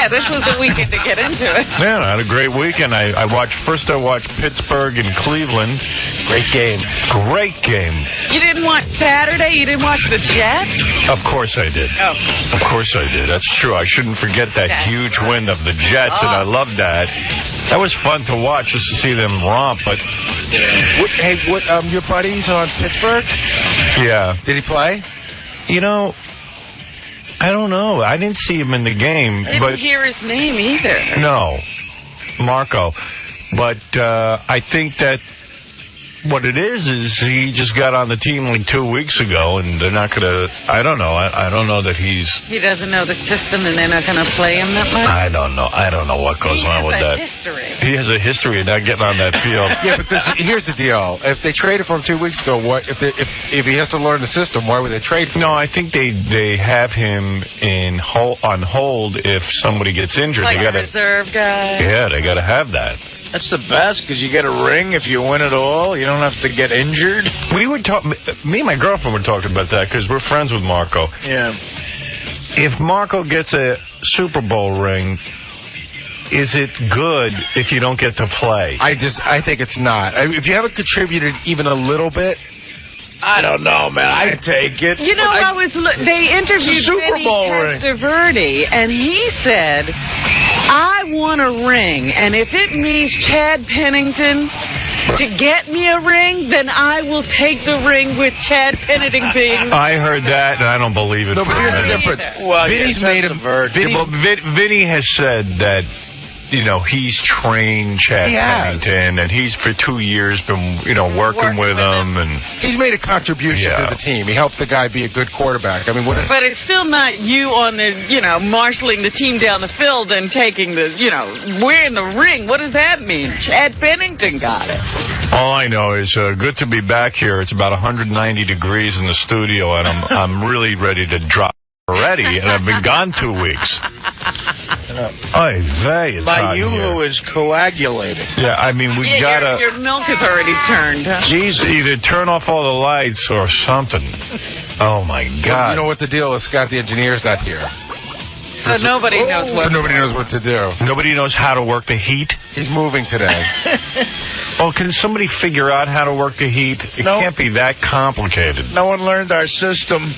Yeah, this was the weekend to get into it. Man, I had a great weekend. I watched Pittsburgh and Cleveland. Great game. Great game. You didn't watch Saturday? You didn't watch the Jets? Of course I did. Oh. Of course I did. That's true. I shouldn't forget that huge win of the Jets, and I loved that. That was fun to watch, just to see them romp. But your buddies on Pittsburgh? Yeah. Did he play? You know, I don't know. I didn't see him in the game. I didn't hear his name either. No, Marco. But I think that what it is he just got on the team like 2 weeks ago, and they're not going to, I don't know. I don't know that he doesn't know the system, and they're not going to play him that much? I don't know. I don't know what goes on with that. He has a history of not getting on that field. Yeah, because here's the deal. If they traded for him 2 weeks ago, if he has to learn the system, why would they trade for him? No, I think they have him on hold if somebody gets injured. Like a reserve guy? Yeah, they got to have that. That's the best, because you get a ring if you win it all. You don't have to get injured. Me and my girlfriend were talking about that, because we're friends with Marco. Yeah. If Marco gets a Super Bowl ring, is it good if you don't get to play? I think it's not. If you haven't contributed even a little bit, I don't know, man. I'd take it. You know, they interviewed 𝗫𝗏 𝗏𝗏, and he said, I want a ring, and if it means Chad Pennington to get me a ring, then I will take the ring with Chad Pennington being... I heard that, and I don't believe it. No, but here's the difference. Well, Vinny's made him... Vinny has said that, you know, he's trained Chad Pennington, and he's for 2 years been, working with him, and he's made a contribution to the team. He helped the guy be a good quarterback. I mean, but it's still not you on the, marshaling the team down the field and taking the, wearing the ring. What does that mean? Chad Pennington got it. All I know is good to be back here. It's about 190 degrees in the studio, and I'm really ready to drop already, and I've been gone 2 weeks. It's my yoo-hoo is coagulating. Yeah, I mean, we gotta... Your milk is already turned. Huh? Jesus. Either turn off all the lights or something. Oh, my God. You know what the deal is? Scott, the engineer's not here. So nobody knows what... So nobody knows what to do. Nobody knows how to work the heat? He's moving today. Oh, can somebody figure out how to work the heat? It can't be that complicated. No one learned our system.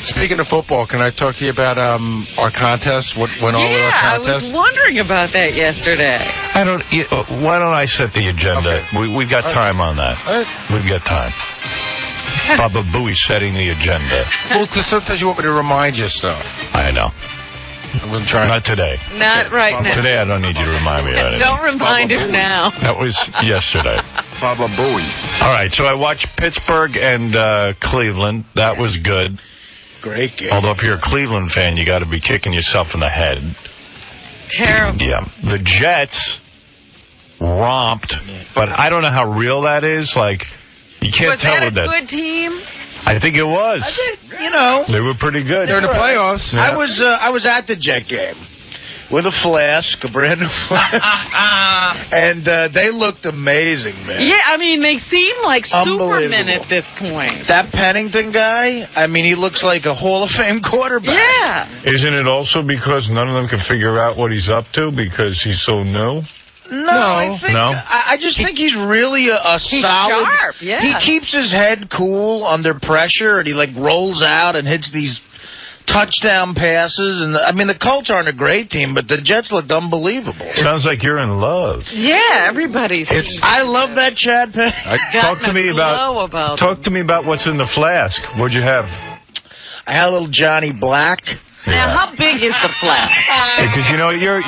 Speaking of football, can I talk to you about our contest? What went on with our contest? I was wondering about that yesterday. Why don't I set the agenda? Okay. We've got time on that. We've got time. Baba Booey setting the agenda. Well, because sometimes you want me to remind you stuff. I know. Not today. Not right now. Today I don't need you to remind me of anything. Don't remind him now. That was yesterday. Baba Booey. All right, so I watched Pittsburgh and Cleveland. That was good. Great game. Although if you're a Cleveland fan, you got to be kicking yourself in the head. Terrible. Yeah. The Jets romped, but I don't know how real that is. Like, you can't tell with that. Was that a good team? I think it was. I think, they were pretty good. They're in the playoffs. Yeah. I was at the Jet game with a flask, a brand new flask, and they looked amazing, man. Yeah, I mean, they seem like supermen at this point. That Pennington guy, I mean, he looks like a Hall of Fame quarterback. Yeah. Isn't it also because none of them can figure out what he's up to because he's so new? I just think he's really a solid. Sharp, yeah. He keeps his head cool under pressure, and he rolls out and hits these touchdown passes. And I mean, the Colts aren't a great team, but the Jets looked unbelievable. Sounds like you're in love. Yeah, everybody's. I love that Chad Penn. Talk to me about what's in the flask. What'd you have? I had a little Johnny Black. Now, how big is the flask? Because,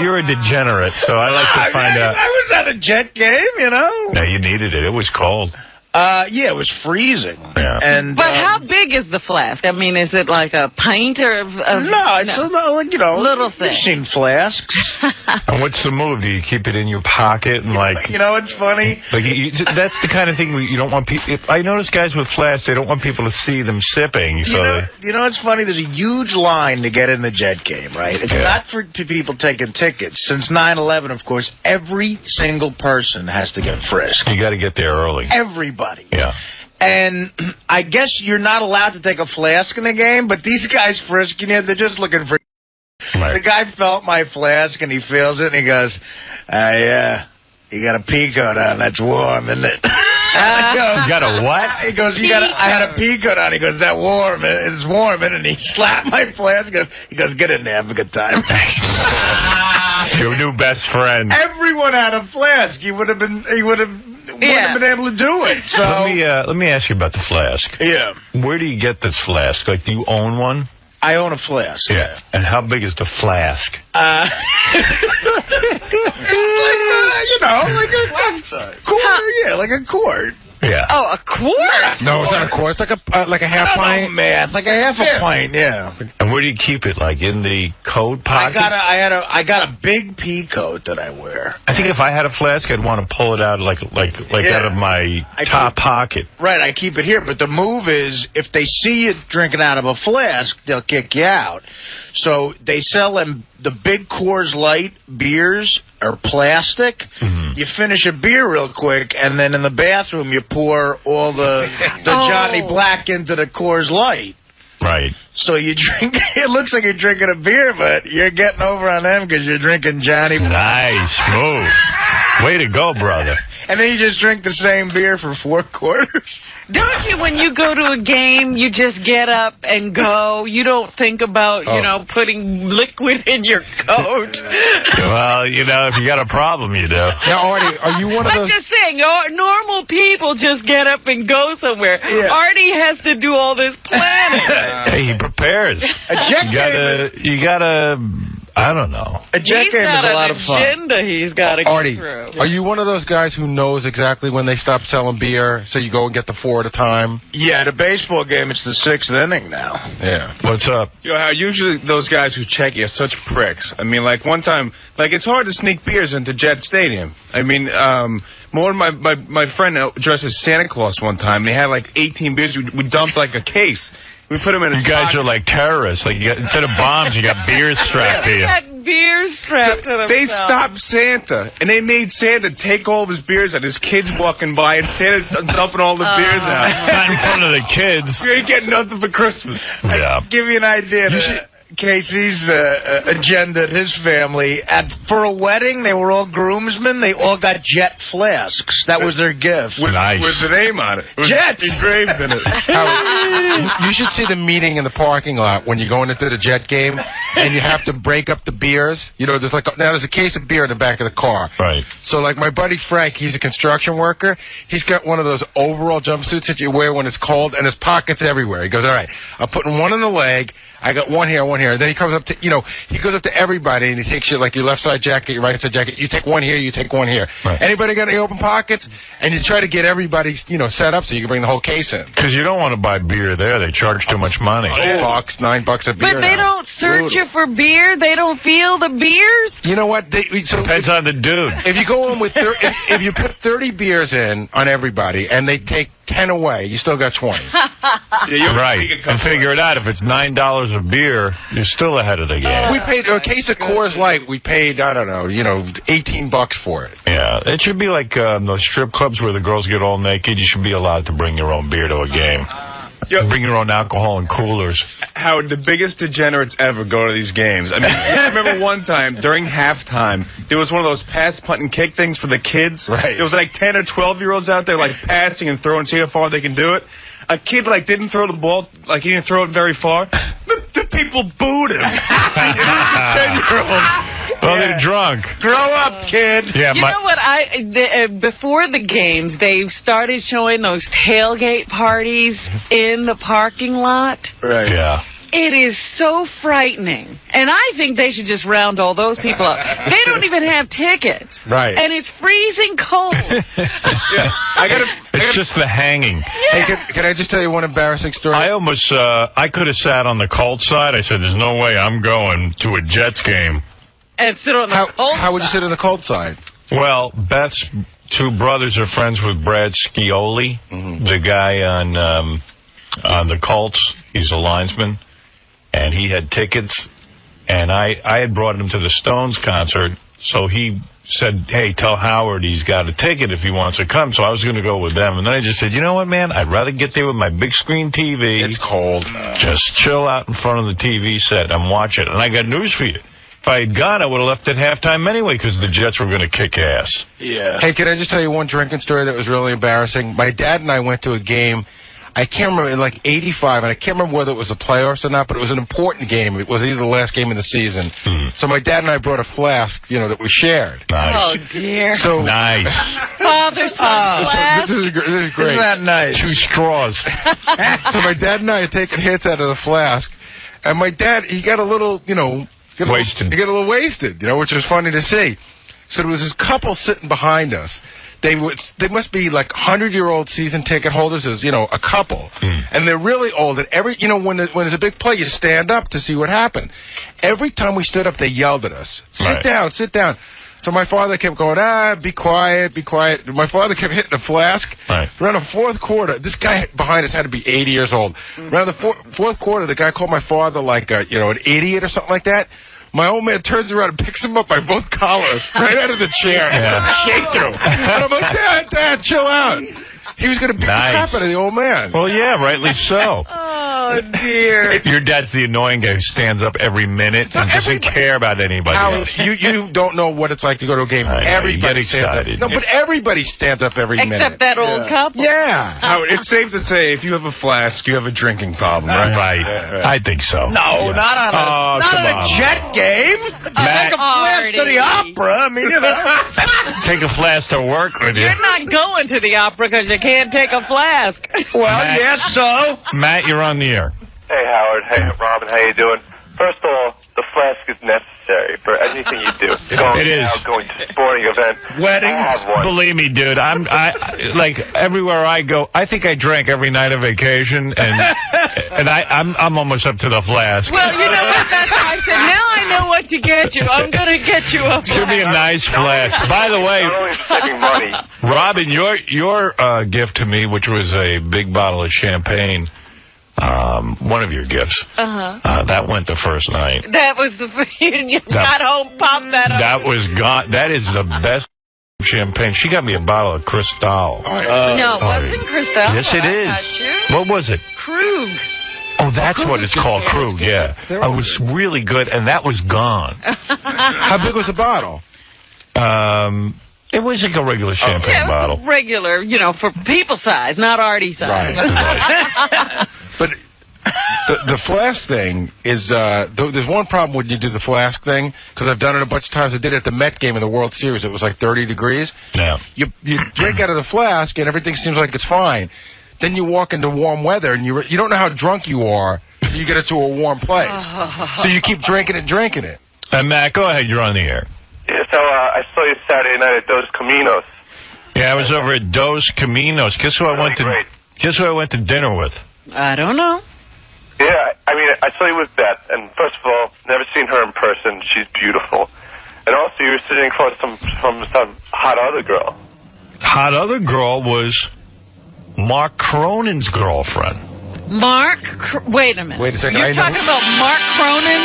you're a degenerate, so I like to find out. I was at a Jet game, No, you needed it. It was cold. Yeah, it was freezing. Yeah. But how big is the flask? I mean, is it like a pint or... No, it's little thing. You've seen flasks. And what's the move? Do you keep it in your pocket and it's funny. That's the kind of thing you don't want people... I notice guys with flasks, they don't want people to see them sipping. So it's funny? There's a huge line to get in the Jet game, right? It's not for people taking tickets. Since 9/11, of course, every single person has to get frisked. You got to get there early. Everybody. Yeah. And I guess you're not allowed to take a flask in the game, but these guys frisking you, they're just looking for... Right. The guy felt my flask, and he feels it, and he goes, yeah, you got a peacoat on. That's warm, isn't it? You got a what? He goes, I had a peacoat on. He goes, that warm. It's warm, isn't it? And he slapped my flask. He goes, get in there, have a good time. Your new best friend. Everyone had a flask. He would have been able to do it. So Let me ask you about the flask. Yeah. Where do you get this flask? Like, do you own one? I own a flask. Yeah. And how big is the flask? Like a quart. Yeah, like a quart. Yeah. Oh, a quart? No, it's not a quart. It's like a half pint. Man, like a half a pint. Yeah. And where do you keep it? Like in the coat pocket? I got a big pea coat that I wear. I think if I had a flask, I'd want to pull it out like out of my top pocket. Right, I keep it here. But the move is, if they see you drinking out of a flask, they'll kick you out. So they sell them. The big Coors Light beers are plastic. Mm-hmm. You finish a beer real quick, and then in the bathroom you pour all the Johnny Black into the Coors Light. Right. So you drink. It looks like you're drinking a beer, but you're getting over on them because you're drinking Johnny Black. Nice move. Way to go, brother. And then you just drink the same beer for 4 quarters. Don't you, when you go to a game, you just get up and go? You don't think about, putting liquid in your coat? Well, if you got a problem, you do. Now, Artie, are you one of those... I'm just saying, normal people just get up and go somewhere. Yeah. Artie has to do all this planning. Hey, he prepares. You gotta... I don't know. A jet game is a lot of fun. Agenda he's got to Artie, get through. are you one of those guys who knows exactly when they stop selling beer, so you go and get the 4 at a time? Yeah, the baseball game, it's the 6th inning now. Yeah. What's up? Usually those guys who check you are such pricks. I mean, like one time, it's hard to sneak beers into Jet Stadium. I mean, my friend dressed as Santa Claus one time. They had 18 beers. We dumped a case. We put them in. You guys are like terrorists. Like instead of bombs, you got beers strapped to you. Got beers strapped to themselves. They stopped Santa, and they made Santa take all of his beers out. His kids walking by, and Santa's dumping all the beers out. Not in front of the kids. You ain't getting nothing for Christmas. Yeah. Give you an idea. Casey's agenda at his family. For a wedding, they were all groomsmen. They all got Jet flasks. That was their gift. Nice. With the name on it. Jet! Engraved in it. You should see the meeting in the parking lot when you're going into the Jet game, and you have to break up the beers. There's there's a case of beer in the back of the car. Right. So, my buddy Frank, he's a construction worker. He's got one of those overall jumpsuits that you wear when it's cold, and his pockets everywhere. He goes, all right, I'm putting one on the leg. I got one here, one here. Then he comes up to, he goes up to everybody and he takes you your left side jacket, your right side jacket. You take one here, you take one here. Right. Anybody got any open pockets? And you try to get everybody, set up so you can bring the whole case in. Because you don't want to buy beer there. They charge too much money. $8, $9 a beer. But they don't search you for beer? They don't feel the beers? You know what? Depends on the dude. If you go in with, if you put 30 beers in on everybody and they take 10 away, you still got 20. Right. And figure it out. If it's $9 a beer, you're still ahead of the game. We paid a case of Coors Light. We paid, I don't know, $18 for it. Yeah. It should be like those strip clubs where the girls get all naked. You should be allowed to bring your own beer to a game. Bring your own alcohol in coolers. Howard, the biggest degenerates ever go to these games. I mean, I remember one time during halftime, there was one of those pass, punt, and kick things for the kids. Right. There was 10 or 12-year-olds out there passing and throwing, see how far they can do it. A kid didn't throw the ball, he didn't throw it very far. The people booed him. 10-year-old. Well, they're drunk. Grow up, kid. Yeah, You know what? Before the games, they started showing those tailgate parties in the parking lot. Right. Yeah. It is so frightening. And I think they should just round all those people up. They don't even have tickets. Right. And it's freezing cold. It's just the hanging. Yeah. Hey, can I just tell you one embarrassing story? I almost, I could have sat on the Colts side. I said, there's no way I'm going to a Jets game. And sit on the cold How would you sit on the cold side? Well, Beth's 2 brothers are friends with 𝗦𝗵cie𝗄𝗿𝗍, the guy on the Colts. He's a linesman. And he had tickets, and I had brought him to the Stones concert, so he said, hey, tell Howard he's got a ticket if he wants to come, so I was going to go with them. And then I just said, you know what, man, I'd rather get there with my big screen TV. It's cold. Just chill out in front of the TV set and watch it. And I got news for you. I had gone, I would have left at halftime anyway because the Jets were going to kick ass. Yeah. Hey, can I just tell you one drinking story that was really embarrassing? My dad and I went to a game. I can't remember, in like 85, and I can't remember whether it was the playoffs or not, but it was an important game. It was either the last game of the season. So my dad and I brought a flask, that we shared. Nice. Oh, dear. So nice. Father's flask. This is great. Isn't that nice? 2 straws. So my dad and I had taken hits out of the flask, and my dad, he got a little, Wasted. He got a little wasted, which was funny to see. So there was this couple sitting behind us. They must be like 100-year-old season ticket holders, as a couple, and they're really old. And when there's a big play, you stand up to see what happened. Every time we stood up, they yelled at us, "Sit down, sit down." So my father kept going, be quiet, be quiet. My father kept hitting the flask. Right. Around the fourth quarter, this guy behind us had to be 80 years old. Around the fourth quarter, the guy called my father like an idiot or something like that. My old man turns around and picks him up by both collars, right out of the chair, and shake him. And I'm like, Dad, chill out. He was going to beat the crap out of the old man. Well, yeah, rightly so. Oh, dear. Your dad's the annoying guy who stands up every minute and doesn't care about anybody else. You don't know what it's like to go to a game. Everybody stands up. No, but everybody stands up every minute. Except that old couple. Yeah. Howard, it's safe to say if you have a flask, you have a drinking problem, right? Right. I think so. No, not on a Jet game. Take a flask to the opera. I mean, Take a flask to work with you. You're not going to the opera because you can't take a flask. Well, Matt, yes, so. Matt, you're on the air. Hey, Howard. Hey, Robin. How you doing? First of all, the flask is necessary for anything you do. It is. Going to a sporting event. Weddings. I have one. Believe me, dude. I like everywhere I go. I think I drank every night of vacation, and I'm almost up to the flask. Well, you know what? That's why I said, now I know what to get you. I'm going to get you a flask. It's gonna be a nice flask. By the way, Not only saving money. Robin, your gift to me, which was a big bottle of champagne. One of your gifts. That went the first night. That was the you got home, popped that up. That was gone. That is the best champagne. She got me a bottle of Cristal. No, it wasn't Cristal. Yes, it is. What was it? Krug. Oh, that's what it's called, Krug. Yeah, it was really good, and that was gone. How big was the bottle? It was like a regular champagne bottle. It was regular, for people size, not Artie size. Right. But the flask thing is, there's one problem when you do the flask thing, because I've done it a bunch of times. I did it at the Met game in the World Series. It was like 30 degrees. Yeah. You drink out of the flask, and everything seems like it's fine. Then you walk into warm weather, and you don't know how drunk you are until you get it to a warm place. So you keep drinking it. And Matt, go ahead. You're on the air. Yeah, so I saw you Saturday night at 𝗏𝗄𝐶𝐾𝗏𝗏. Yeah, I was over at 𝗏𝗏𝐶𝐾𝗏𝗏. Guess who I went to? Great. Guess who I went to dinner with? I don't know. Yeah, I mean, I saw you with Beth, and first of all, never seen her in person. She's beautiful. And also, you were sitting across from some hot other girl. Hot other girl was Mark Cronin's girlfriend. Wait a minute. Wait a second. You're talking about Mark Cronin,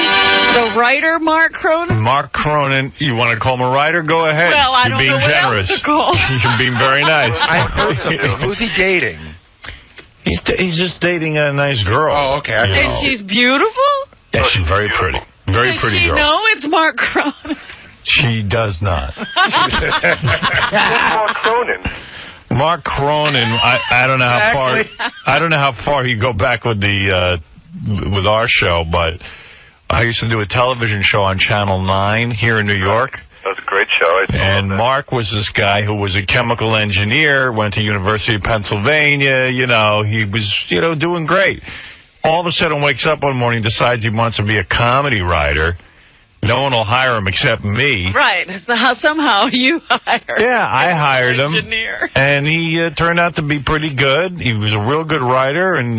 the writer Mark Cronin? Mark Cronin. You want to call him a writer? Go ahead. Well, I You're don't being know what generous. else to call. You're being very nice. I heard something. Who's he dating? He's just dating a nice girl. Oh, okay. And she's beautiful? Yeah, she's very pretty. Very Does pretty she girl. know it's Mark Cronin? She does not. Mark Cronin. Mark Cronin. I don't know how far. I don't know how far he'd go back with with our show, but I used to do a television show on Channel 9 here in New York. That was a great show. And Mark was this guy who was a chemical engineer, went to University of Pennsylvania. He was, doing great. All of a sudden wakes up one morning, decides he wants to be a comedy writer. No one will hire him except me. Right. Somehow you hired Yeah, I hired him. Engineer. And he turned out to be pretty good. He was a real good writer and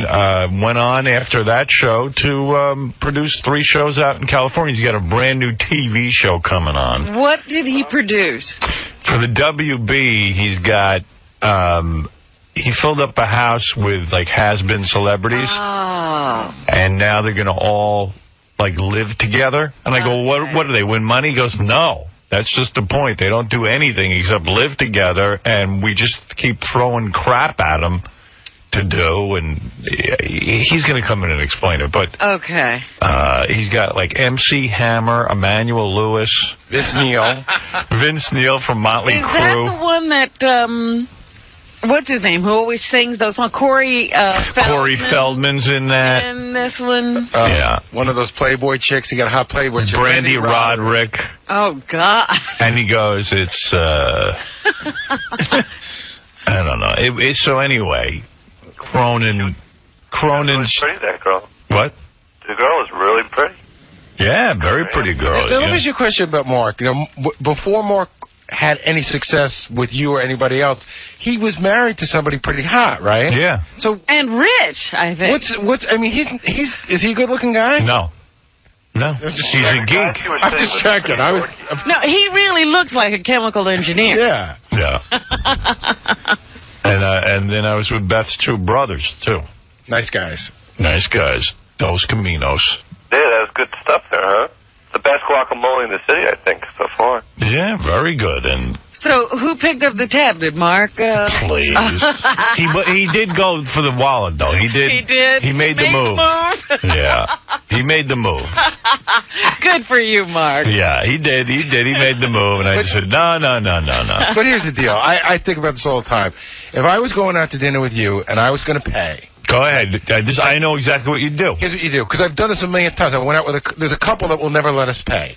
went on after that show to produce 3 shows out in California. He's got a brand new TV show coming on. What did he produce? For the WB, he's got... he filled up a house with, has-been celebrities. Oh. And now they're going to all... live together. And I go, what do they win money? He goes, no, that's just the point. They don't do anything except live together, and we just keep throwing crap at them to do, and he's going to come in and explain it. But okay, he's got like MC Hammer, Emmanuel Lewis, Vince Neil from Motley Crue. Is that the one that what's his name? Who always sings those songs? Corey Feldman's in that. And this one. Yeah, one of those Playboy chicks. He got a hot Playboy chick. Brandy Roderick. Oh God. And he goes, it's I don't know. So anyway, Cronin's pretty, that girl. What? The girl is really pretty. Yeah, very pretty girl. Now, let me ask you a question about Mark. You know, before Mark had any success with you or anybody else, he was married to somebody pretty hot, right? Yeah. So and rich, I think. I mean, is he a good-looking guy? No, he's a geek. I'm just checking. No, he really looks like a chemical engineer. Yeah. And then I was with Beth's two brothers too. Nice guys. Dos Caminos. Yeah, that's good stuff there, huh? The best guacamole in the city, I think, so far. Yeah, very good. And so, who picked up the tab? Did Mark? Please. he did go for the wallet, though. He did. He made the move. Yeah, he made the move. Good for you, Mark. Yeah, he did. He made the move, and I just said, no. But here's the deal. I think about this all the time. If I was going out to dinner with you and I was going to pay. Go ahead. I know exactly what you do. Here's what you do, because I've done this a million times. I went out with there's a couple that will never let us pay.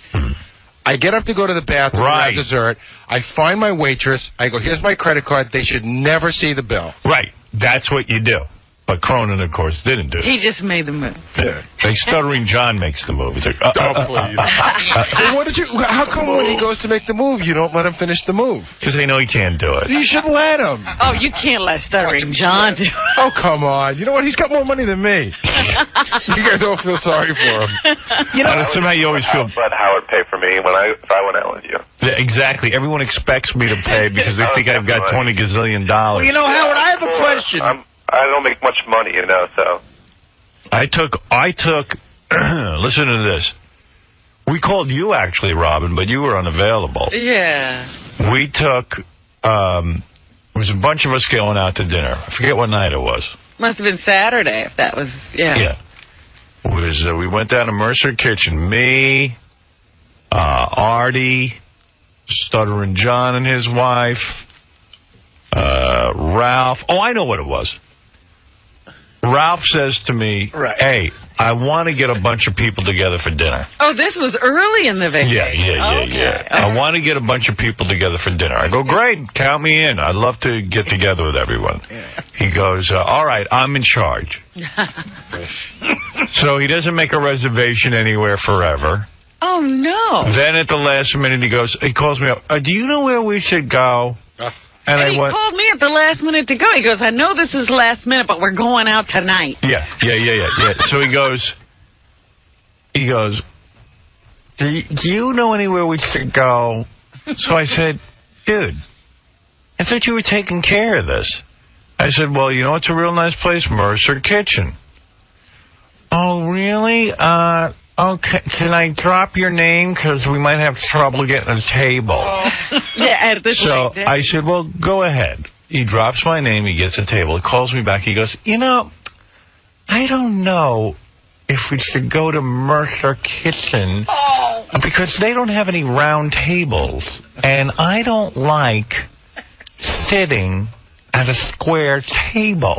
I get up to go to the bathroom and have dessert. I find my waitress. I go, here's my credit card. They should never see the bill. Right. That's what you do. But Cronin, of course, didn't do it. He just made the move. Yeah. Stuttering John makes the move. It's like, please. Well, how come when he goes to make the move, you don't let him finish the move? Because they know he can't do it. You should let him. Oh, you can't let Stuttering John do it. Oh, come on. You know what? He's got more money than me. You guys all feel sorry for him. Somehow you always feel... Let Howard pay for me if I went out with you. Yeah, exactly. Everyone expects me to pay because they think I've got $20 gazillion. Well, Howard, I have a question. I don't make much money, so. I took, listen to this. We called you, actually, Robin, but you were unavailable. Yeah. We took, it was a bunch of us going out to dinner. I forget what night it was. Must have been Saturday, if that was, Yeah. We went down to Mercer Kitchen. Me, Artie, Stuttering John and his wife, Ralph. Oh, I know what it was. Ralph says to me, hey, I want to get a bunch of people together for dinner. Oh, this was early in the vacation. Yeah. I want to get a bunch of people together for dinner. I go, great, count me in. I'd love to get together with everyone. He goes, all right, I'm in charge. So he doesn't make a reservation anywhere forever. Oh, no. Then at the last minute, he calls me up, do you know where we should go? And he called me at the last minute to go. He goes, I know this is last minute, but we're going out tonight. Yeah. So he goes, do you know anywhere we should go? So I said, dude, I thought you were taking care of this. I said, well, it's a real nice place, Mercer Kitchen. Oh, really? Okay, can I drop your name? Because we might have trouble getting a table. Yeah, at this So I said, well, go ahead. He drops my name. He gets a table. He calls me back. He goes, I don't know if we should go to Mercer Kitchen because they don't have any round tables. And I don't like sitting at a square table.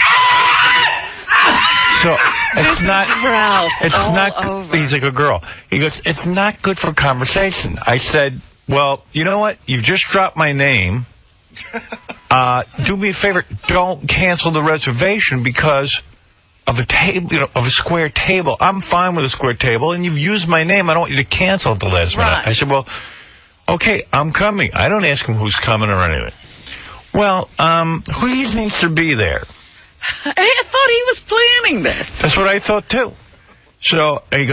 So it's not Ralph. It's not. Over. He's like a girl. He goes, it's not good for conversation. I said, well, you know what? You've just dropped my name. Do me a favor. Don't cancel the reservation because of a table, of a square table. I'm fine with a square table, and you've used my name. I don't want you to cancel at the last minute. I said, well, okay, I'm coming. I don't ask him who's coming or anything. Well, who do you think should be there? I thought he was planning this. That's what I thought, too. So I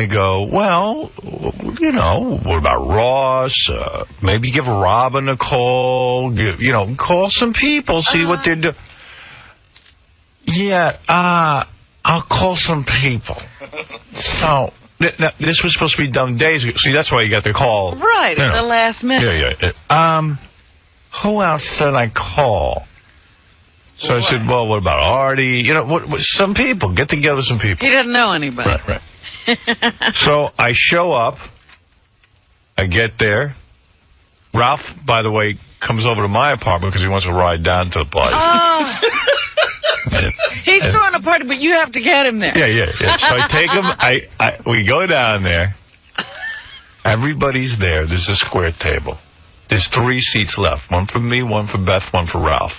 go, well, what about Ross? Maybe give Robin a call. Call some people, see what they do. Yeah, I'll call some people. So this was supposed to be done days ago. See, that's why you got the call. Right, at the last minute. Yeah. Who else should I call? So I said, well, what about Artie? You know, what some people. Get together some people. He doesn't know anybody. Right. So I show up. I get there. Ralph, by the way, comes over to my apartment because he wants to ride down to the place. Oh. He's throwing a party, but you have to get him there. Yeah. So I take him. We go down there. Everybody's there. There's a square table. There's 3 seats left. One for me, one for Beth, one for Ralph.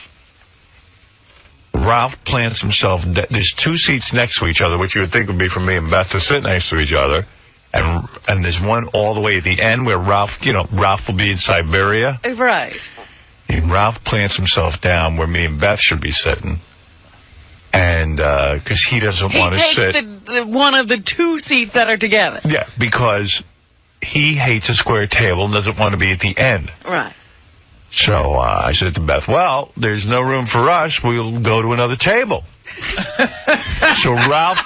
Ralph plants himself. There's 2 seats next to each other, which you would think would be for me and Beth to sit next to each other. And there's one all the way at the end where Ralph will be in Siberia. Right. And Ralph plants himself down where me and Beth should be sitting. And because he doesn't want to sit. He takes one of the 2 seats that are together. Yeah, because he hates a square table and doesn't want to be at the end. Right. So I said to Beth, well, there's no room for us. We'll go to another table. So Ralph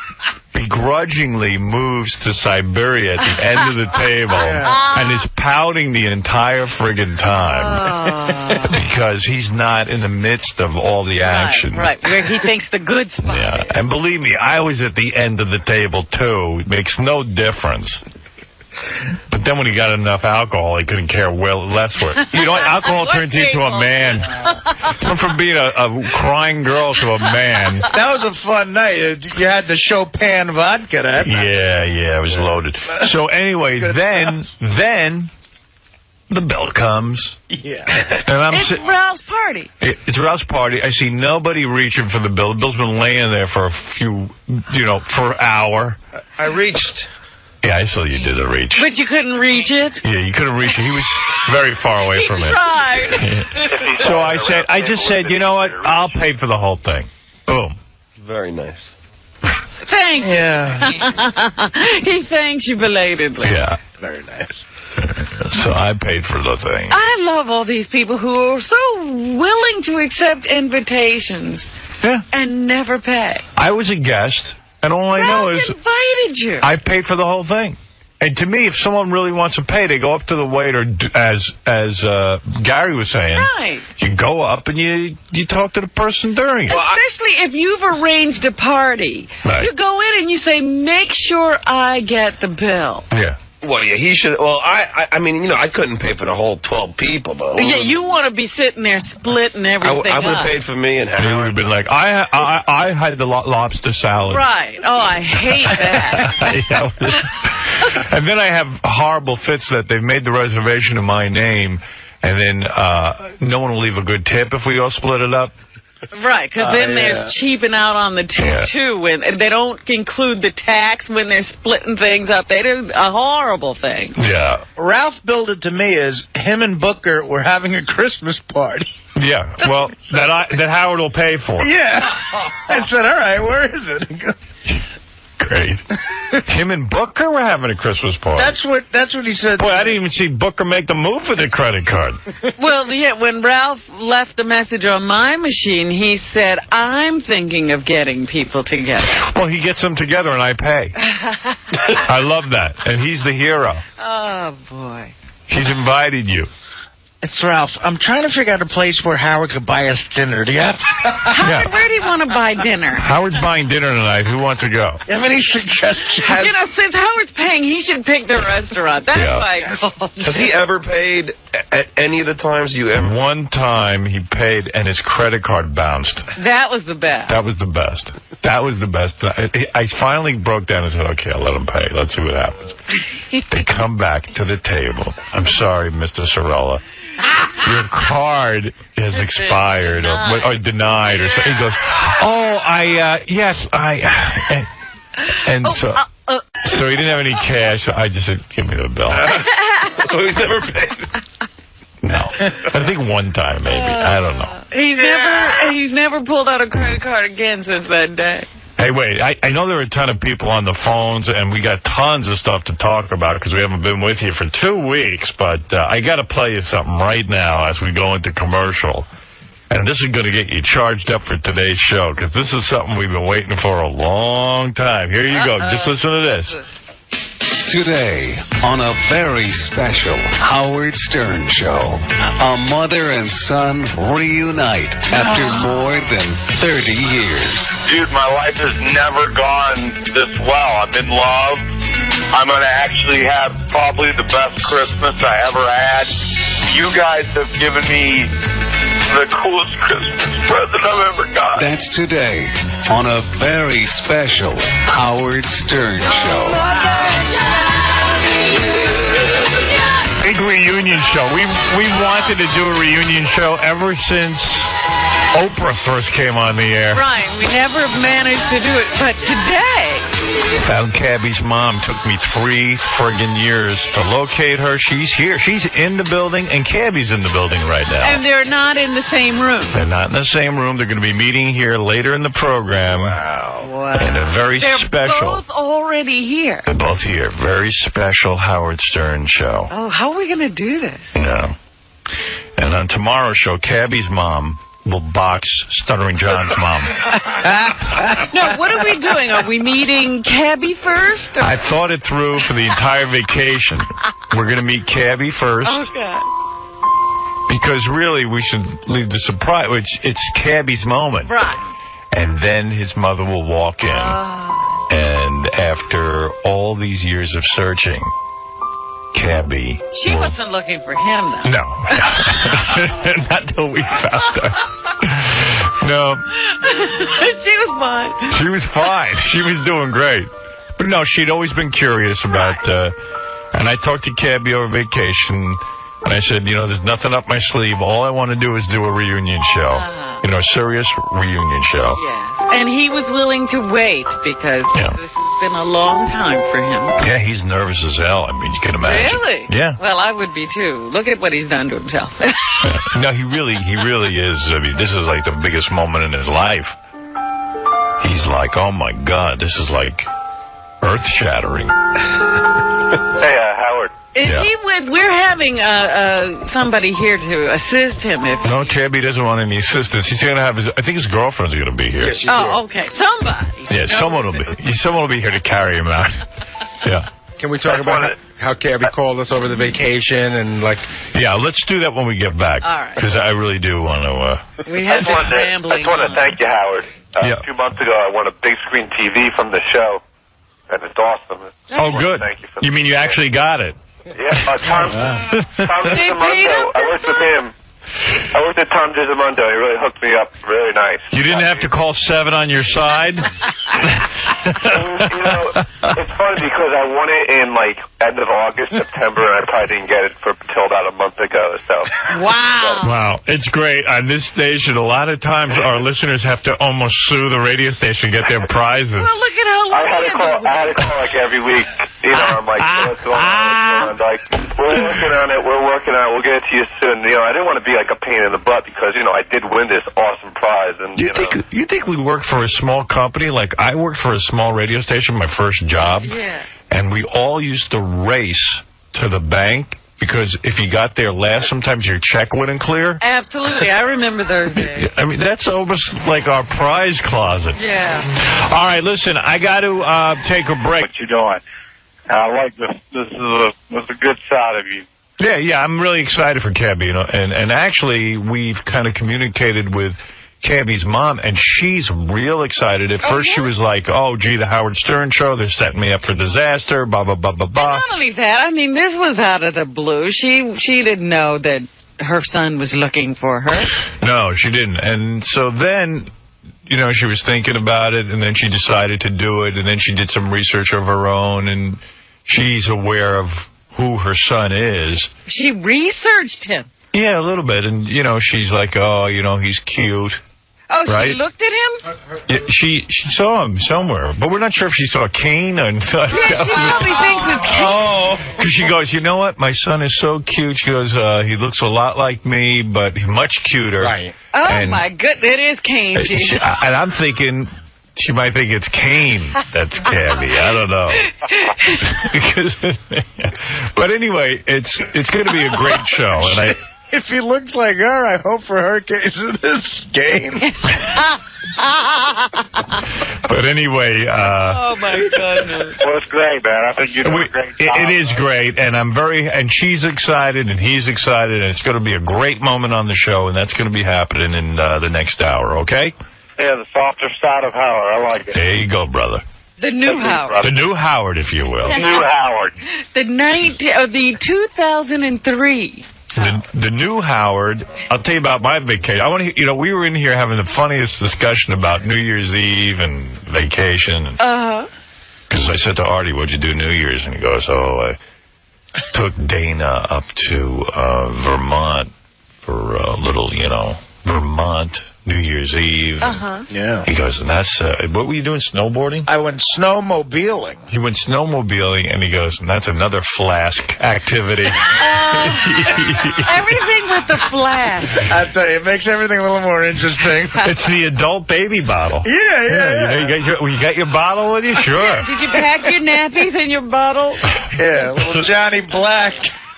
begrudgingly moves to Siberia at the end of the table and is pouting the entire friggin' time because he's not in the midst of all the action. Right, where he thinks the good spot is. And believe me, I was at the end of the table, too. It makes no difference. But then when he got enough alcohol, he couldn't care less for it. You know what? Alcohol turns you into a man. Went from being a crying girl to a man. That was a fun night. You had the Chopin vodka that night. Yeah, it was loaded. So anyway, then the bell comes. Yeah. And it's Ralph's party. It's Ralph's party. I see nobody reaching for the bill. The bill's been laying there for for an hour. I reached. Yeah, I saw you did the reach. But you couldn't reach it? Yeah, you couldn't reach it. He was very far away from it. He tried. Yeah. So I just said, you know what? I'll pay for the whole thing. Boom. Very nice. Thank you. Yeah. He thanks you belatedly. Yeah. Very nice. So I paid for the thing. I love all these people who are so willing to accept invitations and never pay. I was a guest. And all I know is invited you. I paid for the whole thing. And to me, if someone really wants to pay, they go up to the waiter, as Gary was saying. Right. You go up and you talk to the person during it. Especially if you've arranged a party. Right. You go in and you say, make sure I get the bill. Yeah. Well, yeah, he should. Well, I mean, I couldn't pay for the whole 12 people, though. Yeah, you want to be sitting there splitting everything I would have paid for me and he would have been like, I had the lobster salad. Right. Oh, I hate that. And then I have horrible fits that they've made the reservation in my name, and then no one will leave a good tip if we all split it up. Right, because then there's cheaping out on the tip, too. And they don't include the tax when they're splitting things up. They do a horrible thing. Yeah. Ralph billed it to me as him and Booker were having a Christmas party. Yeah, well, that Howard will pay for. Yeah. I said, all right, where is it? Great. Him and Booker were having a Christmas party. That's what he said. Boy, I didn't even see Booker make the move for the credit card. Well, yeah, when Ralph left a message on my machine, he said, I'm thinking of getting people together. Well, he gets them together and I pay. I love that. And he's the hero. Oh, boy. He's invited you. It's Ralph. I'm trying to figure out a place where Howard could buy us dinner. Do you have? Howard, where do you want to buy dinner? Howard's buying dinner tonight. Who wants to go? Do you have any suggestions? Since Howard's paying, he should pick the restaurant. That's why I called. Has he ever paid at any of the times you ever? One time he paid and his credit card bounced. That was the best. That was the best. That was the best. I finally broke down and said, okay, I'll let him pay. Let's see what happens. They come back to the table. I'm sorry, Mr. Sorella. Your card has expired or denied or something. He goes, so he didn't have any cash. I just said, give me the bill. So he's never paid. No. I think one time maybe. I don't know. He's never pulled out a credit card again since that day. Hey, wait, I know there are a ton of people on the phones, and we got tons of stuff to talk about because we haven't been with you for 2 weeks, but I got to play you something right now as we go into commercial. And this is going to get you charged up for today's show because this is something we've been waiting for a long time. Here you go. Just listen to this. today on a very special Howard Stern show. A mother and son reunite after more than 30 years. Dude, my life has never gone this well. I'm in love. I'm going to actually have probably the best Christmas I ever had. You guys have given me the coolest Christmas present I've ever got. That's today on a very special Howard Stern show. Big reunion show. We wanted to do a reunion show ever since Oprah first came on the air. Right. We never managed to do it, but today. Found 𝗫𝗄𝗿's mom. Took me 3 friggin' years to locate her. She's here. She's in the building, and 𝗫𝗄𝗿's in the building right now. And they're not in the same room. They're not in the same room. They're going to be meeting here later in the program. Wow. And a very special. They're both already here. They're both here. Very special Howard Stern show. Oh, how are we going to do this? Yeah. And on tomorrow's show, 𝗫𝗄𝗿's mom will box Stuttering John's mom. No, what are we doing? Are we meeting 𝗫𝗄𝗿 first? Or? I thought it through for the entire vacation. We're going to meet 𝗫𝗄𝗿 first. Oh, God. Because really, we should leave the surprise. It's 𝗫𝗄𝗿's moment. Right. And then his mother will walk in. And after all these years of searching, 𝗫𝗄𝗿. She wasn't looking for him, though. No. Not till we found her. No. She was fine. She was fine. She was doing great. But no, she'd always been curious about, and I talked to 𝗫𝗄𝗿 over vacation, and I said, there's nothing up my sleeve. All I want to do is do a reunion show. Serious reunion show. Yes. And he was willing to wait because this has been a long time for him. Yeah, he's nervous as hell. I mean, you can imagine. Really? Yeah. Well, I would be too. Look at what he's done to himself. No, he really is. I mean, this is like the biggest moment in his life. He's like, oh my God, this is like earth-shattering. Hey, Howard. We're having somebody here to assist him. No, 𝗫𝗄𝗿 doesn't want any assistance. He's going to have I think his girlfriend's going to be here. Yes, okay. Somebody. Yeah, someone will be here to carry him out. Yeah. Can we talk about how 𝗫𝗄𝗿 called us over the vacation and Yeah, let's do that when we get back. All right. Because I really do want to. We have been I rambling. just want to thank you, Howard. A few months ago, I won a big screen TV from the show, and it's awesome. Oh, good. Thank you for You mean you actually got it? Yeah, Tom DiGiamondo. I worked with him. I worked with Tom DiGiamondo. He really hooked me up really nice. You didn't have to call 7 on your side? It's funny because I won it in end of August, September, and I probably didn't get it until about a month ago. So. Wow. Wow, it's great. On this station, a lot of times our listeners have to almost sue the radio station to get their prizes. Well, look at how long I had to call every week. I'm like, what's going on? We're working on it. We'll get it to you soon. I didn't want to be like a pain in the butt because, I did win this awesome prize. And you think we work for a small company? Like, I worked for a small radio station, my first job. Yeah. And we all used to race to the bank because if you got there last, sometimes your check wouldn't clear. Absolutely. I remember those days. I mean, that's almost like our prize closet. Yeah. All right, listen, I got to take a break. What you doing? I like this. This is a good shot of you. Yeah, I'm really excited for 𝗫𝗄𝗿, and actually we've kind of communicated with 𝗫𝗄𝗿's mom, and she's real excited. At first she was like, oh, gee, the Howard Stern show, they're setting me up for disaster, blah, blah, blah, blah, blah. Not only that, I mean, this was out of the blue. She didn't know that her son was looking for her. No, she didn't. And so then, she was thinking about it, and then she decided to do it, and then she did some research of her own, and she's aware of who her son is. She researched him. Yeah, a little bit. And, she's like, oh, he's cute. Oh, right? She looked at him? Yeah, she saw him somewhere. But we're not sure if she saw Kane or... Yeah, she probably thinks it's Kane. Oh, because she goes, you know what? My son is so cute. She goes, he looks a lot like me, but he's much cuter. Right. Oh, my goodness. It is Kane. And I'm thinking... She might think it's Kane that's 𝗫𝗄𝗿. I don't know. But anyway, it's going to be a great show, and If he looks like her, I hope for her case in this game. But anyway, oh my goodness. Well, it's great, man. I think you do a great job. it is great, and and she's excited, and he's excited, and it's going to be a great moment on the show, and that's going to be happening in the next hour, okay? Yeah, the softer side of Howard. I like it. There you go, brother. The new Howard. The new Howard, if you will. New Howard. The 2003. The new Howard. I'll tell you about my vacation. I want to. We were in here having the funniest discussion about New Year's Eve and vacation. Because I said to Artie, "What'd you do New Year's?" And he goes, "Oh, I took Dana up to Vermont for a little, Vermont New Year's Eve." Yeah. He goes, "And that's what were you doing? Snowboarding?" I went snowmobiling. He went snowmobiling, and he goes, "And that's another flask activity." Everything with the flask. I tell you, it makes everything a little more interesting. It's the adult baby bottle. Yeah. You got your bottle with you? Sure. Did you pack your nappies in your bottle? Yeah, little Johnny Black.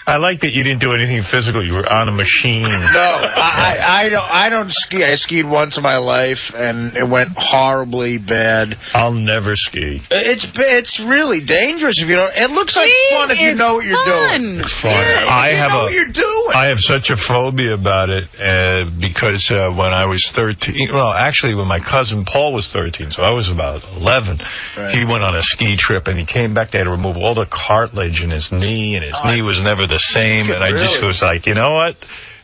I like that you didn't do anything physical. You were on a machine. No, I don't ski. I skied once in my life, and it went horribly bad. I'll never ski. It's really dangerous if you don't. It looks like fun if you know what you're doing. It's fun. Yeah, you know what you're doing. I have such a phobia about it because when I was 13, well, actually when my cousin Paul was 13, so I was about 11, he went on a ski trip and he came back. They had to remove all the cartilage in his knee, and his knee was never the same, and I just was like, you know what?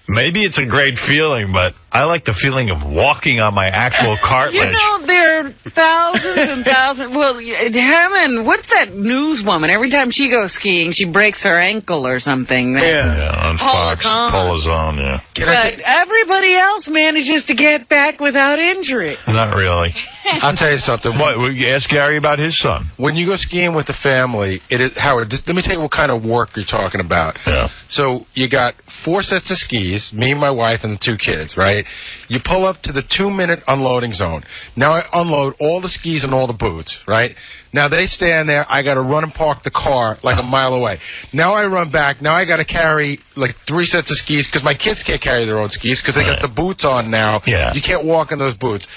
Maybe it's a great feeling, but I like the feeling of walking on my actual cartilage. There are thousands and thousands. Well, Hammond, what's that newswoman? Every time she goes skiing, she breaks her ankle or something. On Fox. Polizon, yeah. But everybody else manages to get back without injury. Not really. I'll tell you something. What? Ask Gary about his son. When you go skiing with the family, Howard, let me tell you what kind of work you're talking about. Yeah. So you got 4 sets of skis, me, my wife, and the 2 kids, right? You pull up to the 2-minute unloading zone. Now I unload all the skis and all the boots, right? Now they stand there. I got to run and park the car like a mile away. Now I run back. Now I got to carry like 3 sets of skis because my kids can't carry their own skis because they got the boots on now. Yeah. You can't walk in those boots.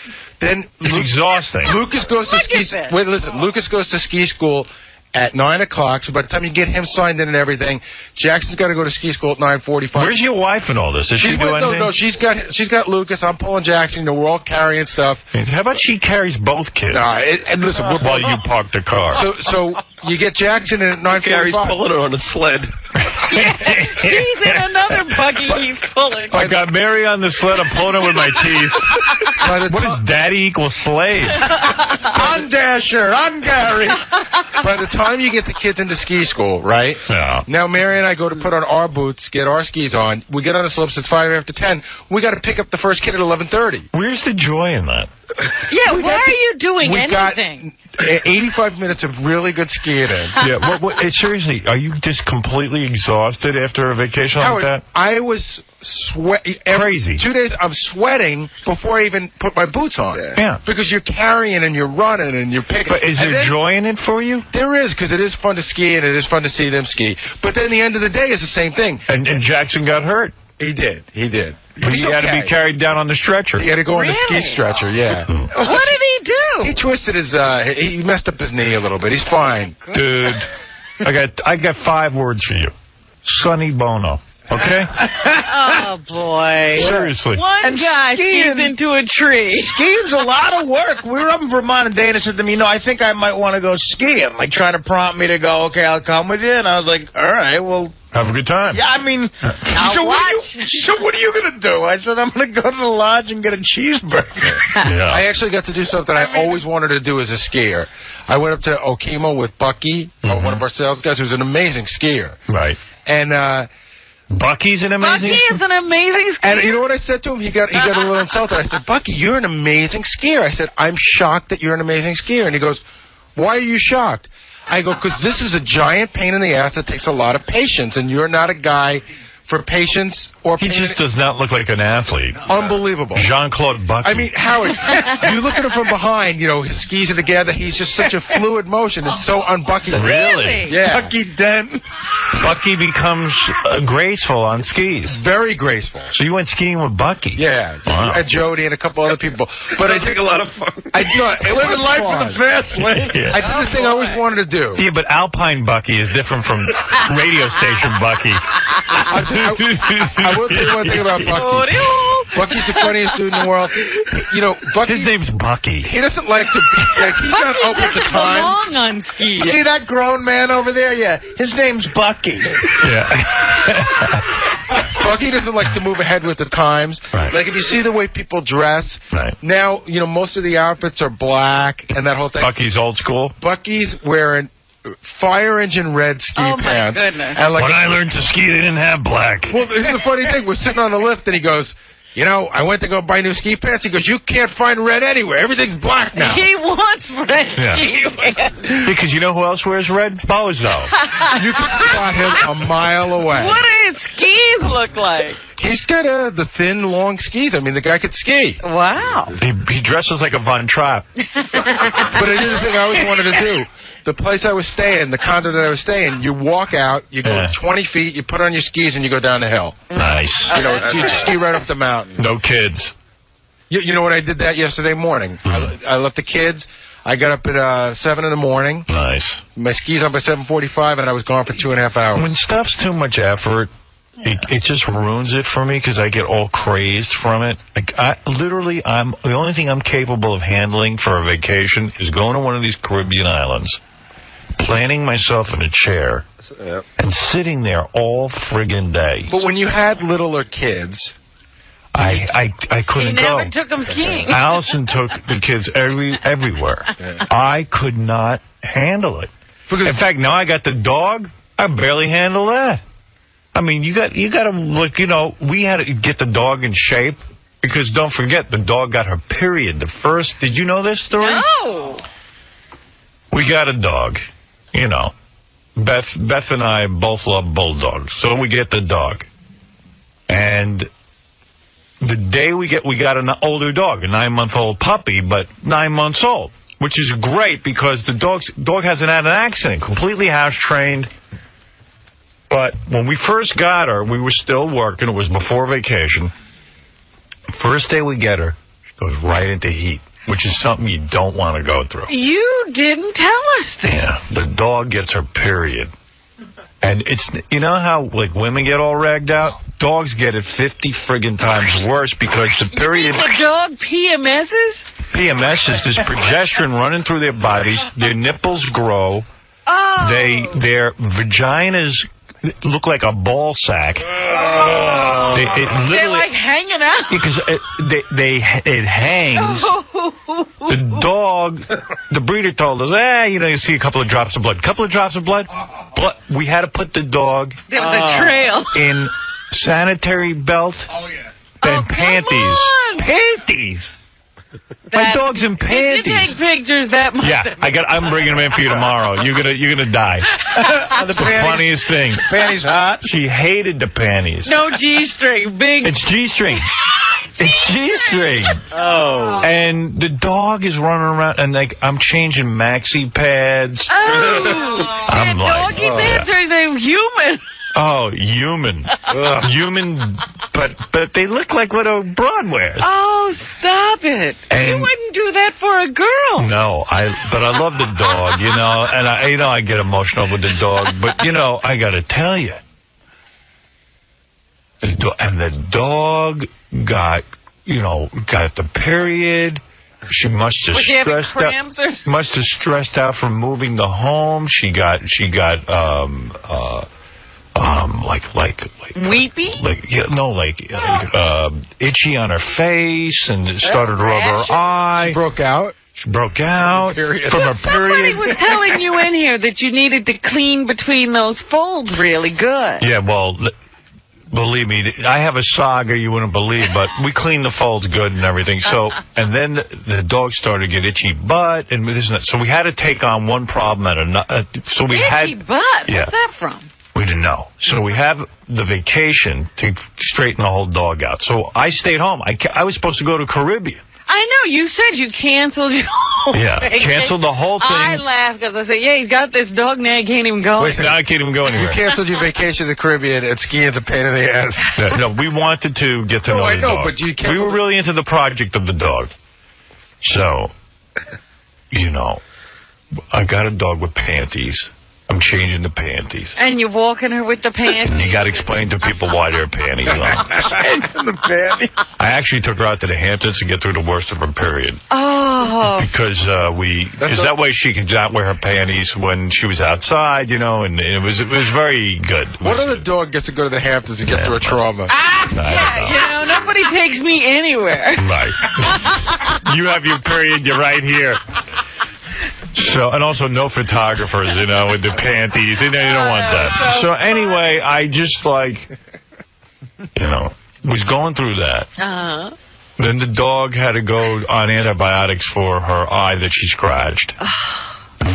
Then it's exhausting. Lucas goes to ski. Wait, listen. Lucas goes to ski school at 9 o'clock. So by the time you get him signed in and everything, Jackson's got to go to ski school at 9:45. Where's your wife in all this? Does she do anything? No, she's got Lucas. I'm pulling Jackson. We're all carrying stuff. How about she carries both kids? And listen, while you park the car. So you get Jackson in at 9:45. Gary's pulling her on a sled. She's in another buggy he's pulling. I got Mary on the sled. I'm pulling her with my teeth. What does daddy equal slave? I'm Dasher. I'm Gary. By the time you get the kids into ski school, right? Yeah. Now Mary and I go to put on our boots, get our skis on. We get on the slopes. It's 5 after 10. We got to pick up the first kid at 11:30. Where's the joy in that? Yeah, why are you doing anything? Got 85 minutes of really good skiing in. Yeah. Seriously, are you just completely exhausted after a vacation like that? I was sweating. Crazy. 2 days, I'm sweating before I even put my boots on. Yeah. Because you're carrying and you're running and you're picking. But is there joy in it for you? There is, because it is fun to ski and it is fun to see them ski. But then the end of the day is the same thing. And Jackson got hurt. He did. But he had to be carried down on the stretcher. He had to go on the ski stretcher, yeah. What did he do? He twisted his, he messed up his knee a little bit. He's fine. Dude, I got 5 words for you. Sonny Bono. Okay? Oh, boy. Seriously. One guy skis into a tree. Skiing's a lot of work. We were up in Vermont, and Dana said to me, I think I might want to go skiing. Like, trying to prompt me to go, okay, I'll come with you. And I was like, all right, well. Have a good time. Yeah, I mean, so what are you going to do? I said, I'm going to go to the lodge and get a cheeseburger. Yeah. I actually got to do something I always wanted to do as a skier. I went up to 𝗛ощ with Bucky, one of our sales guys, who's an amazing skier. Right. And, Bucky's an amazing Bucky is an amazing skier. And you know what I said to him? He got a little insulted. I said, Bucky, you're an amazing skier. I said, I'm shocked that you're an amazing skier. And he goes, why are you shocked? I go, because this is a giant pain in the ass that takes a lot of patience, and you're not a guy for patience or He just does not look like an athlete. Unbelievable. Jean-Claude Bucky. I mean, Howard, you look at him from behind, his skis are together. He's just such a fluid motion. It's so unbucky. Really? Yeah. Bucky Dent. Bucky becomes graceful on skis. Very graceful. So you went skiing with Bucky? Yeah. Wow. And Jody and a couple other people. But I take a lot of fun. Living life for the fast lane. Yeah. I did the thing I always wanted to do. Yeah, but Alpine Bucky is different from radio station Bucky. I will tell you one thing about Bucky. Bucky's the funniest dude in the world. Bucky. His name's Bucky. He doesn't like to. He's not up with the times. Belong on skis. See that grown man over there? Yeah, his name's Bucky. Yeah. Bucky doesn't like to move ahead with the times. Right. Like if you see the way people dress. Right. Now, most of the outfits are black and that whole thing. Bucky's old school. Bucky's wearing fire engine red ski pants. Oh my goodness. And When I learned to ski, they didn't have black. Well, here's the funny thing. We're sitting on the lift, and he goes, I went to go buy new ski pants. He goes, you can't find red anywhere. Everything's black now. He wants red ski pants. Because you know who else wears red? Bozo. You can spot him a mile away. What do his skis look like? He's got the thin, long skis. I mean, the guy could ski. Wow. He dresses like a Von Trapp. But here's the thing I always wanted to do. The place I was staying, the condo that I was staying, you walk out, you go 20 feet, you put on your skis, and you go down the hill. Nice. You ski right up the mountain. No kids. You know what? I did that yesterday morning. I left the kids. I got up at 7 in the morning. Nice. My skis up at 7:45, and I was gone for 2.5 hours. When stuff's too much effort, it just ruins it for me because I get all crazed from it. The only thing I'm capable of handling for a vacation is going to one of these Caribbean islands, planting myself in a chair, and sitting there all friggin' day. But when you had littler kids, I couldn't go. He never took them skiing. Allison took the kids everywhere. I could not handle it. In fact, now I got the dog. I barely handle that. I mean, you got to look. We had to get the dog in shape because don't forget, the dog got her period. Did you know this story? No. We got a dog. Beth and I both love bulldogs, so we get the dog. And the day we got an older dog, a 9-month-old puppy, but 9 months old, which is great because the dog hasn't had an accident, completely house trained. But when we first got her, we were still working. It was before vacation. First day we get her, she goes right into heat, which is something you don't want to go through. You didn't tell us this. Yeah, the dog gets her period. And it's, how, women get all ragged out? Dogs get it 50 friggin' times worse because the period... The dog PMSs? PMS is this progesterone running through their bodies. Their nipples grow. Oh. Their vaginas look like a ball sack. Oh. They're like hanging out. Because it hangs. The dog, the breeder told us, you see a couple of drops of blood. Couple of drops of blood. But we had to put the dog there was a trail in sanitary belt and panties. Panties. My dog's in panties. Did you take pictures that much? Yeah, I'm bringing them in for you tomorrow. You're gonna die. The funniest thing. Panties hot. She hated the panties. No G-string, big. It's G-string. It's G-string. Oh. And the dog is running around, and I'm changing maxi pads. Oh. I'm like, doggy pads are they human? Oh, human. Human, but they look like what a broad wears. Oh, stop it. And you wouldn't do that for a girl. No, but I love the dog, and I get emotional with the dog, but, I got to tell you. The dog got the period. She must have stressed out. Must have stressed out from moving the home. She got weepy? Itchy on her face, and it started to rub her eye. She broke out. From her period. Somebody was telling you in here that you needed to clean between those folds really good. Yeah, well, believe me, I have a saga you wouldn't believe, but we cleaned the folds good and everything. So, and then the dog started to get itchy butt and this and that. So we had to take on one problem at another. Itchy butt? Yeah. What's that from? We didn't know. So we have the vacation to straighten the whole dog out. So I stayed home. I was supposed to go to Caribbean. I know. You said you canceled your whole vacation. Canceled the whole thing. I laughed because I said, yeah, he's got this dog now. He can't even go. Wait, now I can't even go anywhere. You canceled your vacation to the Caribbean, and skiing's a pain in the ass. No, we wanted to get to know the dog. But you we were really into the project of the dog. So, you know, I got a dog with panties. I'm changing the panties. And you're walking her with the panties? And you got to explain to people why there are panties on. The panties. I actually took her out to the Hamptons to get through the worst of her period. Oh. Because that way she could not wear her panties when she was outside, you know, and it was very good. What other dog gets to go to the Hamptons and get through a trauma? Yeah, nobody takes me anywhere. Right. You have your period, you're right here. So, and also no photographers, you know, with the panties. You know, you don't want that. So anyway, I just was going through that. Uh-huh. Then the dog had to go on antibiotics for her eye that she scratched.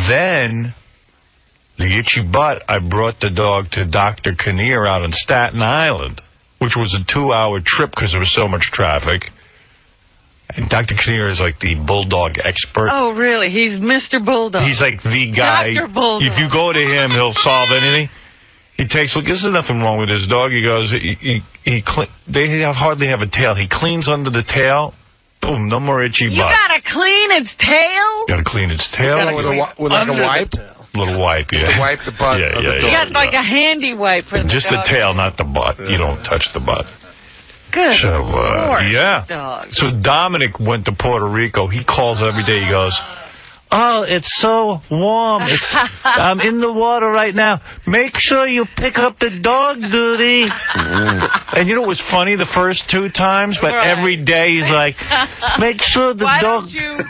Then the itchy butt, I brought the dog to Dr. 𝗛cie𝗄𝗿𝗱 out on Staten Island, which was a 2-hour trip because there was so much traffic. And Dr. 𝗛cie𝗄𝗿𝗱 is like the bulldog expert. Oh, really? He's Mr. Bulldog. He's like the guy. Dr. Bulldog. If you go to him, he'll solve anything. He takes, look, there's nothing wrong with this dog. He goes, they hardly have a tail. He cleans under the tail. Boom, no more itchy butt. You gotta clean its tail? Gotta clean its tail. With like a wipe? Little wipe, yeah. To wipe the butt of the dog. You got like a handy wipe for the Just dog. the tail, not the butt. You don't touch the butt. Good. So, yeah. Dog. So Dominic went to Puerto Rico. He calls every day. He goes, oh, it's so warm. I'm in the water right now. Make sure you pick up the dog duty. And you know what was funny the first 2 times? But every day he's like, make sure the Why dog... don't you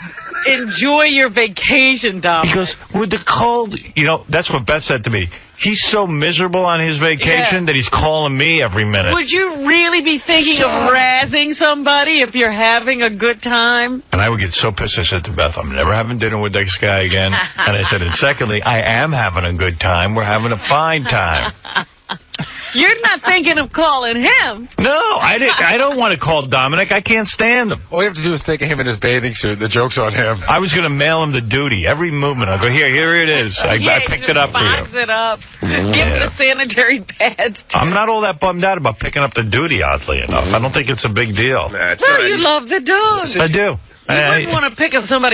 enjoy your vacation, Dominic? He goes, with the cold... You know, that's what Beth said to me. He's so miserable on his vacation that he's calling me every minute. Would you really be thinking of razzing somebody if you're having a good time? And I would get so pissed. I said to Beth, I'm never having dinner with this guy again. And I said, and secondly, I am having a good time. We're having a fine time. You're not thinking of calling him. No, I don't want to call Dominic. I can't stand him. All you have to do is think of him in his bathing suit. The joke's on him. I was going to mail him the duty. Every movement. I'll go, here it is. I picked it up for you. Box it up. Give him the sanitary pads, too. I'm not all that bummed out about picking up the duty, oddly enough. I don't think it's a big deal. Well, you love the dog. I do. You wouldn't want to pick up someone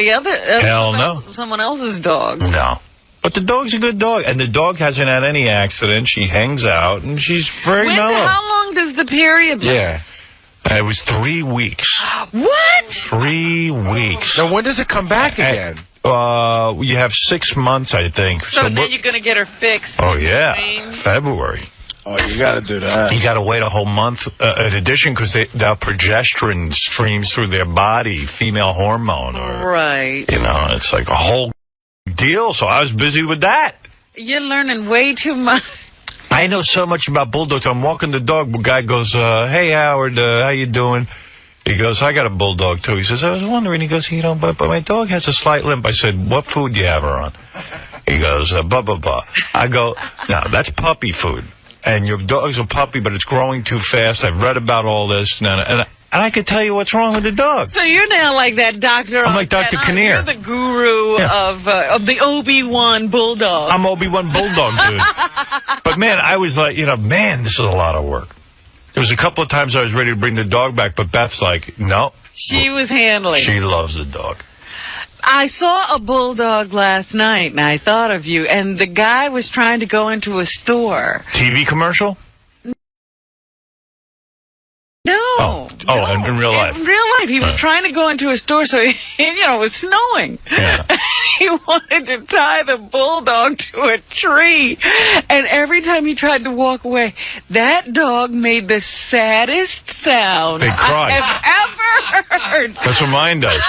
else's dog. No. But the dog's a good dog, and the dog hasn't had any accident. She hangs out, and she's very mellow. How long does the period last? Yeah. It was 3 weeks. What? 3 weeks. Now, when does it come back again? You have 6 months, I think. So then you're going to get her fixed. Oh, yeah. February. Oh, you got to do that. You got to wait a whole month. In addition, because the progesterone streams through their body, female hormone. Right. You know, it's like a whole deal. So I was busy with that. You're learning way too much. I know so much about bulldogs. I'm walking the dog. The guy goes, hey, Howard, how you doing? He goes, I got a bulldog, too. He says, I was wondering. He goes, but my dog has a slight limp. I said, what food do you have her on? He goes, blah, blah, blah. I go, no, that's puppy food. And your dog's a puppy, but it's growing too fast. I've read about all this. And I could tell you what's wrong with the dog. So you're now like that doctor. I'm like Dr. 𝗛cie𝗄𝗿𝗱. You're the guru of the Obi-Wan Bulldog. I'm Obi-Wan Bulldog, dude. But, man, I was like, this is a lot of work. There was a couple of times I was ready to bring the dog back, but Beth's like, no. She was handling. She loves the dog. I saw a bulldog last night, and I thought of you, and the guy was trying to go into a store. TV commercial? No. Oh, in real life. In real life. He was trying to go into a store, so, it was snowing. Yeah. He wanted to tie the bulldog to a tree. And every time he tried to walk away, that dog made the saddest sound I have ever heard. That's what mine does.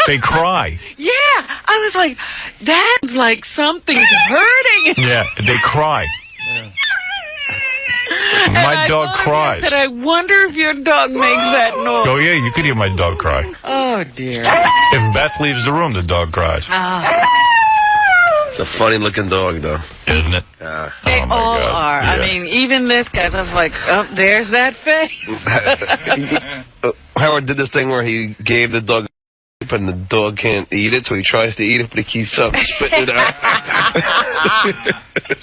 They cry. Yeah. I was like, that's like something's hurting. Yeah, they cry. Yeah. My dog cries. I said, I wonder if your dog makes that noise. Oh, yeah, you could hear my dog cry. Oh, dear. If Beth leaves the room, the dog cries. It's a funny-looking dog, though. Isn't it? They Oh, my all God. are. Yeah. I mean, even this guy, I was like, oh, there's that face. Howard did this thing where he gave the dog and the dog can't eat it, so he tries to eat it, but he keeps spitting it out.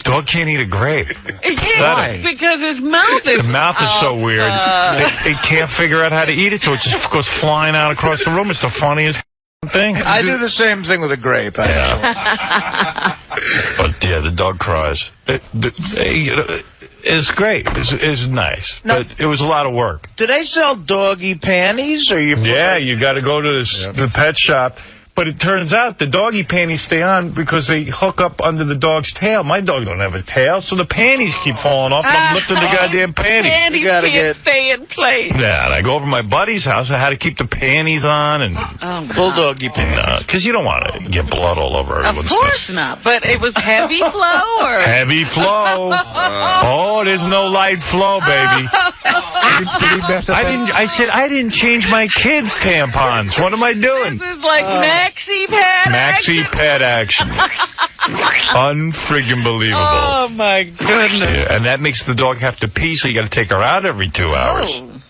Dog can't eat a grape. He can't because his mouth is The mouth is so weird. They can't figure out how to eat it, so it just goes flying out across the room. It's the funniest thing. I do the same thing with a grape. But yeah, the dog cries. It's great. It's nice, but it was a lot of work. Do they sell doggy panties? Or you? Yeah, you got to go to the pet shop. But it turns out the doggy panties stay on because they hook up under the dog's tail. My dog don't have a tail, so the panties keep falling off. I'm lifting the goddamn panties. Panties can't stay in place. Yeah, and I go over to my buddy's house. I had to keep the panties on and bulldoggy panties. because you don't want to get blood all over everyone's Of course not. But it was heavy flow or heavy flow. Oh, there's no light flow, baby. Did he mess up? I said I didn't change my kids' tampons. What am I doing? This is like maxi pad Maxi pet action. Unfriggin' believable. Oh, my goodness. Yeah, and that makes the dog have to pee, so you got to take her out every 2 hours. Oh.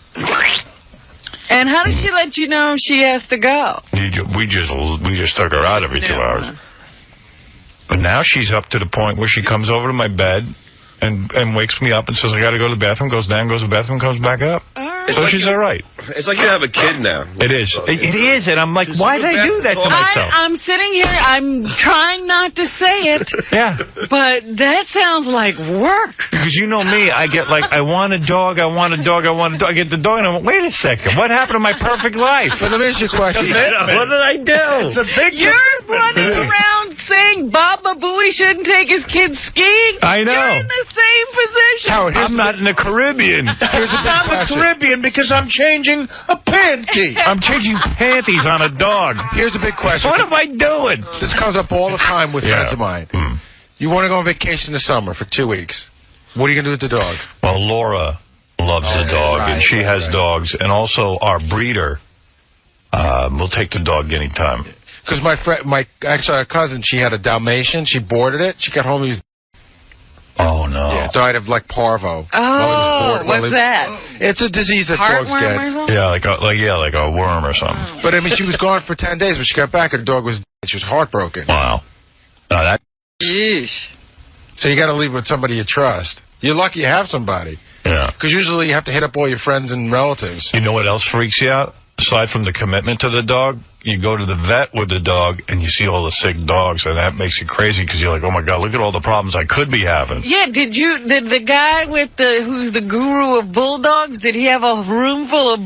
And how does she let you know she has to go? We just took her out every 2 hours. But now she's up to the point where she comes over to my bed and wakes me up and says, I got to go to the bathroom, goes down, goes to the bathroom, comes back up. So like she's all right. It's like you have a kid now. It is. It is, and I'm like, why did I do that to myself? I'm sitting here, I'm trying not to say it. Yeah. But that sounds like work. Because you know me, I get like, I want a dog, I want a dog, I want a dog. I get the dog, and I'm like, wait a second, what happened to my perfect life? But let me ask you a question. What did I do? It's a big You're running around saying Baba Booey shouldn't take his kids skiing. I know. You're in the same position. Howard, I'm not in the Caribbean. Here's a big I'm the question. Caribbean because I'm changing a panty. I'm changing panties on a dog. Here's a big question. What am I doing? This comes up all the time with friends of mine. You want to go on vacation this summer for 2 weeks. What are you going to do with the dog? Well, Laura loves the dog, and she has dogs, and also our breeder will take the dog anytime. Because actually our cousin, she had a Dalmatian. She boarded it. She got home. He was died of like parvo. Oh, what's that? It's a disease that dogs Heartworm or get. something? Yeah, like a worm or something. But I mean, she was gone for 10 days. When she got back, her dog was dead. She was heartbroken. Wow. That. Yeesh. So you got to leave with somebody you trust. You're lucky you have somebody. Yeah. Because usually you have to hit up all your friends and relatives. You know what else freaks you out? Aside from the commitment to the dog, you go to the vet with the dog and you see all the sick dogs, and that makes you crazy because you're like, oh my God, look at all the problems I could be having. Yeah, did the guy with who's the guru of bulldogs, did he have a room full of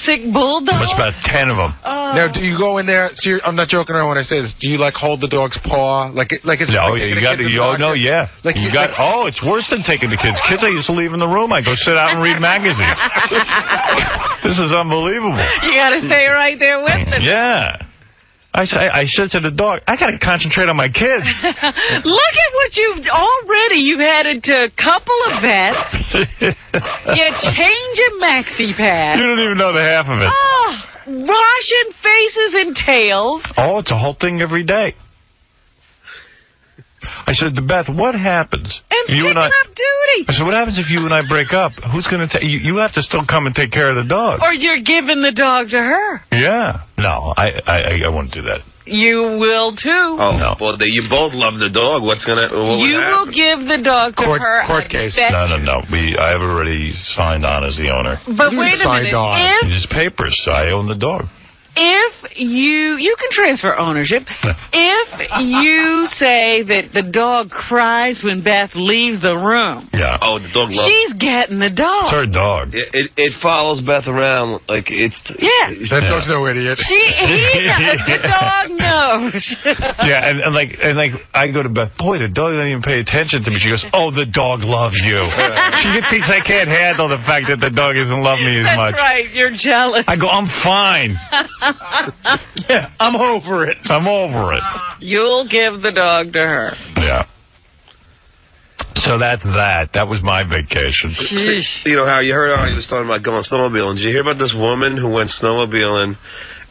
sick bulldogs? There's about 10 of them. Oh. Now, do you go in there? I'm not joking around when I say this. Do you like hold the dog's paw? Like it's it's worse than taking the kids. Kids I used to leave in the room. I go sit out and read magazines. This is unbelievable. You got to stay right there with them. Yeah. I said to the dog, I got to concentrate on my kids. Look at what you've added to a couple of vets. You change a maxi pad. You don't even know the half of it. Oh, washing faces and tails. Oh, it's a whole thing every day. I said to Beth, what happens? And picking up duty. I said, what happens if you and I break up? Who's going to take you? You have to still come and take care of the dog. Or you're giving the dog to her. Yeah. No, I won't do that. You will too. Oh, no. Well, you both love the dog. What you will give the dog to her. Court case. No. I have already signed on as the owner. But wait a minute. It's papers, so I own the dog. If you can transfer ownership. If you say that the dog cries when Beth leaves the room. Yeah. Oh, the dog loves. She's getting the dog. It's her dog. It follows Beth around like it's. Yeah. That dog's no idiot. The dog knows. Yeah, and like I go to Beth. Boy, the dog doesn't even pay attention to me. She goes, "Oh, the dog loves you." She thinks I can't handle the fact that the dog doesn't love me as much. That's right. You're jealous. I go, I'm fine. Yeah, I'm over it. You'll give the dog to her. Yeah. So that's that. That was my vacation. You know how you heard Artie was talking about going snowmobiling. Did you hear about this woman who went snowmobiling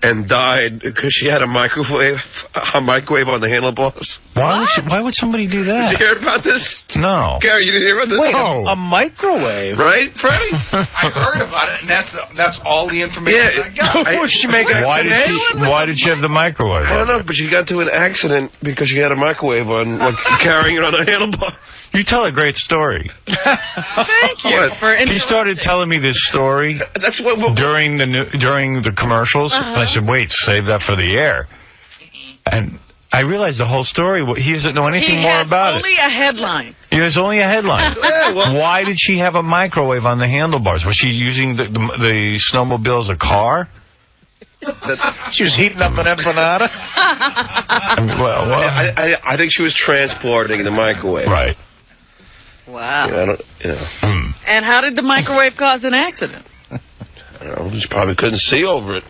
and died because she had a microwave on the handlebars. Why would somebody do that? Did you hear about this? No. Gary, you didn't hear about this? Wait, No. a microwave? Right, Freddie? I heard about it, and that's all the information I got. Why did she have the microwave? I don't know, but she got into an accident because she had a microwave on, like, carrying it on a handlebar. You tell a great story. Thank you for He started telling me this story That's what during the commercials, and I said, "Wait, save that for the air." And I realized the whole story. He doesn't know anything more about only a headline. There's only a headline. Why did she have a microwave on the handlebars? Was she using the snowmobile as a car? She was heating up an empanada. I think she was transporting the microwave. Right. Wow. Yeah, And how did the microwave cause an accident? I don't know. She probably couldn't see over it.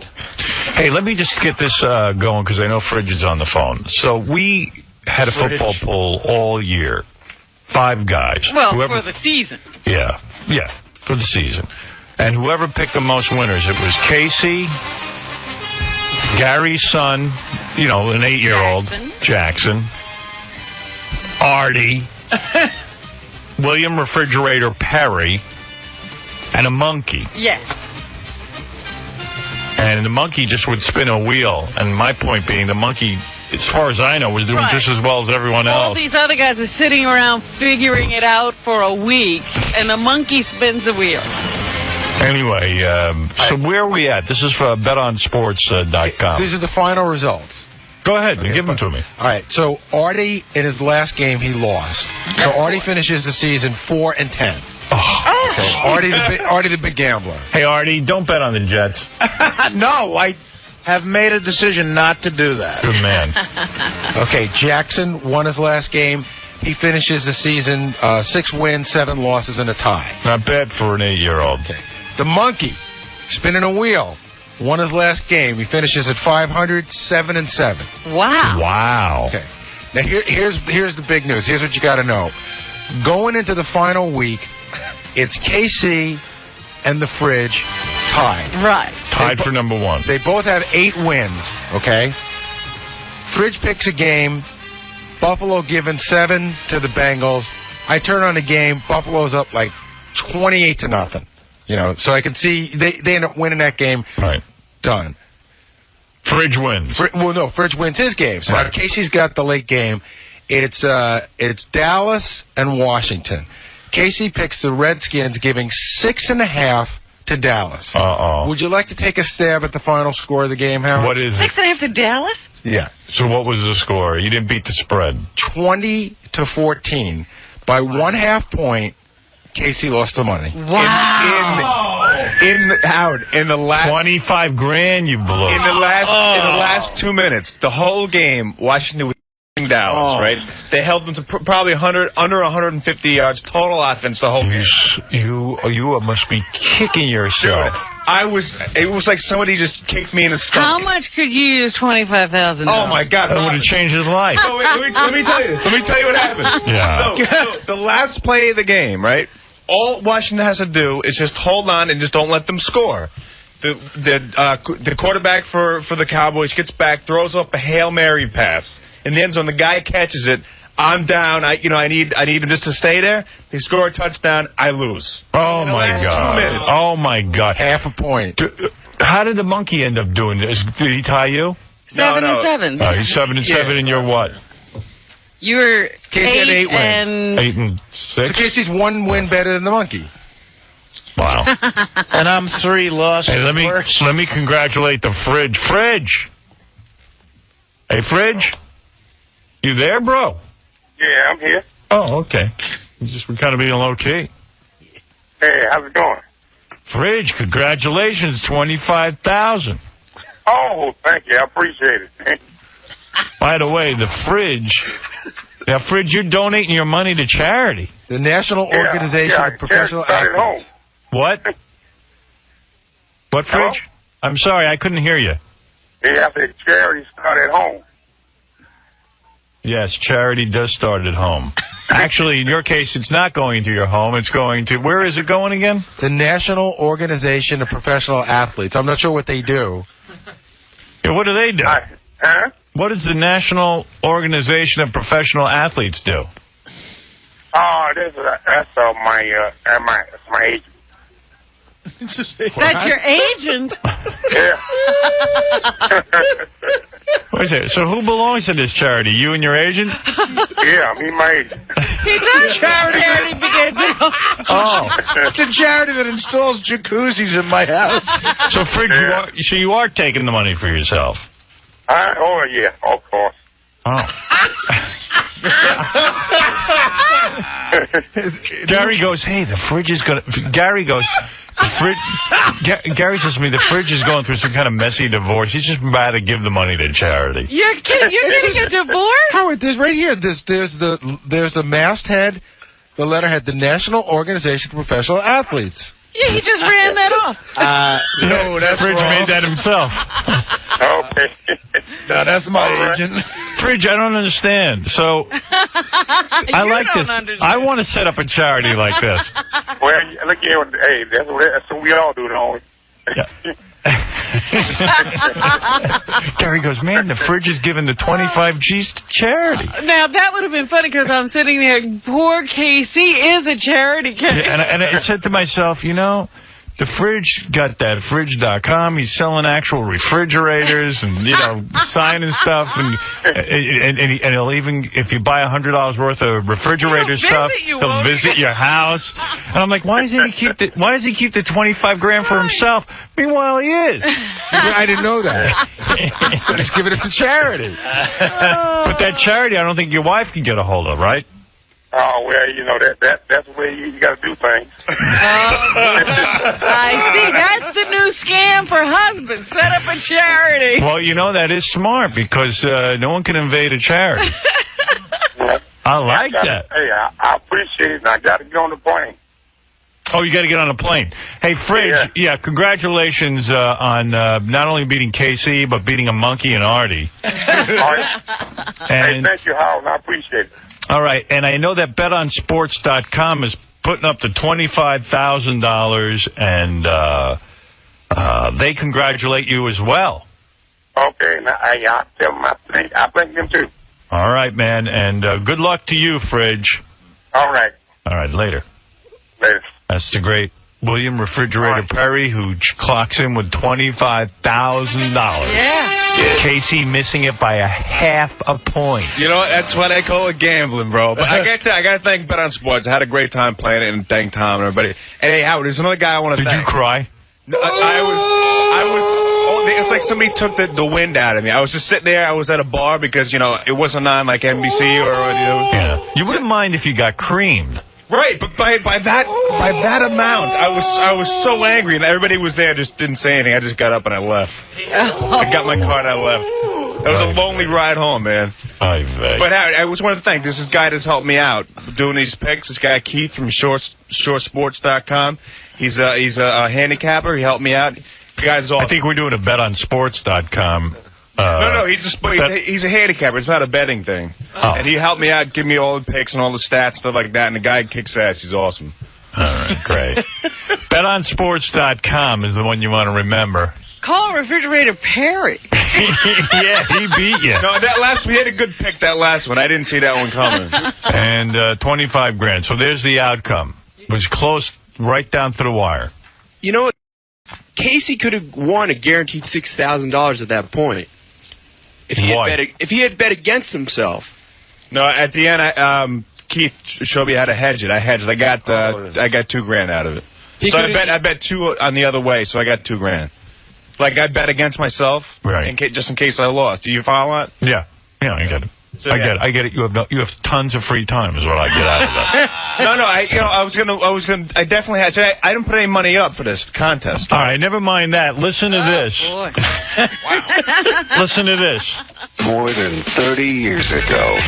Hey, let me just get this going because I know Fridge is on the phone. So we had a football pool all year. 5 guys. Well, for the season. Yeah, for the season. And whoever picked the most winners, it was Casey, Gary's son, an 8-year-old, Jackson, Artie, William Refrigerator Perry, and a monkey. Yes. And the monkey just would spin a wheel. And my point being, the monkey, as far as I know, was doing just as well as everyone else. All these other guys are sitting around figuring it out for a week, and the monkey spins the wheel. Anyway, so where are we at? This is for betonsports.com. These are the final results. Go ahead, give them to me. All right, so Artie, in his last game, he lost. So Artie finishes the season 4-10. Oh. Okay. Artie the big gambler. Hey, Artie, don't bet on the Jets. No, I have made a decision not to do that. Good man. Okay, Jackson won his last game. He finishes the season 6 wins, 7 losses, and a tie. Not bad for an 8-year-old. Okay. The monkey, spinning a wheel, won his last game. He finishes at 500, 7-7. Wow. Okay. Now here's the big news. Here's what you got to know. Going into the final week, it's KC and the Fridge tied. Right. Tied for number 1. They both have 8 wins. Okay. Fridge picks a game. Buffalo giving 7 to the Bengals. I turn on the game. Buffalo's up like 28-0. So I can see they end up winning that game. Right. Done. Fridge wins. Fridge wins his game. So right. Now Casey's got the late game. It's Dallas and Washington. Casey picks the Redskins, giving 6.5 to Dallas. Uh-oh. Would you like to take a stab at the final score of the game, Howard? What is it? 6.5 to Dallas? Yeah. So what was the score? You didn't beat the spread. 20-14. By 1/2 point, Casey lost the money. Wow. In the last $25,000 you blew. in the last 2 minutes, the whole game, Washington was Dallas, right? They held them to probably under 150 yards total offense the whole game. You must be kicking yourself. It was like somebody just kicked me in the stomach. How much could you use $25,000? Oh my God! That would have changed his life. No, let me tell you this. Let me tell you what happened. Yeah. So the last play of the game, right? All Washington has to do is just hold on and just don't let them score. The quarterback for the Cowboys gets back, throws up a Hail Mary pass in the end zone. The guy catches it. I'm down. I need him just to stay there. They score a touchdown. I lose. Oh my God! 2 minutes. Oh my God! Half a point. How did the monkey end up doing this? Did he tie you? 7-7. He's 7-7, and you're what? You were Casey had 8 and 8 and 6. So Casey's 1 win better than the monkey. Wow. And I'm 3 losses. Hey, let me congratulate the Fridge. Fridge. Hey, Fridge. You there, bro? Yeah, I'm here. Oh, okay. We're kind of being low key. Hey, how's it going? Fridge, congratulations, 25,000. Oh, thank you. I appreciate it. By the way, the Fridge. Now, Fridge, you're donating your money to charity. The National Organization of Professional Athletes. What? What, Fridge? I'm sorry, I couldn't hear you. Yeah, I said charity start at home. Yes, charity does start at home. Actually, in your case, it's not going to your home. It's going to... Where is it going again? The National Organization of Professional Athletes. I'm not sure what they do. Yeah, what do they do? Huh? What does the National Organization of Professional Athletes do? Oh, that's my agent. That's your agent? Yeah. Wait a second. So who belongs to this charity? You and your agent? Yeah, me and my agent. He does charity begins. Oh. It's a charity that installs jacuzzis in my house. So, Fridge, you are taking the money for yourself? Oh, yeah, of course. Oh. Gary goes, hey, the fridge is going to... Gary goes... Gary says to me, the fridge is going through some kind of messy divorce. He's just about to give the money to charity. You're kidding? You're getting a divorce? Howard, there's right here. There's the masthead, the letterhead, the National Organization of Professional Athletes. Yeah, he just ran that off. No, that's Fridge wrong. made that himself. Okay. No, that's my agent. Fridge, I don't understand. So, I like this. Understand. I want to set up a charity like this. Well, look here. Hey, that's what we all do, don't we? Yeah. Gary goes, man, the fridge is giving the 25 G's to charity. Now, that would have been funny because I'm sitting there, poor KC is a charity case. Yeah, and I said to myself, you know, the fridge got that fridge.com. He's selling actual refrigerators and, you know, signing stuff. And he'll even, if you buy $100 worth of refrigerator stuff, he'll visit your house. And I'm like, why does he keep the 25 grand for himself? Meanwhile, he is. I didn't know that. So just giving it to charity. But that charity, I don't think your wife can get a hold of, right? Oh, well, you know, that's the way you got to do things. I see. That's the new scam for husbands. Set up a charity. Well, you know, that is smart because no one can invade a charity. I like that. Hey, I appreciate it, and I got to get on the plane. Oh, you got to get on a plane. Hey, Fridge, yeah congratulations on not only beating KC, but beating a monkey and Artie. All right. And, hey, thank you, Howard. I appreciate it. All right, and I know that betonsports.com is putting up the $25,000, and they congratulate you as well. Okay, now I'll tell them I thank them too. All right, man, and good luck to you, Fridge. All right. All right, later. Later. That's the great William Refrigerator Perry, who clocks in with $25,000. Yeah. Casey missing it by a half a point. You know, that's what I call it gambling, bro. But I got to thank Bet on Sports. I had a great time playing it, and thank Tom and everybody. And hey, Howard, there's another guy I want to thank. Did you cry? No, I was. It's like somebody took the wind out of me. I was just sitting there. I was at a bar because, you know, it wasn't on like NBC or Yeah. You wouldn't mind if you got creamed. Right, but by that amount, I was so angry, and everybody was there, just didn't say anything. I just got up and I left. I got my car and I left. It was a lonely ride home, man. But I was wanted to thank this guy that's helped me out doing these picks. This guy Keith from ShoreSports.com. He's a handicapper. He helped me out. The guy's awesome. I think we're doing a betonsports.com. No, he's a handicapper. It's not a betting thing. Oh. And he helped me out, give me all the picks and all the stats, stuff like that, and the guy kicks ass. He's awesome. All right, great. betonsports.com is the one you want to remember. Call Refrigerator Perry. Yeah, he beat you. No, we had a good pick that last one. I didn't see that one coming. And 25 grand. So there's the outcome. It was close right down to the wire. You know what? Casey could have won a guaranteed $6,000 at that point. If he had bet against himself. No, at the end, Keith showed me how to hedge it. I hedged. I got $2 grand out of it. I bet two on the other way, so I got $2 grand. Like I bet against myself, right? Just in case I lost. Do you follow that? Yeah, I get it. So, I get it. You have tons of free time, is what I get out of that. No. I definitely had. I didn't put any money up for this contest. All right, never mind that. Listen to this. Boy. Wow. Listen to this. More than 30 years ago,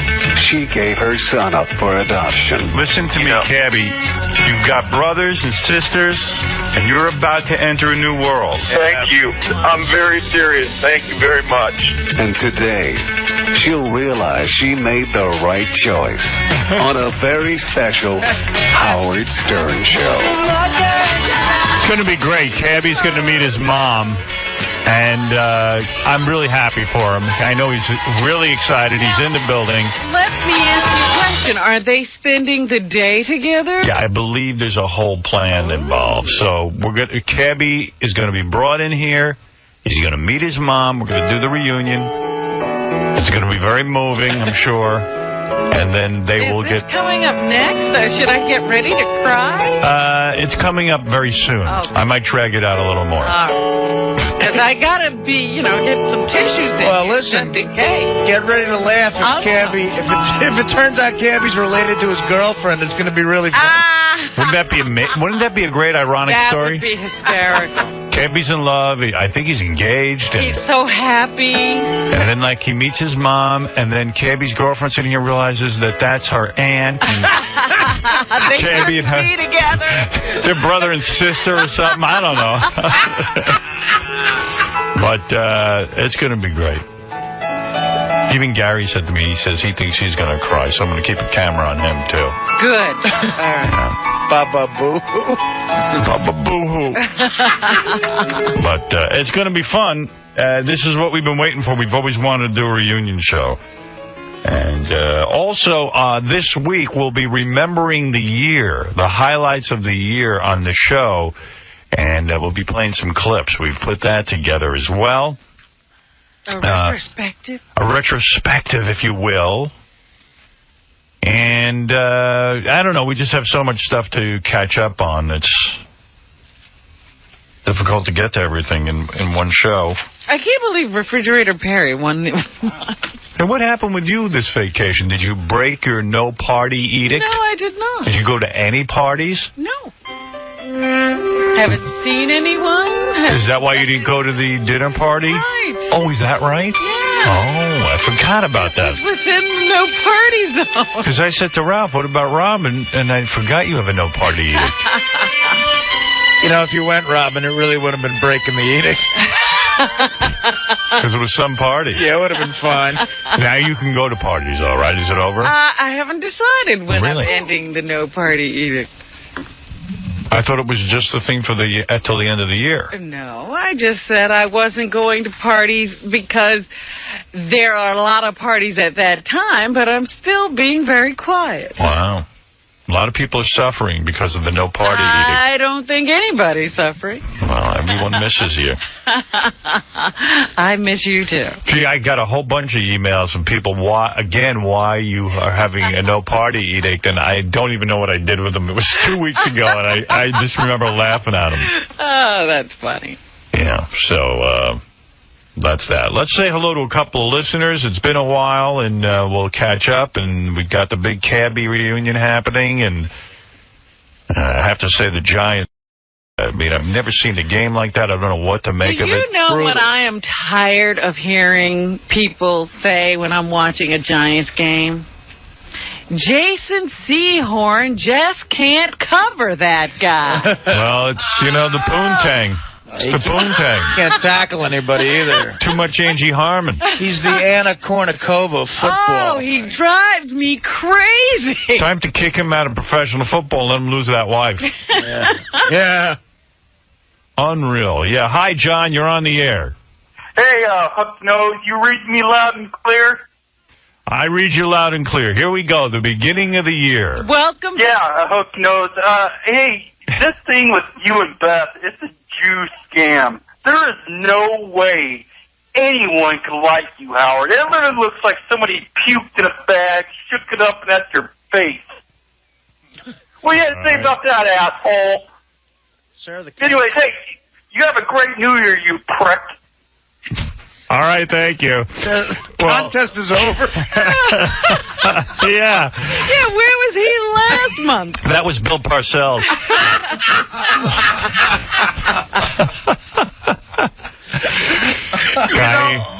she gave her son up for adoption. Listen to me, Cabby. You've got brothers and sisters, and you're about to enter a new world. Thank you. I'm very serious. Thank you very much. And today, she'll realize she made the right choice on a very special Howard Stern show. It's going to be great. Cabby's going to meet his mom. And I'm really happy for him. I know he's really excited. He's in the building. Let me ask you a question. Are they spending the day together? Yeah, I believe there's a whole plan involved. So Cabby is going to be brought in here. He's going to meet his mom. We're going to do the reunion. It's going to be very moving, I'm sure. And then they will get... coming up next? Should I get ready to cry? It's coming up very soon. Okay. I might drag it out a little more. Because I got to be, get some tissues in Well, here, listen, just in case. get ready to laugh if Cabby, if it turns out Cabby's related to his girlfriend, it's going to be really fun. Wouldn't that be a great ironic story? That would be hysterical. Cabby's in love. I think he's engaged. And, He's so happy. and then, he meets his mom, and then Cabby's girlfriend sitting here realizes that that's her aunt. And They Cabby and her, be together. their brother and sister or something. I don't know. But it's going to be great. Even Gary said to me, he says he thinks he's going to cry, so I'm going to keep a camera on him, too. Good. All right. Baba boo-hoo. Baba boo-hoo. But it's going to be fun. This is what we've been waiting for. We've always wanted to do a reunion show. And also, this week, we'll be remembering the year, the highlights of the year on the show. And we'll be playing some clips. We've put that together as well. A retrospective? A retrospective, if you will. And, I don't know, we just have so much stuff to catch up on. It's difficult to get to everything in one show. I can't believe Refrigerator Perry won. And what happened with you this vacation? Did you break your no-party edict? No, I did not. Did you go to any parties? No. Haven't seen anyone. Is that why you didn't go to the dinner party? Right. Oh, is that right? Yeah. Oh, I forgot about that. It's within no party zone. Because I said to Ralph, what about Robin? And I forgot you have a no-party edict. If you went, Robin, it really would have been breaking the edict. Because it was some party. Yeah, it would have been fun. Now you can go to parties, all right? Is it over? I haven't decided when Really? I'm ending the no-party edict. I thought it was just the thing for till the end of the year. No, I just said I wasn't going to parties because there are a lot of parties at that time, but I'm still being very quiet. Wow. A lot of people are suffering because of the no-party edict. I don't think anybody's suffering. Well, everyone misses you. I miss you, too. Gee, I got a whole bunch of emails from people, why you are having a no-party edict, and I don't even know what I did with them. It was 2 weeks ago, and I just remember laughing at them. Oh, that's funny. Yeah, so that's that. Let's say hello to a couple of listeners. It's been a while, and we'll catch up, and we've got the big Cabby reunion happening, and I have to say the Giants, I mean, I've never seen a game like that. I don't know what to make of it. Do you know what I am tired of hearing people say when I'm watching a Giants game? Jason Sehorn just can't cover that guy. Well, it's, the poontang. It's the poontang. Can't tackle anybody either. Too much Angie Harmon. He's the 𝗛𝗛𝗄𝗏 of football. Oh, he drives me crazy. Time to kick him out of professional football and let him lose that wife. Yeah. Unreal. Yeah. Hi, John. You're on the air. Hey, Hook Nose, you read me loud and clear? I read you loud and clear. Here we go. The beginning of the year. Welcome. Yeah, Hook Nose. Hey, this thing with you and Beth, it's a Jew scam. There is no way anyone could like you, Howard. It literally looks like somebody puked in a bag, shook it up, and that's your face. What do you have to say about that, asshole? Sir, Anyway, hey, you have a great New Year, you prick. All right, thank you. Contest is over. Yeah. Yeah, where was he last month? That was Bill Parcells.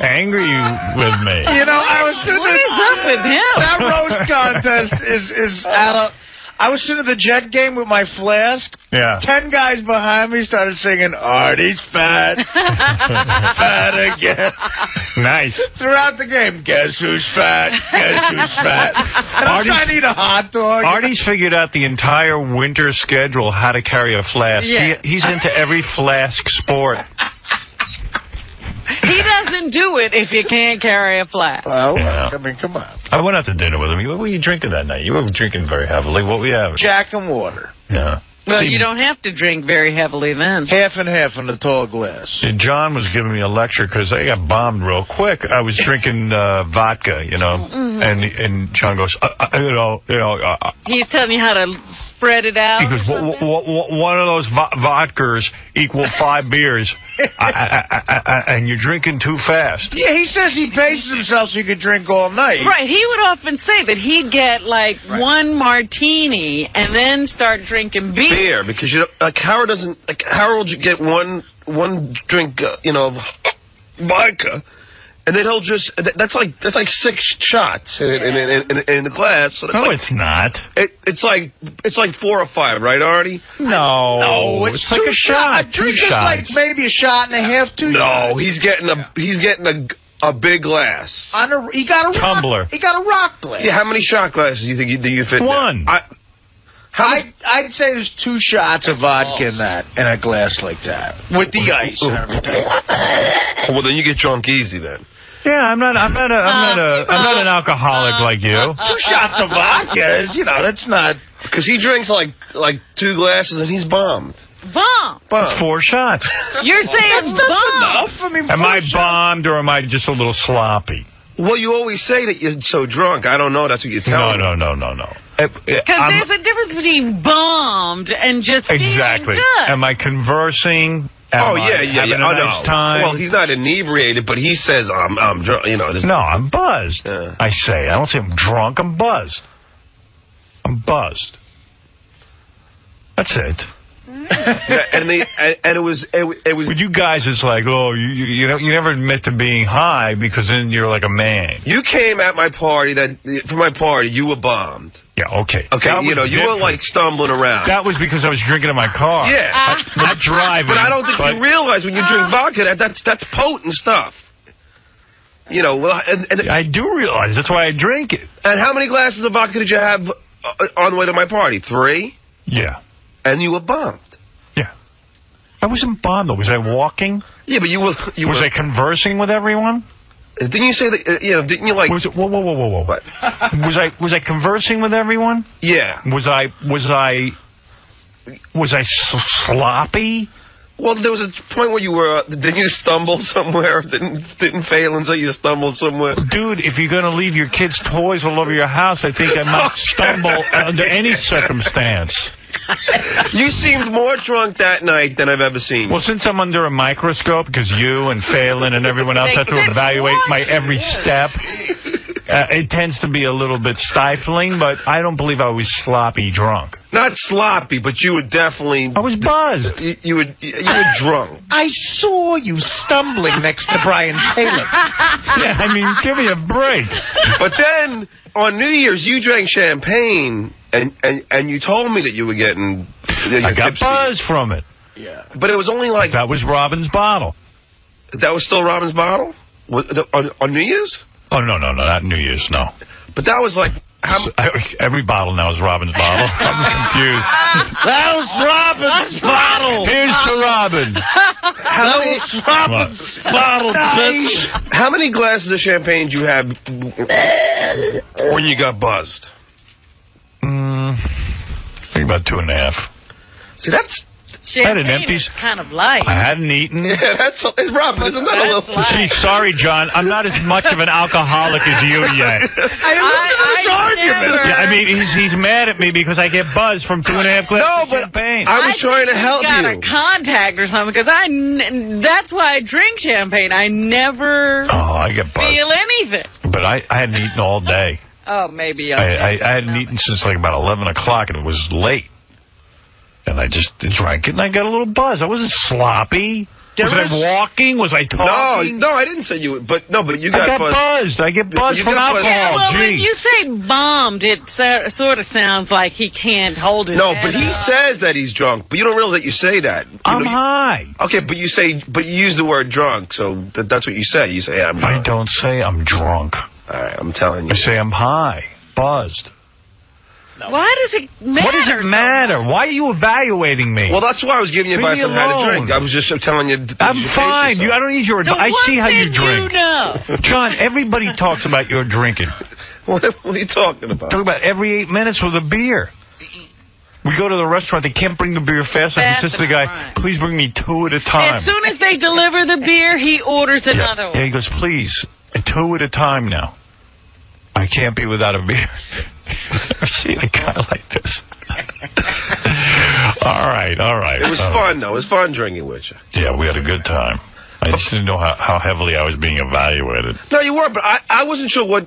Angry with me. I was sitting What is up with him? That roast contest is out of... I was sitting at the Jet game with my flask. Yeah. 10 guys behind me started singing, Artie's fat. Fat again. Nice. Throughout the game, guess who's fat? Guess who's fat? And I'm trying to eat a hot dog. Artie's figured out the entire winter schedule, how to carry a flask. Yeah. He's into every flask sport. He doesn't do it if you can't carry a flask. Well, Yeah. I mean, come on. I went out to dinner with him. What were you drinking that night? You were drinking very heavily. What were you having? Jack and water. Yeah. Well, you don't have to drink very heavily then. Half and half in the tall glass. And John was giving me a lecture because I got bombed real quick. I was drinking vodka, and John goes, He's telling you how to spread it out. he goes, one of those vodkas equal 5 beers, and you're drinking too fast. Yeah, he says he paces himself so he could drink all night. Right, he would often say that he'd get like one martini and then start drinking beer. Because Howard doesn't Howard will get one drink of vodka, and then he'll just that's like 6 shots in the glass. So No, it's not. It's like 4 or 5, right, Artie? No, it's like a shot. 2 shots. Like maybe a shot and a half, 2 shots. No, he's getting a big glass. He got a tumbler. He got a rock glass. Yeah, how many shot glasses do you think you fit? 1. I'd say there's 2 shots of vodka in a glass like that with the ice. And everything. Well, then you get drunk easy then. Yeah, I'm not an alcoholic like you. 2 shots of vodka is, that's not. Because he drinks like 2 glasses and he's bombed. Bomb. It's 4 shots. You're saying bomb. Enough. I mean, Am I bombed or am I just a little sloppy? Well, you always say that you're so drunk. I don't know. That's what you're telling me. No. Because there's a difference between bombed and just exactly. feeling good. Am I conversing? Having a nice time? Well, he's not inebriated, but he says I'm drunk. No, I'm buzzed. I say. I don't say I'm drunk. I'm buzzed. I'm buzzed. That's it. and it was with you guys. It's like, oh, you never admit to being high because then you're like a man. You came at my party for my party. You were bombed. Yeah, okay. Okay, you were like stumbling around. That was because I was drinking in my car. Yeah, not driving. But I don't think you realize when you drink vodka that's potent stuff. I do realize. That's why I drink it. And how many glasses of vodka did you have on the way to my party? 3. Yeah. And you were bombed. Yeah. I wasn't bombed, though. Was I walking? Yeah, but Was I conversing with everyone? Didn't you say that, didn't you like... Whoa. What? Was I conversing with everyone? Yeah. Was I sloppy? Well, there was a point where you were... didn't you stumble somewhere? Didn't fail until you stumbled somewhere? Dude, if you're going to leave your kids' toys all over your house, I think I might stumble under any circumstance. You seemed more drunk that night than I've ever seen you. Well, since I'm under a microscope, because you and Phelan and everyone else have to evaluate my every step, it tends to be a little bit stifling, but I don't believe I was sloppy drunk. Not sloppy, but you were definitely... I was buzzed. You were drunk. I saw you stumbling next to Brian Taylor. Yeah, I mean, give me a break. But then, on New Year's, you drank champagne, and you told me that you were getting... I got buzzed from it. Yeah. But it was only like... That was Robin's bottle. That was still Robin's bottle? On New Year's? Oh, no, not New Year's, no. But that was like... Every bottle now is Robin's bottle. I'm confused. That was Robin's bottle. Here's to Robin. Robin's bottle, bitch. How many glasses of champagne did you have when you got buzzed? I think about 2.5. See, that's... Champagne is kind of light. I hadn't eaten. Yeah, it's Robin. Isn't that a little... Gee, sorry, John. I'm not as much of an alcoholic as you yet. I mean, he's mad at me because I get buzzed from 2.5 glasses of champagne. I was trying to help you. Got a contact or something because that's why I drink champagne. I never I get buzzed. feel anything. But I hadn't eaten all day. Oh, maybe. I hadn't eaten since like about 11 o'clock, and it was late. And I just drank it, and I got a little buzz. I wasn't sloppy. Was I walking? Was I talking? No, I didn't say you. But you got buzzed. I get buzzed from alcohol. Yeah, well, when you say bombed, it sort of sounds like he can't hold it. No, but he says that he's drunk. But you don't realize that you say that. I'm high. Okay, but you use the word drunk, so that's what you say. You say I'm drunk. I don't say I'm drunk. All right, I'm telling you. I say I'm high, buzzed. Why does it matter? What does it matter? Why are you evaluating me? Well, that's why I was giving you advice on how to drink. I was just telling you. I'm fine. I don't need your advice. I see how you drink. You know. John, everybody talks about your drinking. What are you talking about? Talk about every 8 minutes with a beer. We go to the restaurant. They can't bring the beer fast enough. He says to the guy, please bring me 2 at a time. As soon as they deliver the beer, he orders another one. Yeah, he goes, please, 2 at a time now. I can't be without a beer. I've seen a guy like this. All right. It was fun, though. It was fun drinking with you. Yeah, we had a good time. I just didn't know how heavily I was being evaluated. No, you were, but I wasn't sure what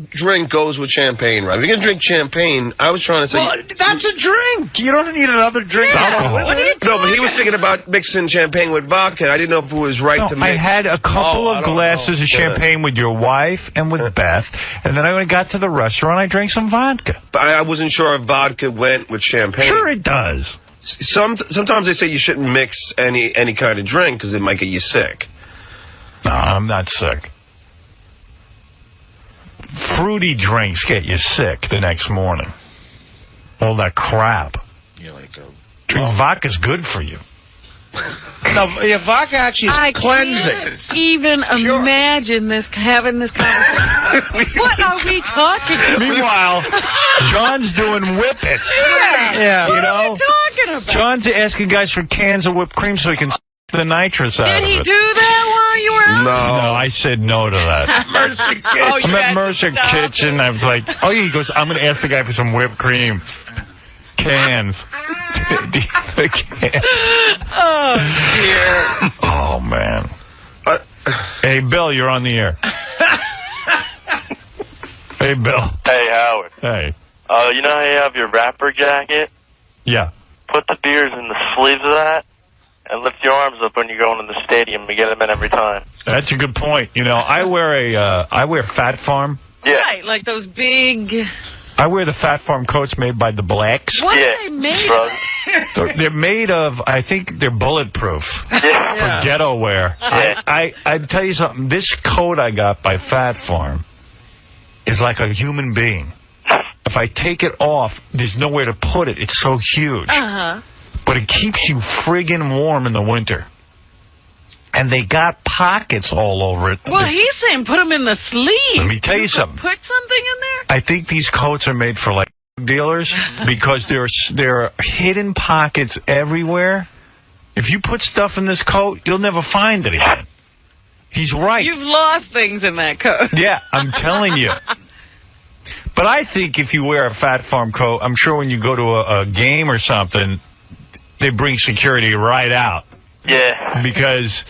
drink goes with champagne, right? If you're going to drink champagne, I was trying to say... Well, that's a drink. You don't need another drink. Yeah. No, but he was thinking about mixing champagne with vodka. I didn't know if it was right to mix. I had a couple of glasses of champagne with your wife and with Beth, and then when I got to the restaurant, I drank some vodka. But I wasn't sure if vodka went with champagne. Sure it does. Sometimes they say you shouldn't mix any kind of drink because it might get you sick. No, I'm not sick. Fruity drinks get you sick the next morning. All that crap. Vodka's good for you. No, vodka actually is cleansing. I can't even imagine having this conversation. What are we talking about? Meanwhile, John's doing whippets. Yeah. You What know? are we talking about? John's asking guys for cans of whipped cream so he can the nitrous out Did of he it. do that while you were out? No, I said no to that. Mercy Kitchen. I'm at Mercy Kitchen. I was like, oh, yeah. He goes, I'm going to ask the guy for some whipped cream. Cans. Oh, dear. Oh, man. Hey, Bill, you're on the air. Hey, Bill. Hey, Howard. Hey. You know how you have your rapper jacket? Yeah. Put the beers in the sleeves of that and lift your arms up when you're going to the stadium and get them in every time. That's a good point. You know, I wear Fat Farm. Yeah. Right, like those big... I wear the Fat Farm coats made by the Blacks. What are they made of? They're made of, I think they're bulletproof for ghetto wear. Yeah. I'd tell you something. This coat I got by Fat Farm is like a human being. If I take it off, there's nowhere to put it. It's so huge. Uh-huh. But it keeps you friggin' warm in the winter. And they got pockets all over it. Well, he's saying put them in the sleeve. Let me tell you something. Put something in there? I think these coats are made for, like, dealers because there are hidden pockets everywhere. If you put stuff in this coat, you'll never find it again. He's right. You've lost things in that coat. Yeah, I'm telling you. But I think if you wear a Fat Farm coat, I'm sure when you go to a game or something, they bring security right out. Yeah. Because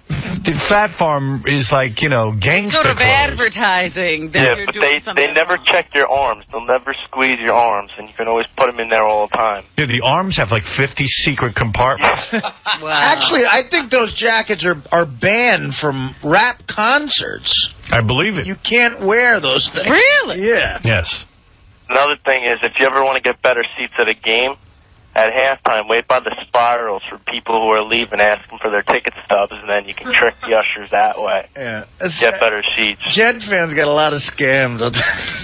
the Fat Farm is like, you know, gangster sort of clothes. advertising that you're but doing something. they never check your arms. They'll never squeeze your arms, and you can always put them in there all the time. Yeah, the arms have like 50 secret compartments. Wow. Actually, I think those jackets are banned from rap concerts. I believe it. You can't wear those things. Really? Yeah. Yes. Another thing is, if you ever want to get better seats at a game, at halftime, wait by the spirals for people who are leaving, ask them for their ticket stubs, and then you can trick the ushers that way. Yeah. Get better seats. Jet fans got a lot of scams.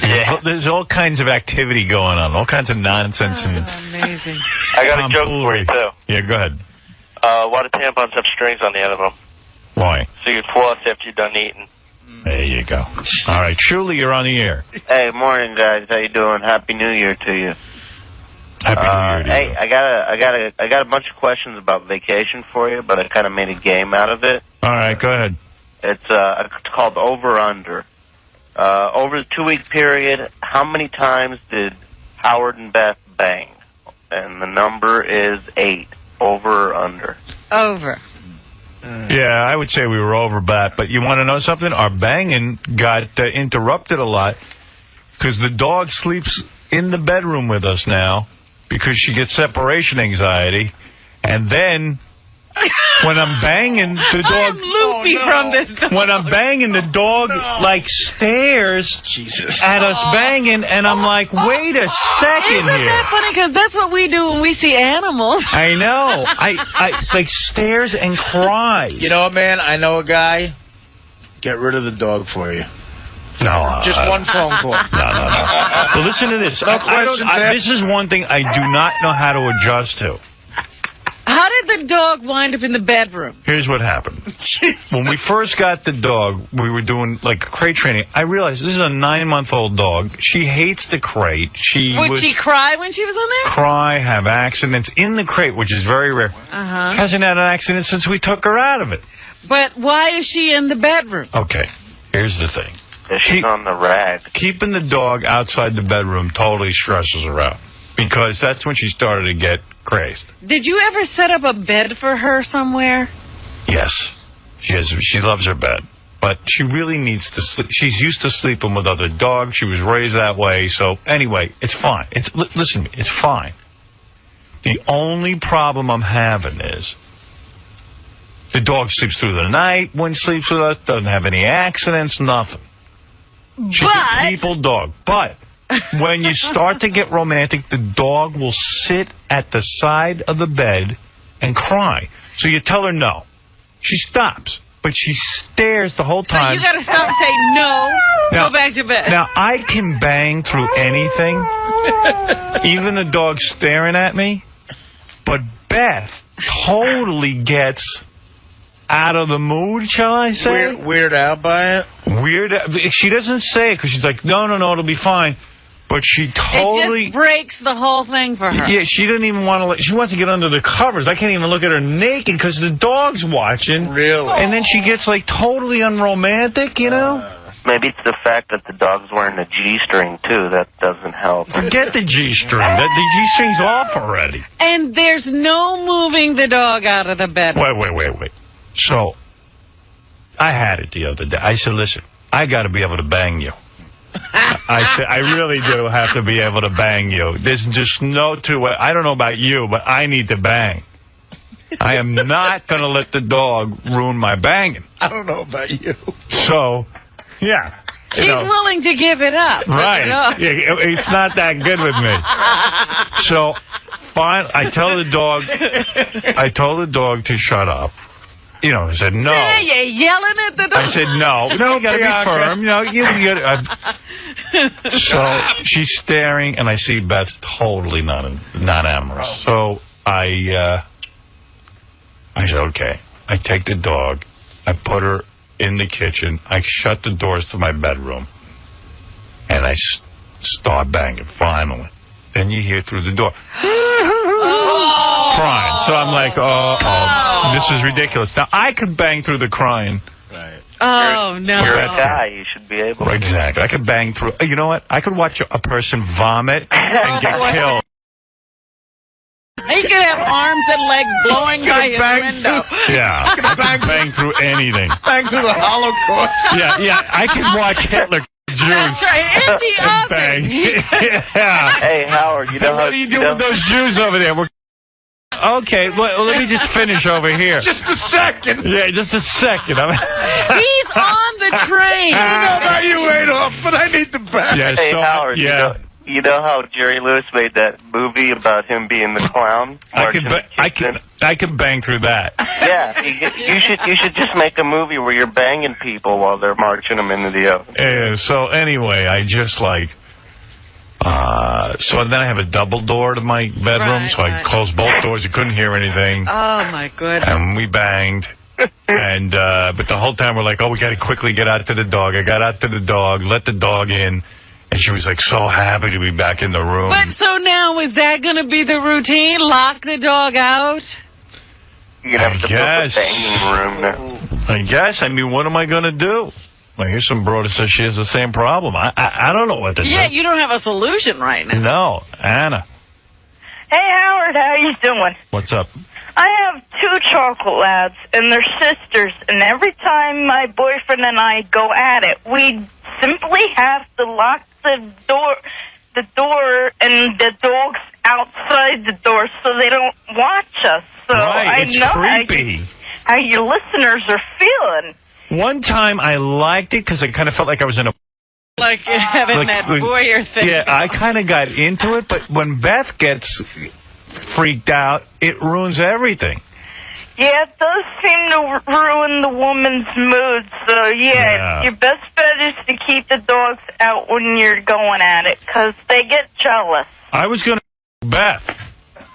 Yeah. There's all kinds of activity going on, all kinds of nonsense. And amazing. I got a joke for you, too. Yeah, go ahead. Why do tampons have strings on the end of them? Why? So you can floss after you're done eating. There you go. All right, Shuli, you're on the air. Hey, morning, guys. How you doing? Happy New Year to you. Happy New Year to you. Hey, I got a bunch of questions about vacation for you, but I kind of made a game out of it. All right, go ahead. It's called Over Under. Over the 2-week period, how many times did Howard and Beth bang? And the number is 8. Over or under? Over. Yeah, I would say we were over bat, but you want to know something? Our banging got interrupted a lot because the dog sleeps in the bedroom with us now because she gets separation anxiety, and then when I'm banging, the dog... I'm loopy from this dog. When I'm banging, the dog, like, stares at us banging, and I'm like, wait a second Isn't here. that funny? Because that's what we do when we see animals. I know. I like, stares and cries. You know what, man? I know a guy. Get rid of the dog for you. No. Just one phone call. No. Well, listen to this. No questions asked. This is one thing I do not know how to adjust to. How did the dog wind up in the bedroom? Here's what happened. When we first got the dog, we were doing like crate training. I realized this is a 9-month-old dog. She hates the crate. Would she cry when she was on there? Cry, have accidents in the crate, which is very rare. Hasn't had an accident since we took her out of it. But why is she in the bedroom? Okay, here's the thing. She's on the rag. Keeping the dog outside the bedroom totally stresses her out. Because that's when she started to get crazed. Did you ever set up a bed for her somewhere? Yes. She loves her bed. But she really needs to sleep. She's used to sleeping with other dogs. She was raised that way. So, anyway, it's fine. Listen to me. It's fine. The only problem I'm having is the dog sleeps through the night when sleeps with us, doesn't have any accidents, nothing. She's a people dog. But when you start to get romantic, the dog will sit at the side of the bed and cry. So you tell her no. She stops, but she stares the whole time. So you got to stop and say no, go back to bed. Now, I can bang through anything, even the dog staring at me, but Beth totally gets out of the mood, shall I say? Weirded out by it? She doesn't say it because she's like, no, it'll be fine. But she totally... It just breaks the whole thing for her. Yeah, she doesn't even want to... She wants to get under the covers. I can't even look at her naked because the dog's watching. Really? And then she gets, like, totally unromantic, you know? Maybe it's the fact that the dog's wearing a G-string, too. That doesn't help. Forget the G-string. The G-string's off already. And there's no moving the dog out of the bed. Wait. So, I had it the other day. I said, listen, I got to be able to bang you. I said, I really do have to be able to bang you. There's just no two way. I don't know about you, but I need to bang. I am not going to let the dog ruin my banging. I don't know about you. So, yeah. She's willing to give it up. Right. Yeah, it's not that good with me. So, fine. I told the dog to shut up. You know, I said no. Yeah, you're yelling at the dog. I said no. No, you got to be firm. So she's staring, and I see Beth's totally not amorous. So I said, okay. I take the dog. I put her in the kitchen. I shut the doors to my bedroom, and I start banging. Finally, then you hear through the door. Crying. So I'm like, this is ridiculous. Now, I could bang through the crying. Right. Oh, no. You're a guy. You should be able to. Exactly. I could bang through. You know what? I could watch a person vomit and get killed. He could have arms and legs blowing by his window. Yeah. I could bang through anything. Bang through the Holocaust. Yeah. I could watch Hitler Jews. That's right. In the oven. Bang. Yeah. Hey, Howard, you know what do you do with those Jews over there? Okay, well, let me just finish over here. Just a second. Yeah, just a second. He's on the train. I don't know about you, Adolf, but I need the back. Yeah, hey, so, Howard, yeah. you know how Jerry Lewis made that movie about him being the clown? I could bang through that. Yeah, you should just make a movie where you're banging people while they're marching them into the oven. Yeah, so anyway, I just like... so then I have a double door to my bedroom, so I closed both doors. You couldn't hear anything. Oh, my goodness. And we banged. And but the whole time we're like, we got to quickly get out to the dog. I got out to the dog, let the dog in, and she was like so happy to be back in the room. But so now, is that going to be the routine? Lock the dog out? You're going to have to build a banging room now. I guess. I mean, what am I going to do? Well, here's some broad that says she has the same problem. I don't know what to do. Yeah, you don't have a solution right now. No. Anna. Hey, Howard, how you doing? What's up? I have 2 chocolate labs, and they're sisters, and every time my boyfriend and I go at it, we simply have to lock the door, and the dog's outside the door so they don't watch us. So right, I know creepy. how your listeners are feeling. One time I liked it because I kind of felt like I was in a... Like having that voyeur thing. Yeah, I kind of got into it, but when Beth gets freaked out, it ruins everything. Yeah, it does seem to ruin the woman's mood. So, yeah, your best bet is to keep the dogs out when you're going at it, because they get jealous. I was going to Beth.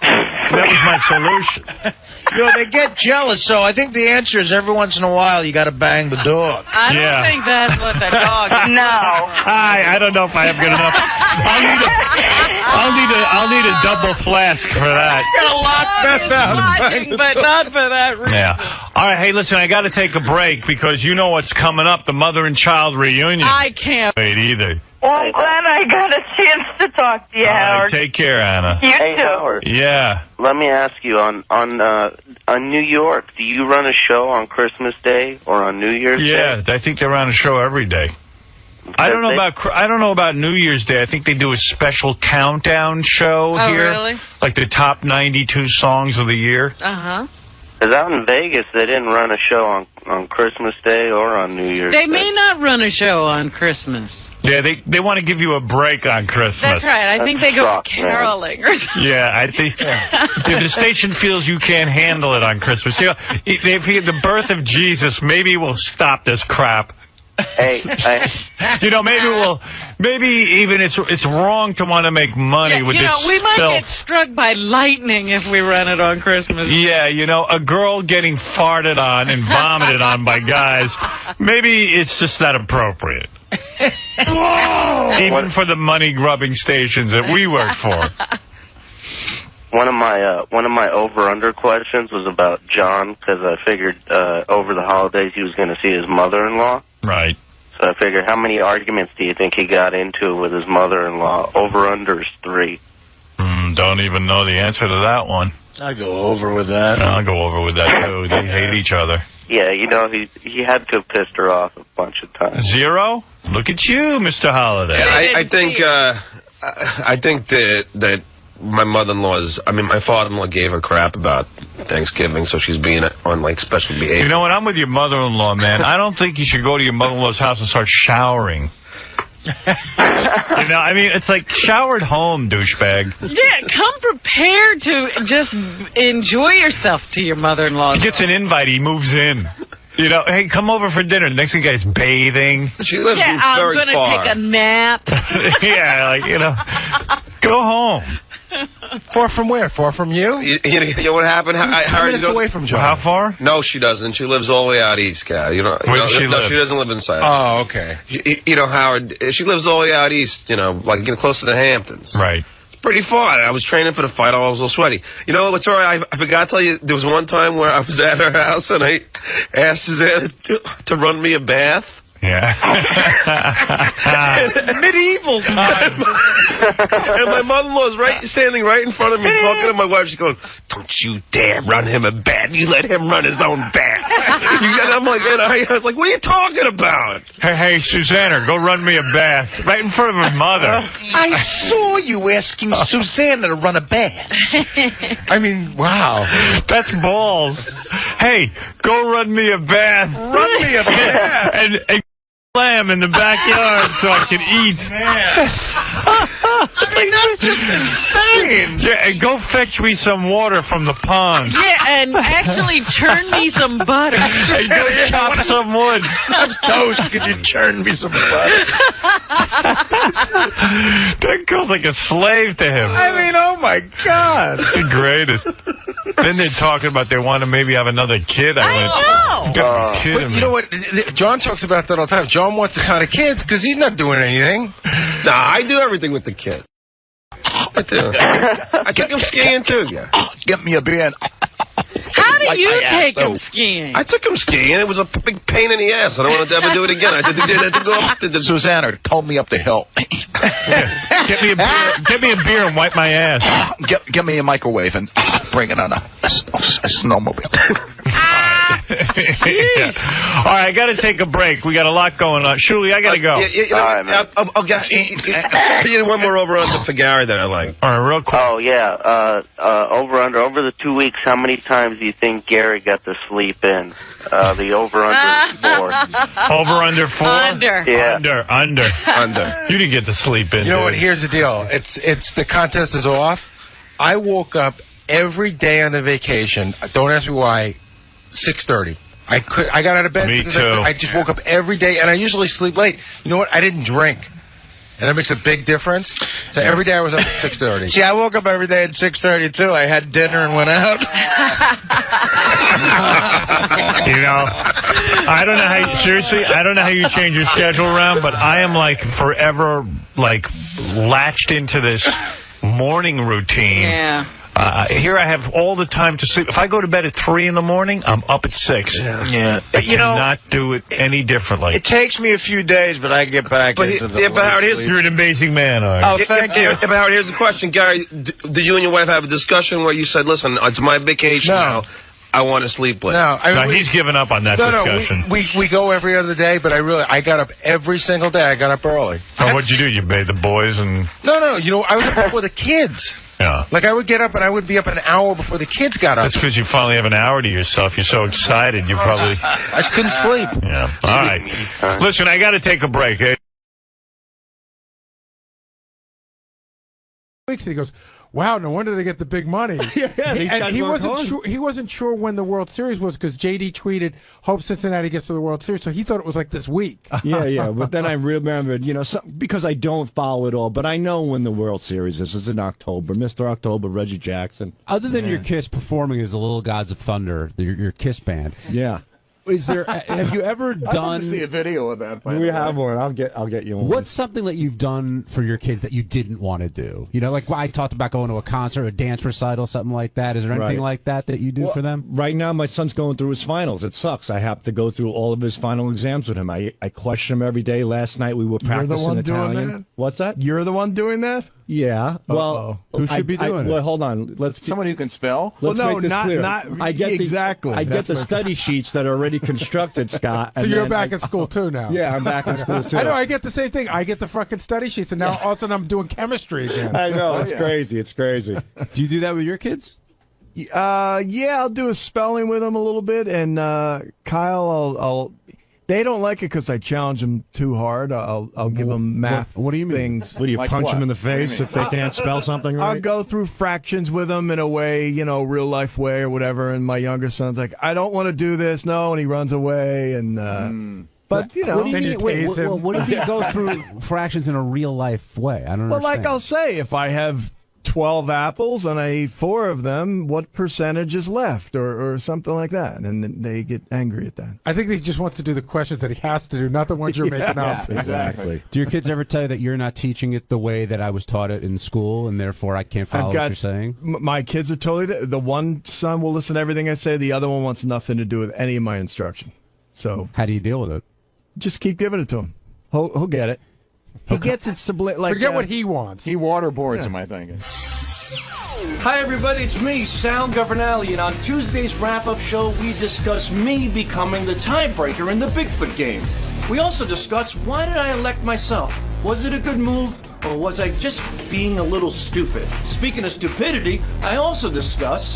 That was my solution. They get jealous, so I think the answer is every once in a while you got to bang the dog. I don't think that's what the dog is. No. I don't know if I have good enough. I'll need a double flask for that. Get a lot Watching, but not for that reason. Yeah. All right, hey, listen, I got to take a break because you know what's coming up, the mother and child reunion. I can't wait either. Well, I'm glad I got a chance to talk to you, Howard. Take care, Anna. You Hey, too. Howard. Yeah. Let me ask you, on New York, do you run a show on Christmas Day or on New Year's Day? Yeah, I think they run a show every day. I don't know about New Year's Day. I think they do a special countdown show here. Oh, really? Like the top 92 songs of the year. Uh-huh. Because out in Vegas, they didn't run a show on Christmas Day or on New Year's Day. They may not run a show on Christmas. Yeah, they want to give you a break on Christmas. That's right. I think they go caroling or something. Yeah, I think if the station feels you can't handle it on Christmas, if the birth of Jesus, maybe we'll stop this crap. Hey, maybe even it's wrong to want to make money with this we might filth. get struck by lightning if we run it on Christmas. Yeah, a girl getting farted on and vomited on by guys, maybe it's just not appropriate. Even for the money-grubbing stations that we work for. One of my over/under questions was about John, because I figured over the holidays he was going to see his mother-in-law. Right. So I figured, how many arguments do you think he got into with his mother-in-law? Over/under is 3. Don't even know the answer to that one. I go over with that. I'll go over with that, too. They hate each other. Yeah, he had to have pissed her off a bunch of times. 0? Look at you, Mr. Holiday. Yeah, I think that my my father-in-law gave her crap about Thanksgiving, so she's being on, special behavior. You know what? I'm with your mother-in-law, man. I don't think you should go to your mother-in-law's house and start showering. It's like shower at home, douchebag. Yeah, come prepared to just enjoy yourself to your mother-in-law. He gets an invite, he moves in. Hey, come over for dinner. The next thing, guy's bathing. She lives very far. I'm going to take a nap. Go home. Far from where? Far from you? You know what happened? 2 minutes away from John. How far? No, she doesn't. She lives all the way out east, Cal. Where does she live? She doesn't live inside. Oh, okay. Howard, she lives all the way out east, close to the Hamptons. Right. It's pretty far. I was training for the fight. I was a little sweaty. You know what's all right? I forgot to tell you, there was one time where I was at her house and I asked Susanna to run me a bath. Yeah. Medieval time. And my mother-in-law's standing right in front of me talking to my wife. She's going, "Don't you dare run him a bath. You let him run his own bath." I'm like, I was like, "What are you talking about?" Hey, Susanna, go run me a bath. Right in front of her mother. I saw you asking Susanna to run a bath. Wow. That's balls. Hey, go run me a bath. Run me a bath. And lamb in the backyard so I can eat. That's just insane. Yeah, and go fetch me some water from the pond. Yeah, and actually churn me some butter. And go chop some wood. Toast, could you churn me some butter? That girl's like a slave to him. Oh my God. It's the greatest. Then they're talking about they want to maybe have another kid. I know. But you know what? John talks about that all the time. John wants the kind of kids because he's not doing anything. Nah, I do everything with the kid. I do. I took him skiing too. Yeah. Get me a beer. How do you take him skiing? I took him skiing. It was a big pain in the ass. I don't want to ever do it again. I had to go up to the... Susanna, tow me up the hill. Yeah. Get me a beer and wipe my ass. Get me a microwave and bring it on a snowmobile. Yeah. All right, I got to take a break. We got a lot going on. Shuli, I got to go. I'll get one more over-under for Gary that I like. All right, real quick. Oh, yeah. Over/under. Over the 2 weeks, how many times do you think Gary got to sleep in? The over/under 4. Over/under 4? Under. Yeah. Under. You didn't get to sleep in. You know what? Here's the deal. It's the contest is off. I woke up every day on the vacation. Don't ask me why. 6:30. I got out of bed. Me because too. I just woke up every day, and I usually sleep late. You know what? I didn't drink. And that makes a big difference. So every day I was up at 6:30. See, I woke up every day at 6:30 too. I had dinner and went out. You know, I don't know how. Seriously, I don't know how you change your schedule around, but I am like forever like latched into this morning routine. Yeah. Here I have all the time to sleep. If I go to bed at 3 in the morning, I'm up at 6. Yeah. I cannot do it any differently. It takes me a few days, but I get back into the You're an amazing man, Artie. Oh, thank you. But Howard, here's the question, Gary. Did you and your wife have a discussion where you said, listen, it's my vacation now. I want to sleep late. No, he's given up on that discussion. We go every other day, but I got up every single day. I got up early. So what'd you do? You bathed the boys and... No. You know, I was up before the kids. Yeah. Like, I would get up and I would be up an hour before the kids got up. That's because you finally have an hour to yourself. You're so excited. You probably... I just couldn't sleep. Yeah. All right. Listen, I got to take a break. Weeks and he goes, wow, no wonder they get the big money. He wasn't sure when the World Series was because JD tweeted, hope Cincinnati gets to the World Series, so he thought it was like this week. Yeah, but then I remembered, because I don't follow it all, but I know when the World Series is. It's in October. Mr. October, Reggie Jackson. Other than your Kiss performing as the Little Gods of Thunder, your Kiss band. Yeah. Is there? Have you ever done? I'd love to see a video of that. We have one. I'll get you one. What's something that you've done for your kids that you didn't want to do? Like I talked about going to a concert, a dance recital, something like that. Is there anything like that you do for them? Right now, my son's going through his finals. It sucks. I have to go through all of his final exams with him. I question him every day. Last night we were practicing You're the one Italian. doing that? What's that? You're the one doing that? Yeah. Well, who should be doing it? Well, hold on. Someone who can spell. Let's make this clear. I get exactly. I get the study sheets that are already constructed, Scott. So you're back in school too now. Yeah, I'm back in school too. I know. I get the same thing. I get the fucking study sheets, and now all of a sudden I'm doing chemistry again. I know. It's crazy. It's crazy. Do you do that with your kids? Yeah, I'll do a spelling with them a little bit, and Kyle, they don't like it because I challenge them too hard. I'll give them math. What do you mean? Things. What do you Like punch what? them in the face if they can't spell something right? I'll go through fractions with them in a way, real life way or whatever. And my younger son's like, I don't want to do this, no, and he runs away. And but what do you mean? What if you go through fractions in a real life way? I don't know. Well, like I'll say, if I have 12 apples and I eat 4 of them, what percentage is left or something like that? And then they get angry at that. I think he just wants to do the questions that he has to do, not the ones you're making up. Exactly. Do your kids ever tell you that you're not teaching it the way that I was taught it in school, and therefore I can't follow what you're saying? My kids are totally... The one son will listen to everything I say. The other one wants nothing to do with any of my instruction. So how do you deal with it? Just keep giving it to him. He'll get it. He gets it Forget what he wants. He waterboards him, I think. Hi, everybody. It's me, Sal Governale, and on Tuesday's wrap-up show, we discuss me becoming the tiebreaker in the Bigfoot game. We also discuss why did I elect myself? Was it a good move, or was I just being a little stupid? Speaking of stupidity, I also discuss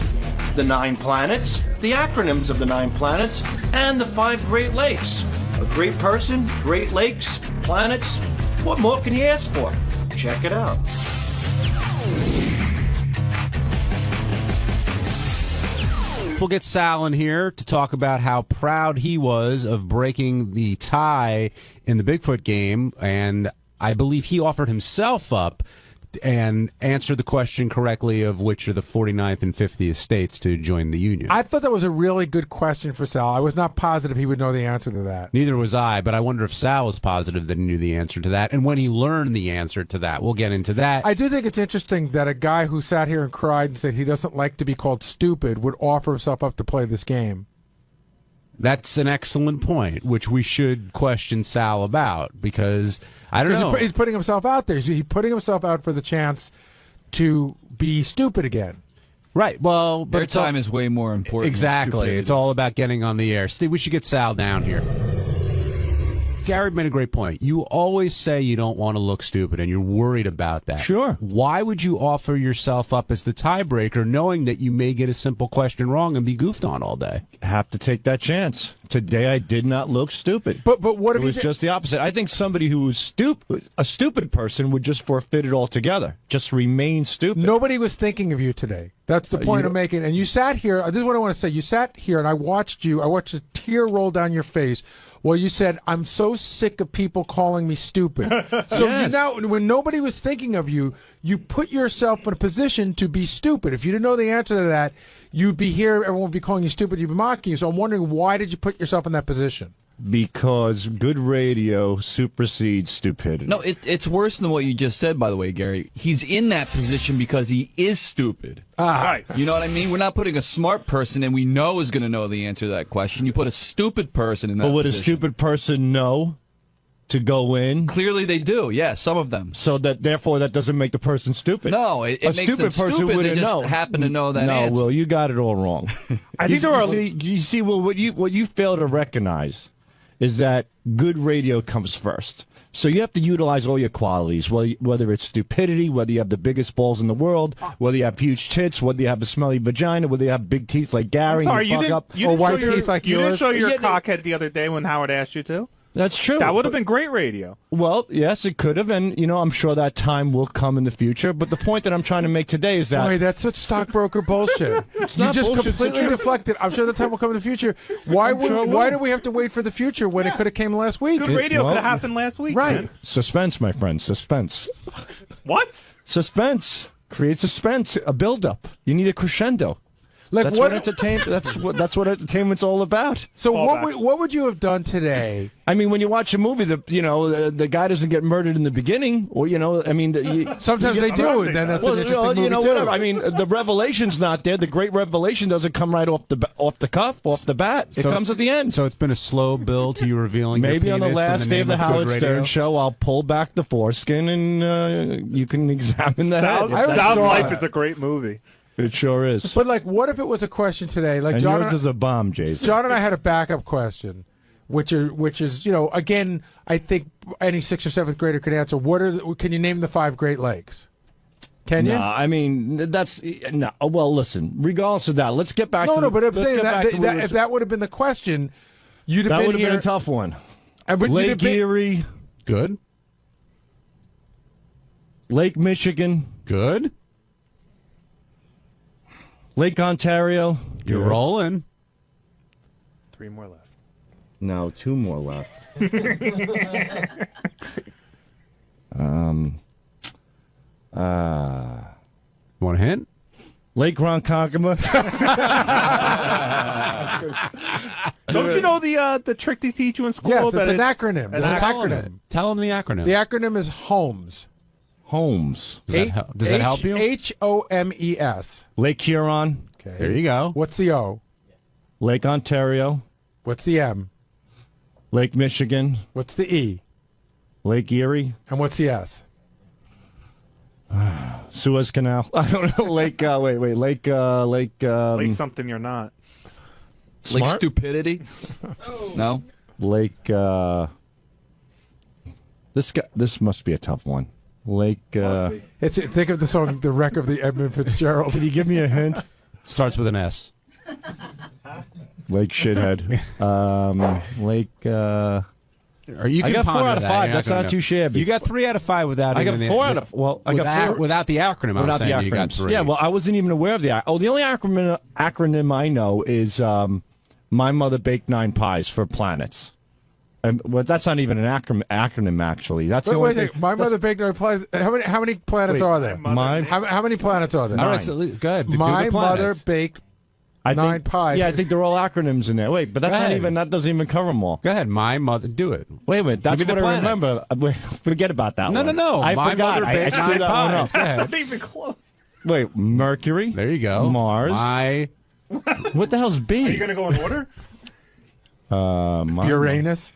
the 9 planets, the acronyms of the 9 planets, and the 5 Great Lakes. A great person, Great Lakes, planets. What more can you ask for? Check it out. We'll get Sal in here to talk about how proud he was of breaking the tie in the Bigfoot game, and I believe he offered himself up and answered the question correctly of which are the 49th and 50th states to join the union. I thought that was a really good question for Sal. I was not positive he would know the answer to that. Neither was I, but I wonder if Sal was positive that he knew the answer to that, and when he learned the answer to that. We'll get into that. I do think it's interesting that a guy who sat here and cried and said he doesn't like to be called stupid would offer himself up to play this game. That's an excellent point, which we should question Sal about, because I don't know. He's putting himself out there. He's putting himself out for the chance to be stupid again. Right. Well, but time is way more important. Exactly. It's all about getting on the air. Steve, we should get Sal down here. Gary made a great point. You always say you don't want to look stupid, and you're worried about that. Sure. Why would you offer yourself up as the tiebreaker, knowing that you may get a simple question wrong and be goofed on all day? Have to take that chance. Today I did not look stupid. But what if it was just the opposite? I think somebody who was a stupid person would just forfeit it altogether. Just remain stupid. Nobody was thinking of you today. That's the point I'm making. And you sat here. This is what I want to say. You sat here, and I watched you. I watched a tear roll down your face. Well, you said, "I'm so sick of people calling me stupid." So Yes. now, when nobody was thinking of you, you put yourself in a position to be stupid. If you didn't know the answer to that, you'd be here. Everyone would be calling you stupid. You'd be mocking you. So I'm wondering, why did you put yourself in that position? Because good radio supersedes stupidity. No, it's worse than what you just said, by the way, Gary. He's in that position because he is stupid. Right. You know what I mean? We're not putting a smart person and we know is going to know the answer to that question. You put a stupid person in that But would position. a stupid person know to go in? Clearly they do, yeah, some of them. So therefore that doesn't make the person stupid. No, it a makes stupid them person stupid. They wouldn't just know. happen to know that no, answer. Will, you got it all wrong. I think there are. You see, Will, what you fail to recognize is that good radio comes first. So you have to utilize all your qualities, whether it's stupidity, whether you have the biggest balls in the world, whether you have huge tits, whether you have a smelly vagina, whether you have big teeth like Gary, I'm sorry, and you fuck didn't, up, you or didn't white show your, teeth like you yours. didn't show your cockhead the other day when Howard asked you to. That's true. That would have been great radio. Well, yes, it could have, and I'm sure that time will come in the future. But the point that I'm trying to make today is that Boy, that's such stockbroker bullshit. It's You not just bullshit, it's completely the truth. deflected. I'm sure the time will come in the future. Why sure do we have to wait for the future when it could have came last week? Good radio could have happened last week. Right. Man. suspense, my friend, suspense. What? Suspense creates suspense, a build-up. You need a crescendo. Like that's what- That's what entertainment's all about. So what would you have done today? I mean, when you watch a movie, the guy doesn't get murdered in the beginning, or Sometimes they do, and then that's an interesting movie too. whatever. I mean, the revelation's not there. The great revelation doesn't come right off the cuff, off the bat. It comes at the end. So it's been a slow build to you revealing. Maybe your on the penis last in day of the name Howard good Stern radio? show, I'll pull back the foreskin and you can examine that. South Life is a great movie. It sure is. But like, what if it was a question today? Like And John yours is a bomb, Jason. John and I had a backup question, which is again, I think any 6th or 7th grader could answer. Can you name the 5 Great Lakes? Can you? No, I mean that's no. Well, listen. Regardless of that, let's get back. to But I'm let's saying get back to what we were if that would have been the question, you'd have that been would have here. been a tough one. But you'd have Lake been- Erie, good. Lake Michigan, good. Lake Ontario. You're rolling. 3 more left. No, 2 more left. Want a hint? Lake Ronkonkoma. Don't you know the trick they teach you in school? Yes, it's that an acronym. It's an acronym. Tell them the acronym. The acronym is HOMES. Homes. Does that help you? HOMES. Lake Huron. Okay. There you go. What's the O? Lake Ontario. What's the M? Lake Michigan. What's the E? Lake Erie. And what's the S? Suez Canal. I don't know. Lake. Lake. Lake something you're not. Like Smart? stupidity? No. Lake. This must be a tough one. Lake. Think of the song "The Wreck of the Edmund Fitzgerald." Can you give me a hint? Starts with an S. Lake Shithead. Lake. You I can got 4 ponder out of that. 5. You're That's gonna not know. too shabby. You got 3 out of 5 without. I got even 4 out of. Well, I got 4 without the acronym. I'm without the saying you got acronyms. 3. Yeah, well, I wasn't even aware of the. The only acronym I know is "My Mother Baked 9 Pies for Planets." Well, that's not even an acronym actually. That's the only thing. My mother baked 9 pies. How many planets Wait, are there? how many planets are there? All right, so go aad. My mother baked 9 pies. Yeah, I think they're all acronyms in there. Wait, but that's Go not ahead. even. That doesn't even cover them all. Go ahead. My mother. Do it. Wait a minute. That's Give me what the I planets. remember. Wait, forget about that No, one. no. I My forgot. mother I baked screwed 9 that one pies. up. Go ahead. Not even close. Wait, Mercury. There you go. Mars. What the hell's B? Are you going to go in order? Uranus.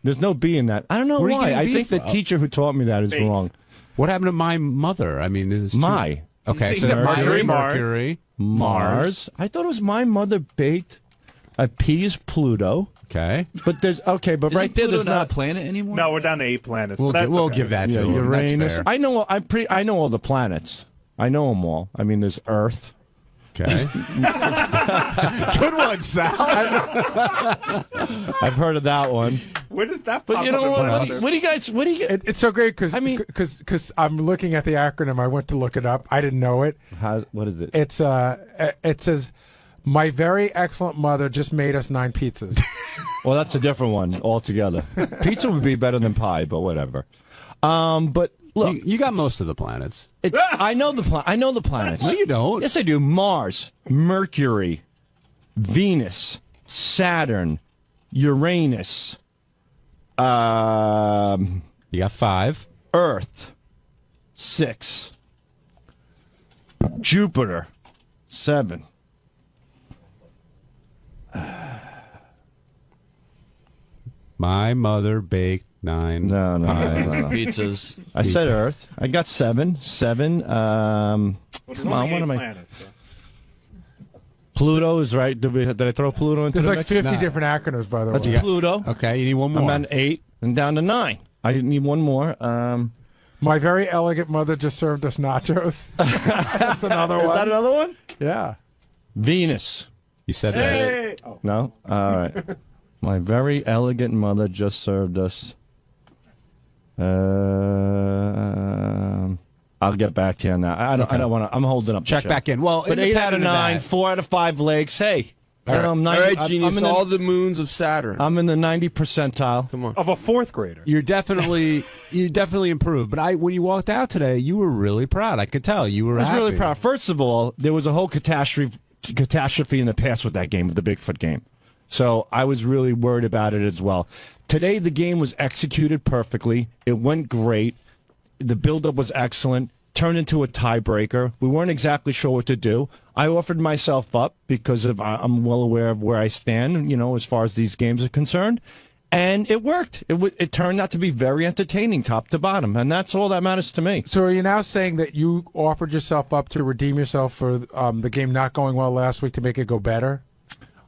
There's no B in that. I don't know Where are you why. getting I B think the from? teacher who taught me that is Base. wrong. What happened to my mother? I mean, this is My. Okay, You so said Mercury, Mercury, Mars. I thought it was my mother baked a peas Pluto. Okay. But there's but Isn't right there, Pluto there's not a planet anymore? No, we're down to 8 planets. We'll, but that's we'll okay. give that to him. Uranus. That's fair. I know. I know all the planets. I know them all. I mean, there's Earth. Okay. Good one, Sal. I've heard of that one. Where does that? But pop you know up in what? my What do you guys? What do you? It's so great because I'm looking at the acronym. I went to look it up. I didn't know it. What is it? It's it says, "My very excellent mother just made us 9 pizzas." Well, that's a different one altogether. Pizza would be better than pie, but whatever. But look, you got most of the planets. I know the planets. No, you don't. Yes, I do. Mars, Mercury, Venus, Saturn, Uranus. You got 5. Earth, 6. Jupiter, 7. My mother baked 9 No. Pizzas. I said Earth. I got 7. 7. Come on, what am I? Planets, so. Pluto is right. Did I throw Pluto into There's the like mix? 50 different acronyms, by the That's way. Pluto. Okay, you need one more. I'm at 8 and down to 9. I need one more. My very elegant mother just served us nachos. That's another one. Is that another one? Yeah. Venus. You said that. Oh. No? All right. My very elegant mother just served us. I'll get back to you on that. I don't want to. I'm holding up. Check the show. back in. Well, but 8 out of independent of 9, that- 4 out of 5 legs. Hey. All right, I'm all right, genius. I'm in All the moons of Saturn. I'm in the 90 percentile. Come on. Of a 4th grader. You definitely improved. But when you walked out today, you were really proud. I could tell you were. I was really happy. proud. First of all, there was a whole catastrophe in the past with that game, with the Bigfoot game. So I was really worried about it as well. Today, the game was executed perfectly. It went great. The build-up was excellent. Turned into a tiebreaker. We weren't exactly sure what to do. I offered myself up because I'm well aware of where I stand, as far as these games are concerned. And it worked. It turned out to be very entertaining, top to bottom. And that's all that matters to me. So are you now saying that you offered yourself up to redeem yourself for the game not going well last week to make it go better?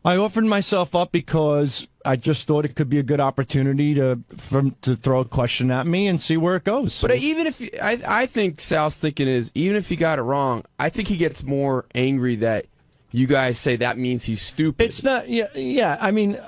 I offered myself up because I just thought it could be a good opportunity to throw a question at me and see where it goes. But even if I think Sal's thinking is, even if he got it wrong, I think he gets more angry that you guys say that means he's stupid. It's not, yeah. I mean,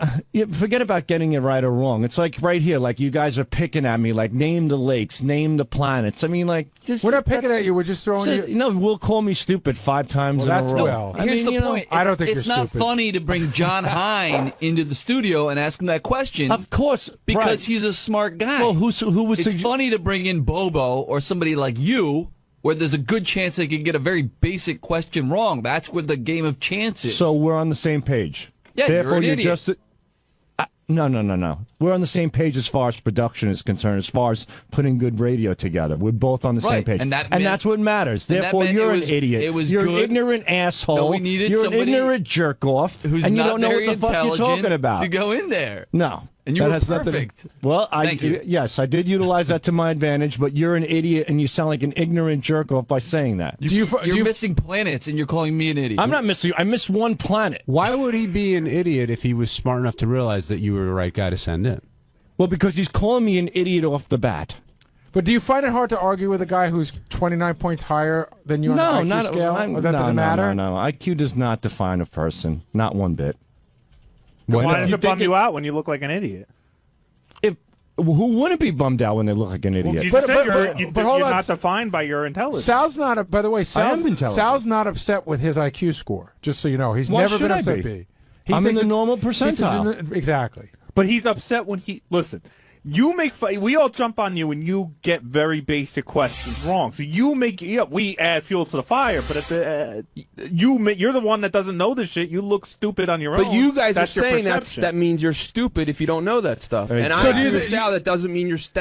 forget about getting it right or wrong. It's like right here, like you guys are picking at me, like name the lakes, name the planets. I mean, like just we're not picking at you. We're just throwing you. No, we'll call me stupid 5 times in a row. Well. Here's the point. I don't think it's you're not stupid. funny to bring John Hine into the studio and ask him that question. Of course, because right. he's a smart guy. Well, who was? It's funny to bring in Bobo or somebody like you, where there's a good chance they could get a very basic question wrong. That's where the game of chance is. So we're on the same page. Yeah, Therefore, you're an idiot. just. No. We're on the same page as far as production is concerned, as far as putting good radio together. We're both on the same Right, page. and that and meant- that's what matters. and that Therefore, meant you're it was- an idiot. it was you're good. an ignorant asshole. No, we needed you're somebody an ignorant jerk-off, who's and you not don't know very what the fuck you're intelligent talking about. to go in there. No. And you That were has nothing to- perfect. Well, Thank you. yes, I did utilize that to my advantage, but you're an idiot, and you sound like an ignorant jerk-off by saying that. You're missing planets, and you're calling me an idiot. I'm not missing. I missed one planet. Why would he be an idiot if he was smart enough to realize that you were the right guy to send in? Well, because he's calling me an idiot off the bat. But do you find it hard to argue with a guy who's 29 points higher than you on the IQ scale? Or that doesn't matter? No. IQ does not define a person. Not one bit. Why does it bum you out when you look like an idiot? Who wouldn't be bummed out when they look like an idiot? Well, you But- said but- you're but hold on. not defined by your intelligence. Sal's not. By the way, am intelligent. Sal's not upset with his IQ score. Just so you know, he's Why never should been I upset. be? He I'm in thinks the it's- normal he thinks it's percentile. Exactly. But he's upset when he listen. You make we all jump on you when you get very basic questions wrong. So you make we add fuel to the fire. But at the you're the one that doesn't know this shit. You look stupid on your own. But you guys That's are your saying perception. that means you're stupid if you don't know that stuff. And So I do you agree with think- Sal, that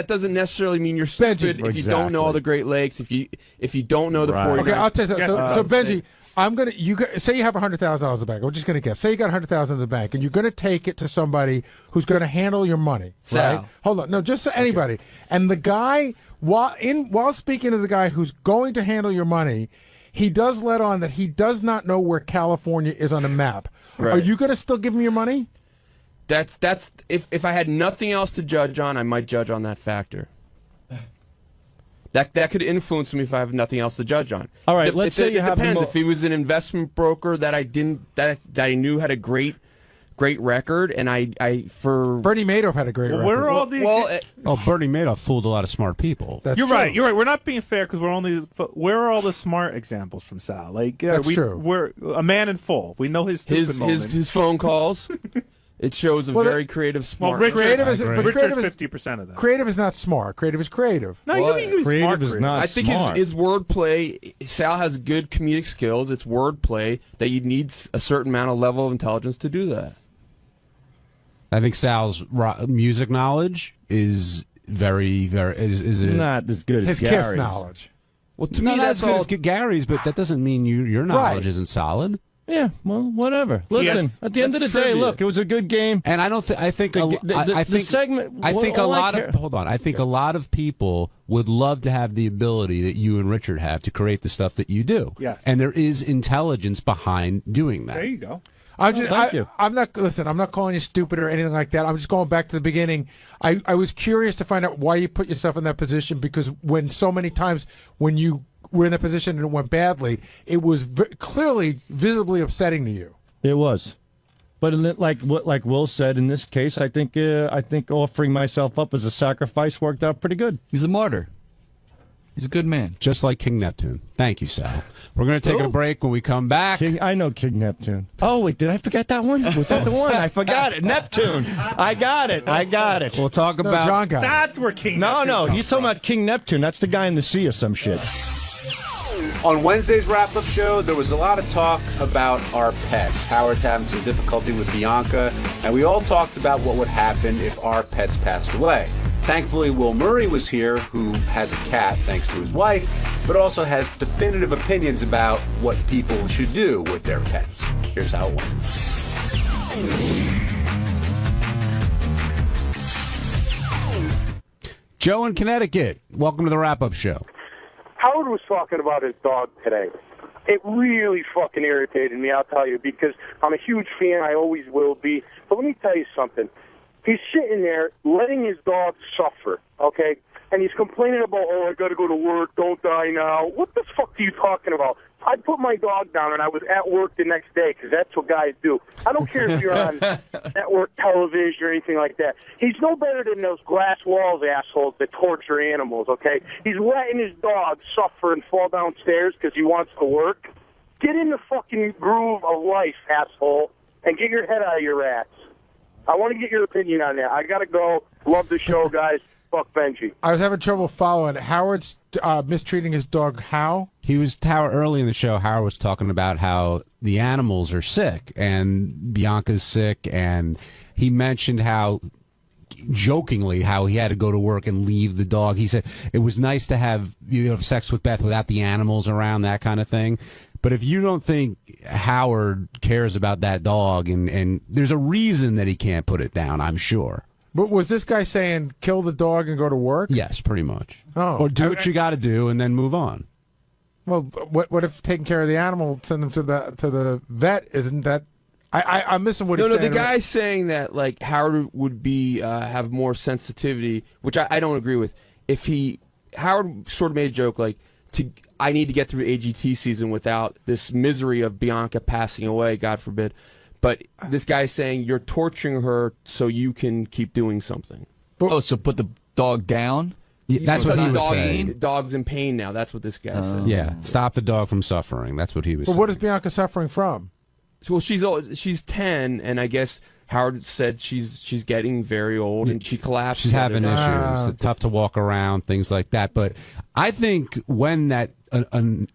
doesn't necessarily mean you're stupid if you don't know all the Great Lakes. If you don't know the 49. Okay, I'll tell you. Yes, So Benji, I'm gonna. Say you have $100,000 in the bank. I'm just gonna guess. Say you got $100,000 in the bank, and you're gonna take it to somebody who's gonna handle your money. Sal. Right? Hold on. No, just anybody. And the guy, while speaking to the guy who's going to handle your money, he does let on that he does not know where California is on the map. Right. Are you gonna still give him your money? That's if I had nothing else to judge on, I might judge on that factor. That could influence me if I have nothing else to judge on. All right, let's say you have depends. If he was an investment broker that I knew had a great record, and Bernie Madoff had a great record. Where are all these? Bernie Madoff fooled a lot of smart people. You're right. We're not being fair because where are all the smart examples from Sal? Like That's true. We're a man in full. We know his stupid moments. his phone calls. It shows a very creative, smart. Well, creative is 50% of that. Creative is not smart. Creative is creative. No, you can be creative smart. is not I think smart. his wordplay. Sal has good comedic skills. It's wordplay that you need a certain amount of level of intelligence to do that. I think Sal's music knowledge is very, very not as good as his Gary's. Kiss knowledge. Well, to me, that's all Gary's, but that doesn't mean your knowledge isn't solid. Yeah, well, whatever. Listen, at the end of the day, look, it was a good game. And I don't think I think the segment. I think a lot of hold on. I think a lot of people would love to have the ability that you and Richard have to create the stuff that you do. Yes. And there is intelligence behind doing that. There you go. Thank you. I'm not calling you stupid or anything like that. I'm just going back to the beginning. I was curious to find out why you put yourself in that position, because when so many times when you were in that position and it went badly, it was clearly visibly upsetting to you. It was. But like Will said, in this case, I think offering myself up as a sacrifice worked out pretty good. He's a martyr. He's a good man. Just like King Neptune. Thank you, Sal. We're going to take a break. When we come back. I know King Neptune. Oh, wait, did I forget that one? Was that the one? I forgot it. Neptune. I got it. We'll talk about... John got That's where King Neptune No, he's talking about King Neptune. That's the guy in the sea or some shit. On Wednesday's wrap-up show, there was a lot of talk about our pets. Howard's having some difficulty with Bianca, and we all talked about what would happen if our pets passed away. Thankfully, 𝗦𝗵cie was here, who has a cat thanks to his wife, but also has definitive opinions about what people should do with their pets. Here's how it went. Joe in Connecticut, welcome to the wrap-up show. Howard was talking about his dog today. It really fucking irritated me, I'll tell you, because I'm a huge fan. I always will be. But let me tell you something. He's sitting there letting his dog suffer, okay? And he's complaining about, oh, I got to go to work, don't die now. What the fuck are you talking about? I put my dog down and I was at work the next day, because that's what guys do. I don't care if you're on network television or anything like that. He's no better than those glass walls assholes that torture animals, okay? He's letting his dog suffer and fall downstairs because he wants to work. Get in the fucking groove of life, asshole, and get your head out of your ass. I want to get your opinion on that. I got to go. Love the show, guys. Fuck Benji. I was having trouble following. Howard's mistreating his dog how? Early in the show, Howard was talking about how the animals are sick, and Bianca's sick, and he mentioned how, jokingly, how he had to go to work and leave the dog. He said it was nice to have sex with Beth without the animals around, that kind of thing. But if you don't think Howard cares about that dog, and there's a reason that he can't put it down, I'm sure. But was this guy saying kill the dog and go to work? Yes, pretty much. Oh, or do what you got to do and then move on. Well, what if taking care of the animal, send them to the vet? Isn't that? I'm missing what he's saying. No, the guy's saying that like Howard would be have more sensitivity, which I don't agree with. Howard sort of made a joke like, I need to get through AGT season without this misery of Bianca passing away, God forbid. But this guy's saying you're torturing her so you can keep doing something. So put the dog down? Yeah, that's what he was saying. The dog's in pain now. That's what this guy said. Yeah, stop the dog from suffering. That's what he was saying. But what is Bianca suffering from? Well, she's 10, and I guess Howard said she's getting very old, and she collapsed. She's having issues. It's tough to walk around, things like that. But I think when that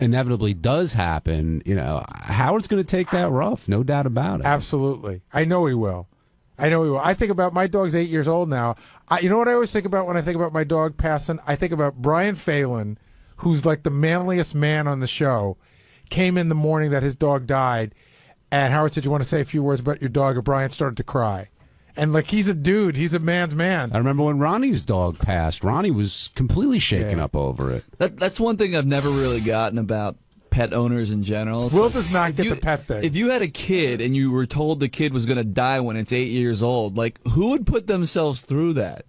inevitably does happen, Howard's going to take that rough, no doubt about it. Absolutely. I know he will. I think about my dog's 8 years old now. You know what I always think about when I think about my dog passing? I think about Brian Phelan, who's like the manliest man on the show, came in the morning that his dog died, and Howard said, you want to say a few words about your dog? And Brian started to cry. And like, he's a dude. He's a man's man. I remember when Ronnie's dog passed. Ronnie was completely shaken up over it. That's one thing I've never really gotten about pet owners in general. It's Will like, does not get the pet thing. If you had a kid and you were told the kid was going to die when it's 8 years old, like, who would put themselves through that?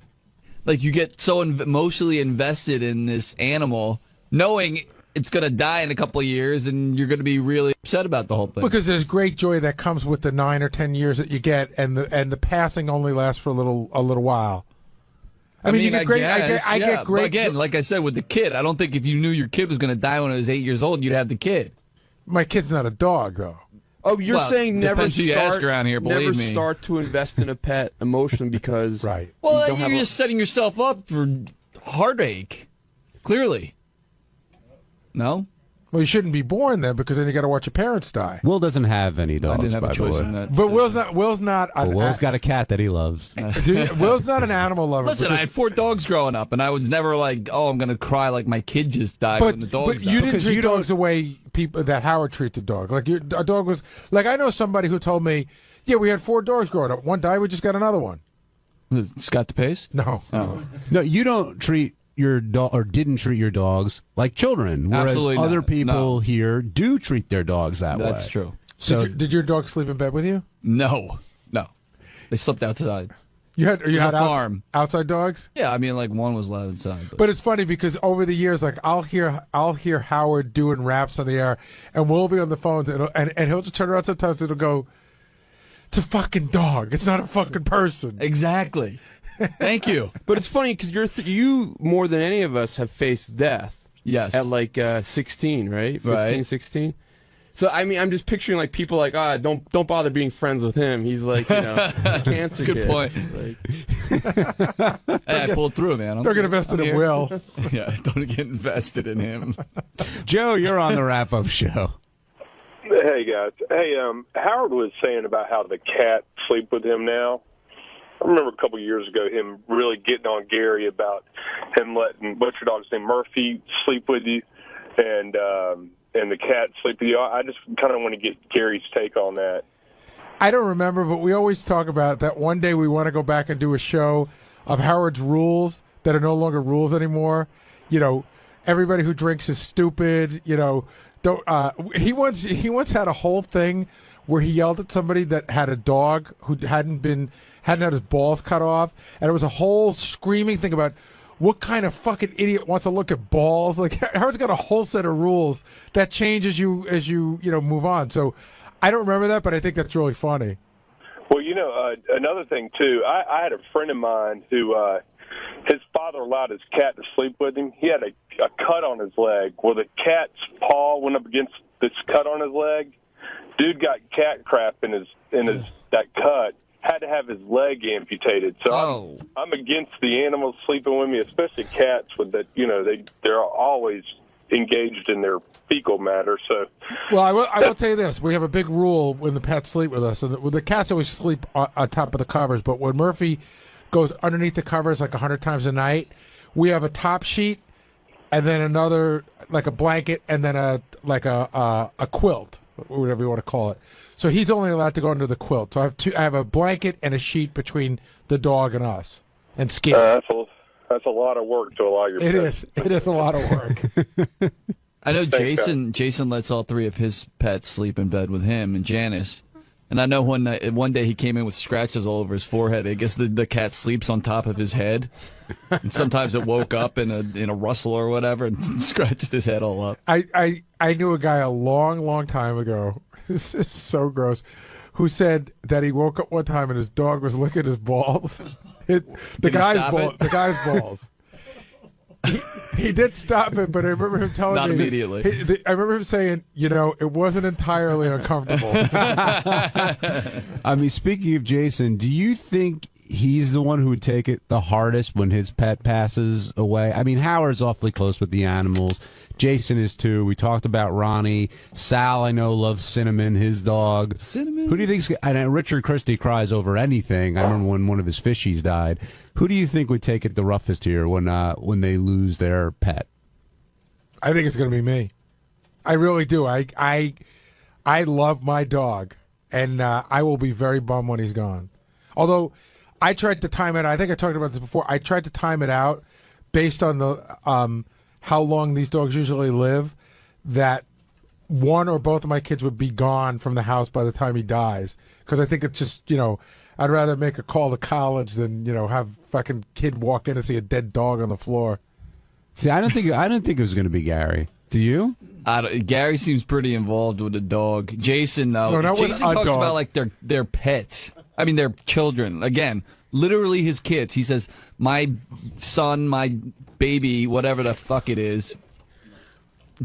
Like, you get so emotionally invested in this animal, knowing it's going to die in a couple of years, and you're going to be really upset about the whole thing. Because there's great joy that comes with the 9 or 10 years that you get, and the passing only lasts for a little while. I mean, you get great. I get great. But again, like I said with the kid, I don't think if you knew your kid was going to die when it was 8 years old, you'd have the kid. My kid's not a dog, though. Oh, you're saying never depends who you ask around here, believe me. start to invest in a pet emotionally because right. Well, you're just setting yourself up for heartache. Clearly. No? Well, you shouldn't be born then, because then you got to watch your parents die. Will doesn't have any dogs. I didn't have by a choice the way. in that. But Will's not. Well, Will's got a cat that he loves. Will's not an animal lover. Listen, I had 4 dogs growing up, and I was never like, "Oh, I'm going to cry like my kid just died when the dogs but died." you didn't treat dogs the way people that Howard treats a dog. Like a dog was like, I know somebody who told me, "Yeah, we had 4 dogs growing up. One died, we just got another one." Scott DePace? No. Oh. No, you don't treat your dog or didn't treat your dogs like children, whereas Absolutely not. other people No. here do treat their dogs that way. That's true. So did your dog sleep in bed with you? No. They slept outside. You had a farm. Outside dogs? Yeah, I mean, like one was allowed inside. But it's funny because over the years, like I'll hear Howard doing raps on the air, and we'll be on the phones, and he'll just turn around sometimes and it'll go, "It's a fucking dog. It's not a fucking person." Exactly. Thank you. But it's funny because you more than any of us have faced death. Yes. At like 16, right? 15, Right. 16. So I mean, I'm just picturing like people like, don't bother being friends with him. He's like, a cancer Good kid. point. Hey, I pulled through, man. Don't get invested in Will. Yeah, don't get invested in him. Joe, you're on the wrap-up show. Hey, guys. Hey, Howard was saying about how the cat sleep with him now. I remember a couple of years ago him really getting on Gary about him letting, what's your dog's name, Murphy, sleep with you, and the cat sleep with you. I just kind of want to get Gary's take on that. I don't remember, but we always talk about that one day we want to go back and do a show of Howard's rules that are no longer rules anymore. Everybody who drinks is stupid. Don't. He once had a whole thing where he yelled at somebody that had a dog who hadn't had his balls cut off, and it was a whole screaming thing about what kind of fucking idiot wants to look at balls. Like Howard's got a whole set of rules that change as you move on. So I don't remember that, but I think that's really funny. Well, another thing, too, I had a friend of mine who his father allowed his cat to sleep with him. He had a cut on his leg. Well, the cat's paw went up against this cut on his leg. Dude got cat crap in his that cut. Had to have his leg amputated. So I'm against the animals sleeping with me, especially cats. With that, they're always engaged in their fecal matter. So, well, I will tell you this: we have a big rule when the pets sleep with us, and the cats always sleep on top of the covers. But when Murphy goes underneath the covers like 100 times a night, we have a top sheet, and then another like a blanket, and then a quilt, or whatever you want to call it. So he's only allowed to go under the quilt. So I have a blanket and a sheet between the dog and us, and skin. That's a lot of work to allow your pets. It is a lot of work. I know Jason lets all 3 of his pets sleep in bed with him and Janice. And I know one day he came in with scratches all over his forehead. I guess the cat sleeps on top of his head. And sometimes it woke up in a rustle or whatever and scratched his head all up. I knew a guy a long time ago. This is so gross. Who said that he woke up one time and his dog was licking his balls. The guy's balls. He did stop it, but I remember him telling me. Not immediately. I remember him saying, it wasn't entirely uncomfortable. I mean, speaking of Jason, do you think he's the one who would take it the hardest when his pet passes away? I mean, Howard's awfully close with the animals. Jason is too. We talked about Ronnie. Sal, I know, loves Cinnamon, his dog. Cinnamon? Who do you think's... And Richard Christie cries over anything. I remember when one of his fishies died. Who do you think would take it the roughest here when they lose their pet? I think it's going to be me. I really do. I love my dog, and I will be very bummed when he's gone. Although I tried to time it. I think I talked about this before. I tried to time it out based on the how long these dogs usually live. That one or both of my kids would be gone from the house by the time he dies. Because I think it's just, I'd rather make a call to college than, have fucking kid walk in and see a dead dog on the floor. See, I didn't think it was going to be Gary. Do you? Gary seems pretty involved with the dog. Jason, though. No, not Jason with a talks dog. about like their pets. I mean, their children. Again, literally his kids. He says, my son, my baby, whatever the fuck it is,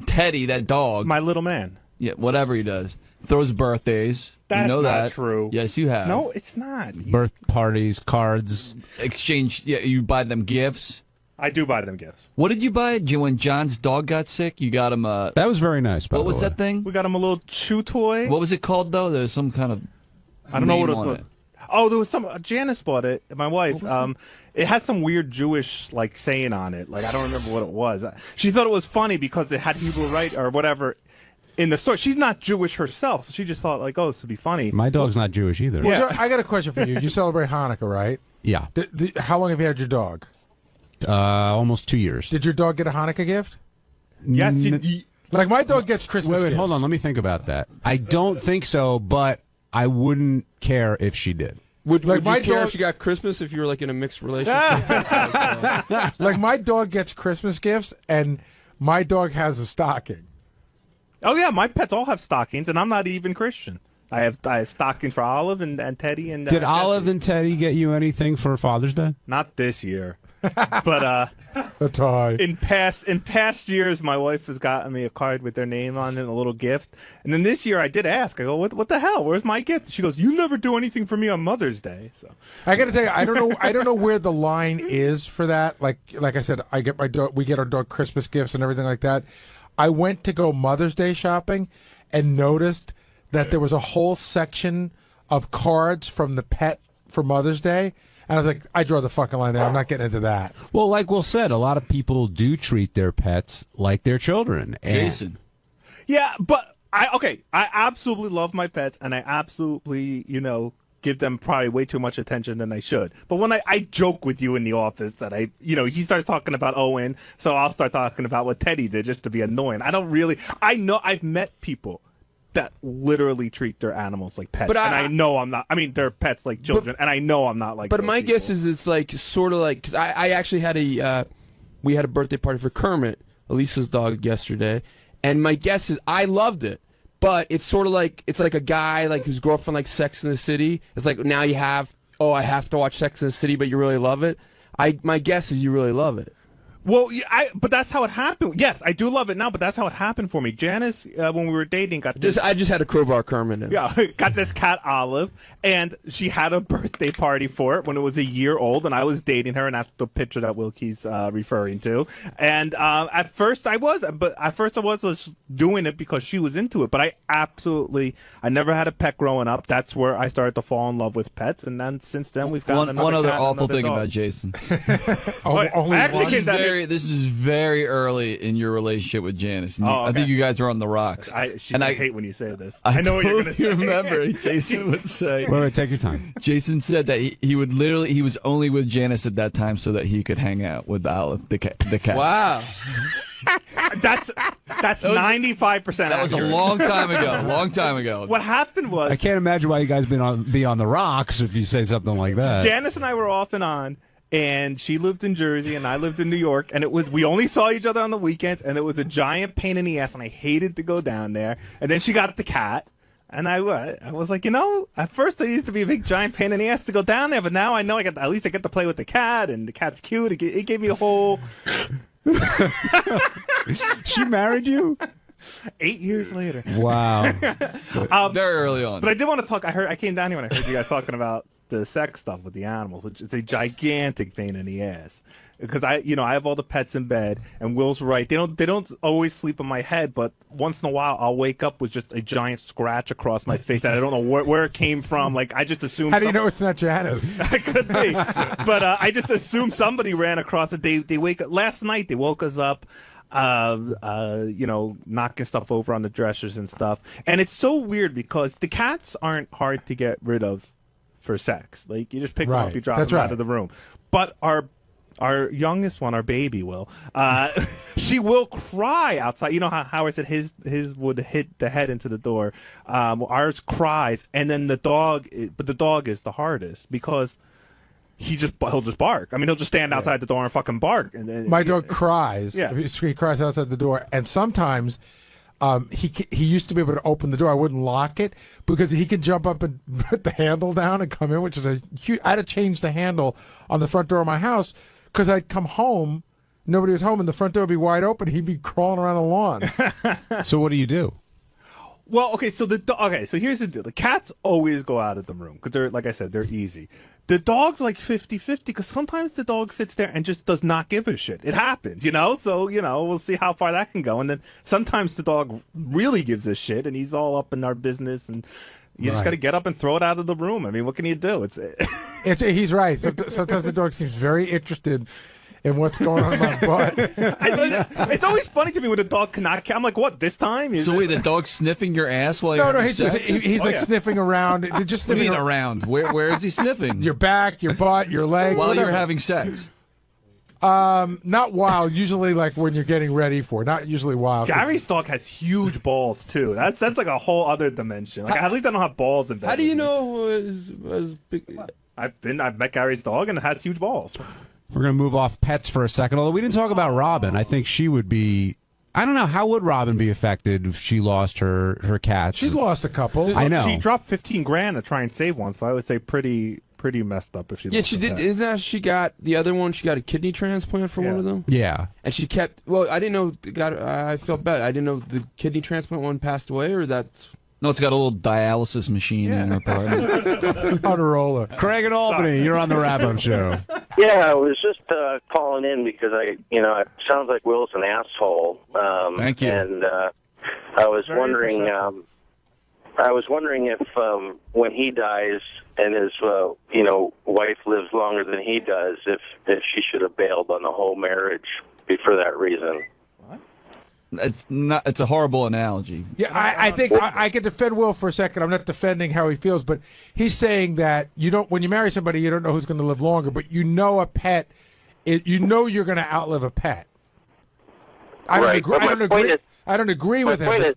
Teddy, that dog. My little man. Yeah, whatever he does. Throws birthdays. That's you know not that. true. Yes, you have. No, it's not. Birth parties, cards. Exchange. Yeah, you buy them gifts. I do buy them gifts. What did you buy? When John's dog got sick, you got him a... That was very nice, by What the was way. that thing? We got him a little chew toy. What was it called, though? There's some kind of I don't know what it name was. on it. Oh, there was some. Janice bought it. My wife. It has some weird Jewish saying on it. I don't remember what it was. She thought it was funny because it had Hebrew right or whatever in the story. She's not Jewish herself, so she just thought oh, this would be funny. My dog's not Jewish either. Well, I got a question for you. You celebrate Hanukkah, right? Yeah. How long have you had your dog? Almost 2 years. Did your dog get a Hanukkah gift? Yes. My dog gets Christmas Wait, gifts. hold on. Let me think about that. I don't think so, but I wouldn't care if she did. Would my you care dog- if she got Christmas if you were in a mixed relationship? My dog gets Christmas gifts, and my dog has a stocking. Oh yeah, my pets all have stockings, and I'm not even Christian. I have stockings for Olive and Teddy and. Did Olive and Teddy get you anything for Father's Day? Not this year, but a tie. In past years, my wife has gotten me a card with their name on it and a little gift. And then this year, I did ask. I go, what the hell? Where's my gift? She goes, you never do anything for me on Mother's Day. So I got to tell you, I don't know where the line is for that. Like I said, we get our dog Christmas gifts and everything like that. I went to go Mother's Day shopping and noticed that there was a whole section of cards from the pet for Mother's Day. And I was like, I draw the fucking line there. I'm not getting into that. Well, like Will said, a lot of people do treat their pets like their children. Jason. Yeah, but I absolutely love my pets, and I absolutely, give them probably way too much attention than I should. But when I joke with you in the office that he starts talking about Owen, so I'll start talking about what Teddy did just to be annoying. I know I've met people that literally treat their animals like pets, But I know I'm not. I mean, they're pets like children, and I know I'm not like. But those my people. guess is it's sort of because I actually had we had a birthday party for Kermit, Elisa's dog, yesterday, and my guess is I loved it. But it's sort of it's like a guy whose girlfriend likes Sex in the City. It's now you have I have to watch Sex in the City, but you really love it. My guess is you really love it. Well, but that's how it happened. Yes, I do love it now, but that's how it happened for me. Janice, when we were dating, got this. I just had a crowbar Kermit in. Yeah, got this cat Olive, and she had a birthday party for it when it was a year old, and I was dating her, and that's the picture that 𝗦𝗫𝗄's referring to. And at first I was just doing it because she was into it, but I never had a pet growing up. That's where I started to fall in love with pets, and then since then we've got one other cat, awful another thing dog. about Jason. Only I actually came down here. This is very early in your relationship with Janice. And I think you guys are on the rocks. I hate when you say this. I know what you're going to say. remember Jason would say. Wait, take your time. Jason said that he was only with Janice at that time so that he could hang out with Olive, the cat. Wow. That's 95%. That was a long time ago. What happened was I can't imagine why you guys be on the rocks if you say something like that. Janice and I were off and on, and she lived in Jersey and I lived in New York, and we only saw each other on the weekends, and it was a giant pain in the ass, and I hated to go down there. And then she got the cat, and I was like, at first I used to be a big giant pain in the ass to go down there, but now I know at least I get to play with the cat, and the cat's cute. It gave me a whole. She married you? 8 years later. Wow. Very early on. But I did want to talk. I came down here and I heard you guys talking about the sex stuff with the animals, which is a gigantic pain in the ass. Because I have all the pets in bed, and Will's right. They don't always sleep on my head, but once in a while I'll wake up with just a giant scratch across my face, and I don't know where it came from. I just assume. How do you know it's not Janice? It could be, but I just assume somebody ran across it. They wake up last night. They woke us up. Knocking stuff over on the dressers and stuff. And it's so weird because the cats aren't hard to get rid of for sex. You just pick them up, you drop them out of the room. But our our youngest one, our baby, will. She will cry outside. You know how Howard said his would hit the head into the door. Ours cries, and then the dog. But the dog is the hardest because he'll just bark. I mean, he'll just stand outside the door and fucking bark. And then, my dog cries. Yeah. He cries outside the door, and sometimes. He used to be able to open the door. I wouldn't lock it because he could jump up and put the handle down and come in, which is a huge. I had to change the handle on the front door of my house because I'd come home, nobody was home, and the front door would be wide open. He'd be crawling around the lawn. So what do you do? Well, okay, so so here's the deal. The cats always go out of the room because they're, like I said, they're easy. The dog's like 50-50 because sometimes the dog sits there and just does not give a shit. It happens, you know? So, we'll see how far that can go. And then sometimes the dog really gives a shit and he's all up in our business and you just got to get up and throw it out of the room. I mean, what can you do? He's right. Sometimes the dog seems very interested in what's going on in my butt. It's always funny to me when the dog cannot. I'm like, what, this time? So wait, the dog's sniffing your ass while you're having sex? He's sniffing around. Just What do you sniffing mean around. Where is he sniffing? Your back, your butt, your legs. While whatever. you're having sex? Not while. Usually, like when you're getting ready for. Not usually while. Gary's dog has huge balls too. That's like a whole other dimension. Like at least I don't have balls in bed. How do you know as big? I've met Gary's dog and it has huge balls. We're going to move off pets for a second, although we didn't talk about Robin. I think she would be... I don't know. How would Robin be affected if she lost her cats? She's lost a couple. I know. She dropped $15,000 to try and save one, so I would say pretty messed up if she lost she a did. pet. Isn't that she got the other one? She got a kidney transplant for one of them? Yeah. And she kept... Well, I didn't know... I felt bad. I didn't know the kidney transplant one passed away, or that's... No, it's got a little dialysis machine in her apartment. On a roller. Craig in Albany, you're on the Wrap-Up Show. Yeah, I was just calling in because it sounds like Will's an asshole. Thank you. And I was wondering if when he dies and his wife lives longer than he does, if she should have bailed on the whole marriage for that reason. It's a horrible analogy. Yeah, I think I can defend Will for a second. I'm not defending how he feels, but he's saying that when you marry somebody, you don't know who's going to live longer, but a pet, you're going to outlive a pet. I don't agree with him.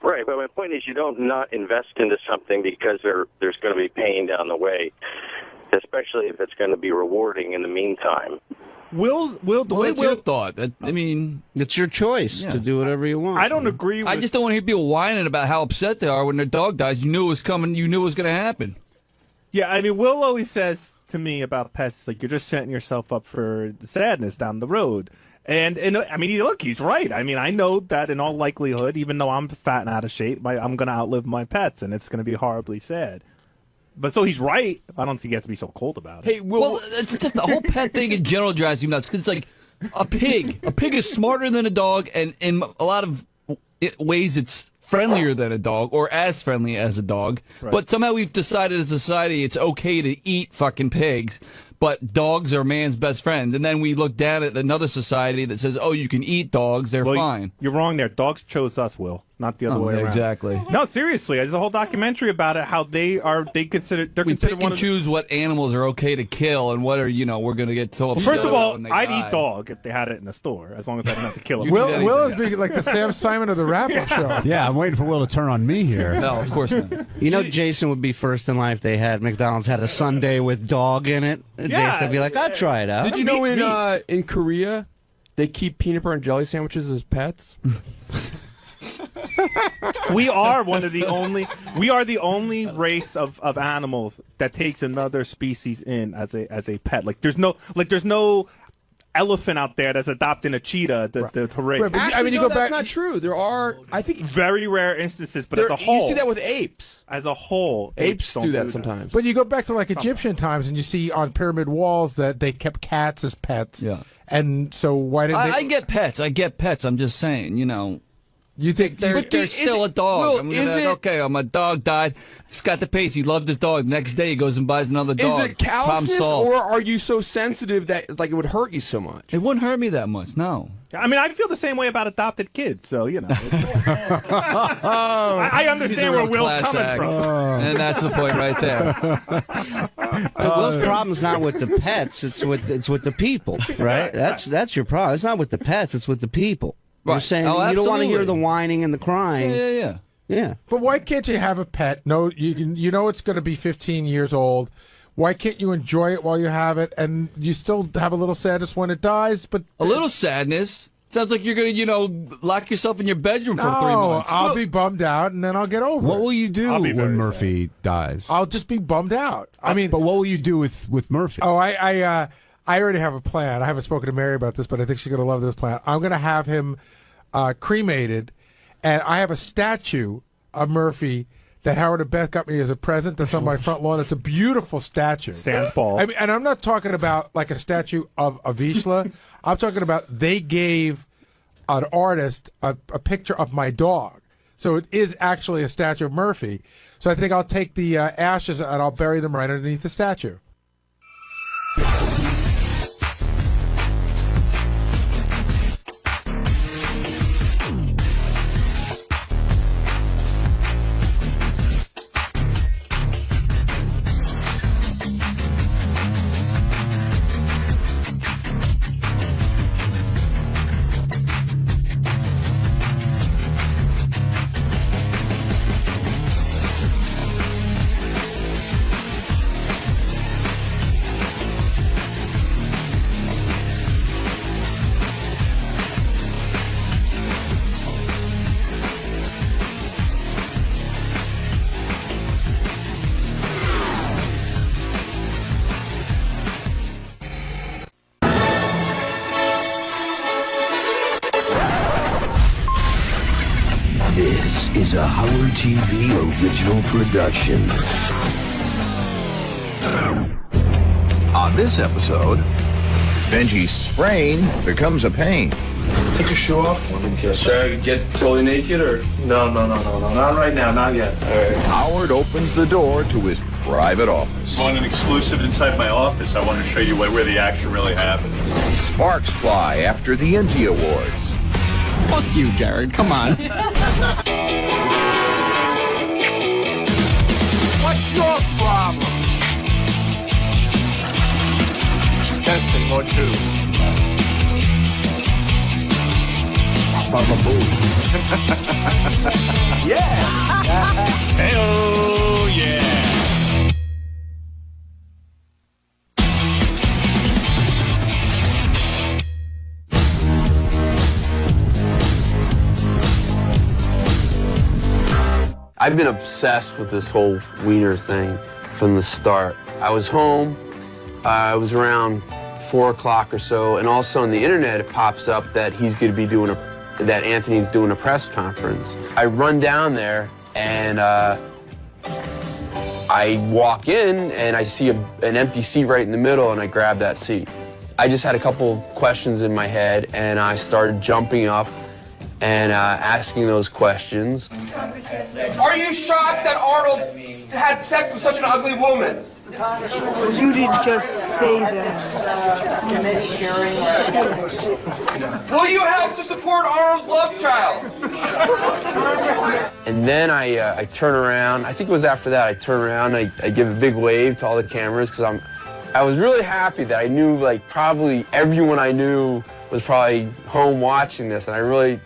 Right, but my point is you don't not invest into something because there's going to be pain down the way, especially if it's going to be rewarding in the meantime. What's your thought? I mean, it's your choice to do whatever you want. I don't agree with... I just don't want to hear people whining about how upset they are when their dog dies. You knew it was coming. You knew it was going to happen. Yeah, I mean, Will always says to me about pets, like, you're just setting yourself up for sadness down the road. And I mean, look, he's right. I mean, I know that in all likelihood, even though I'm fat and out of shape, I'm going to outlive my pets, and it's going to be horribly sad. But so he's right. I don't think he has to be so cold about it. Hey, well, it's just the whole pet thing in general drives me nuts. Because it's like a pig. A pig is smarter than a dog, and in a lot of ways it's friendlier than a dog, or as friendly as a dog. Right. But somehow we've decided as a society it's okay to eat fucking pigs, but dogs are man's best friend. And then we look down at another society that says, oh, you can eat dogs, they're fine. You're wrong there. Dogs chose us, Will, not the other way around. Exactly. No, seriously, there's a whole documentary about it. How they're considered. We pick and choose what animals are okay to kill and what are we're going to get so upset. First of all, when they I'd die. eat dog if they had it in the store, as long as I didn't have to kill it. Will is being like the Sam Simon of the Wrap-Up Show. Yeah, I'm waiting for Will to turn on me here. No, of course not. Jason would be first in line if they had McDonald's had a sundae with dog in it. Yeah. Jason would be like, I'll try it out. Did you know in Korea they keep peanut butter and jelly sandwiches as pets? We are the only race of animals that takes another species in as a pet. Like there's no elephant out there that's adopting a cheetah to raise. Right, but Actually, you go back. That's not true. There are, I think, very rare instances, but as a whole, you see that with apes. As a whole, apes don't do that sometimes. But you go back to like Egyptian times, and you see on pyramid walls that they kept cats as pets. Yeah. And so why didn't I get pets. I'm just saying, You think they're still a dog? My dog died. It's got the pace. He loved his dog. Next day he goes and buys another dog. Is it callousness, or are you so sensitive that like it would hurt you so much? It wouldn't hurt me that much. No. I mean, I feel the same way about adopted kids, so, you know. I understand where Will's coming from. And that's the point right there. Will's problem's not with the pets, it's with the people, right? That's your problem. It's not with the pets, it's with the people. You're saying you don't want to hear the whining and the crying. Yeah. But why can't you have a pet? No, you know it's going to be 15 years old. Why can't you enjoy it while you have it, and you still have a little sadness when it dies? But a little sadness. Sounds like you're going to, lock yourself in your bedroom for 3 months. I'll be bummed out, and then I'll get over it. What will you do when Murphy dies? I'll just be bummed out. But what will you do with Murphy? Oh, I already have a plan. I haven't spoken to Mary about this, but I think she's going to love this plan. I'm going to have him cremated, and I have a statue of Murphy that Howard and Beth got me as a present that's on my front lawn. It's a beautiful statue. Sans balls. I mean, and I'm not talking about like a statue of 𝗦𝗵cie. I'm talking about they gave an artist a picture of my dog. So it is actually a statue of Murphy. So I think I'll take the ashes and I'll bury them right underneath the statue. This is a Howard TV original production. On this episode, Benji's sprain becomes a pain. Take your shoe off. Should I get totally naked or? No, not right now, not yet. All right. Howard opens the door to his private office. On an exclusive inside my office, I want to show you where the action really happens. Sparks fly after the Enty Awards. Fuck you, Jared. Come on. What's your problem? Testing 1, 2. Baba Boo. Yeah. Hey-oh, yeah. I've been obsessed with this whole wiener thing from the start. I was home, it was around 4 o'clock or so, and also on the internet it pops up that he's going to be doing that Anthony's doing a press conference. I run down there and I walk in and I see an empty seat right in the middle, and I grab that seat. I just had a couple questions in my head, and I started jumping up and asking those questions. Are you shocked that Arnold had sex with such an ugly woman? You didn't just say that. Will you help to support Arnold's love child? And then I turn around. I think it was after that I turn around. I give a big wave to all the cameras because I was really happy that I knew like probably everyone I knew was probably home watching this, and I really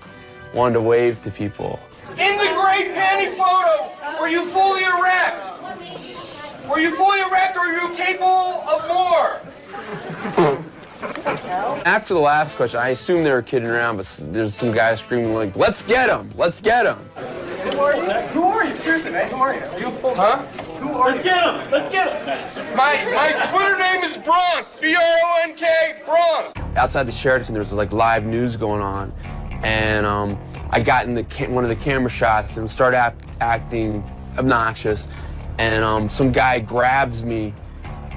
wanted to wave to people. In the great panty photo, were you fully erect? Were you fully erect, or are you capable of more? After the last question, I assumed they were kidding around, but there's some guys screaming like, "Let's get him! Let's get him!" Who are you? Who are you? Seriously, man, who are you? Are you a full? Huh? Who are you? Let's get him! Let's get him! My Twitter name is Bronk. B-R-O-N-K. Bronk. Outside the Sheraton, there was like live news going on, and I got in one of the camera shots and started acting obnoxious, and some guy grabs me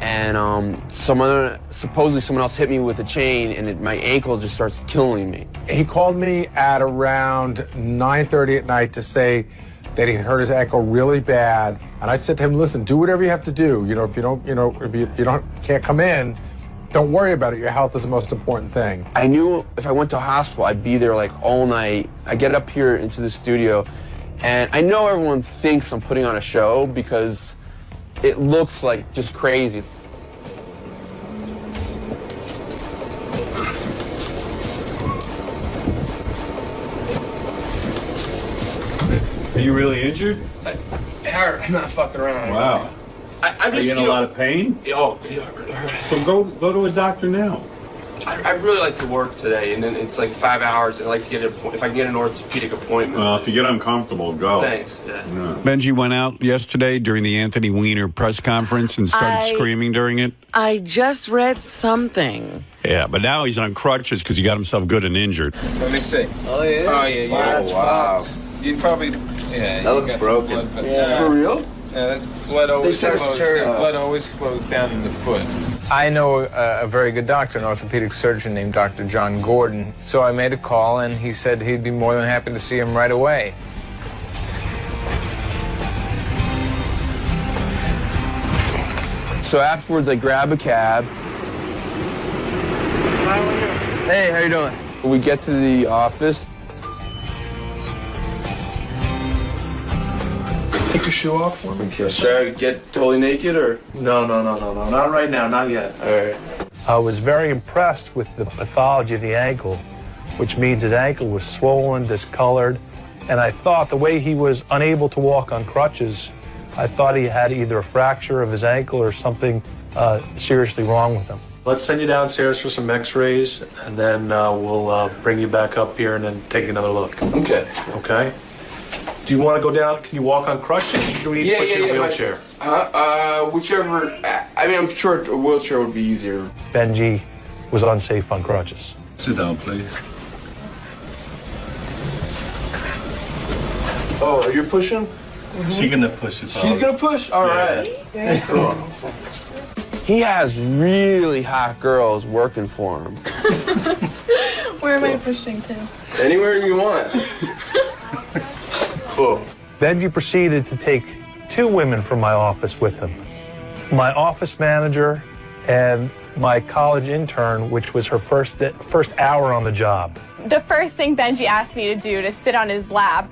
and supposedly someone else hit me with a chain, and my ankle just starts killing me. He called me at around 9:30 at night to say that he hurt his ankle really bad, and I said to him, "Listen, do whatever you have to do. You know, if you don't, if you can't come in, don't worry about it. Your health is the most important thing." I knew if I went to a hospital, I'd be there like all night. I get up here into the studio, and I know everyone thinks I'm putting on a show because it looks like just crazy. Are you really injured? I'm not fucking around. Wow. I'm just Are you in a lot of pain? Oh, yeah. So go to a doctor now. I really like to work today, and then it's like 5 hours, and I like to get if I can get an orthopedic appointment. Well, if you get uncomfortable, go. Thanks. Yeah. Benji went out yesterday during the Anthony Weiner press conference and started screaming during it. I just read something. Yeah, but now he's on crutches because he got himself good and injured. Let me see. Oh, yeah? Oh, yeah. Wow, that's fucked. You'd probably... Yeah. That looks broken. Yeah. For real? Yeah, that's blood always flows. Blood always flows down in the foot. I know a very good doctor, an orthopedic surgeon named Dr. John Gordon. So I made a call, and he said he'd be more than happy to see him right away. So afterwards, I grab a cab. Hey, how you doing? We get to the office. Take your shoe off for me. Should I get totally naked, or? No. Not right now. Not yet. All right. I was very impressed with the pathology of the ankle, which means his ankle was swollen, discolored, and I thought the way he was unable to walk on crutches, I thought he had either a fracture of his ankle or something seriously wrong with him. Let's send you downstairs for some x-rays, and then we'll bring you back up here and then take another look. Okay. Okay? Do you want to go down? Can you walk on crutches? Or do we need to put you in a wheelchair? Whichever. I mean, I'm sure a wheelchair would be easier. Benji was unsafe on crutches. Sit down, please. Oh, are you pushing? She's gonna push it. She's gonna push? All right. Cool. He has really hot girls working for him. Where am I pushing to? Anywhere you want. Cool. Benji proceeded to take 2 women from my office with him. My office manager and my college intern, which was her first hour on the job. The first thing Benji asked me to do to sit on his lap.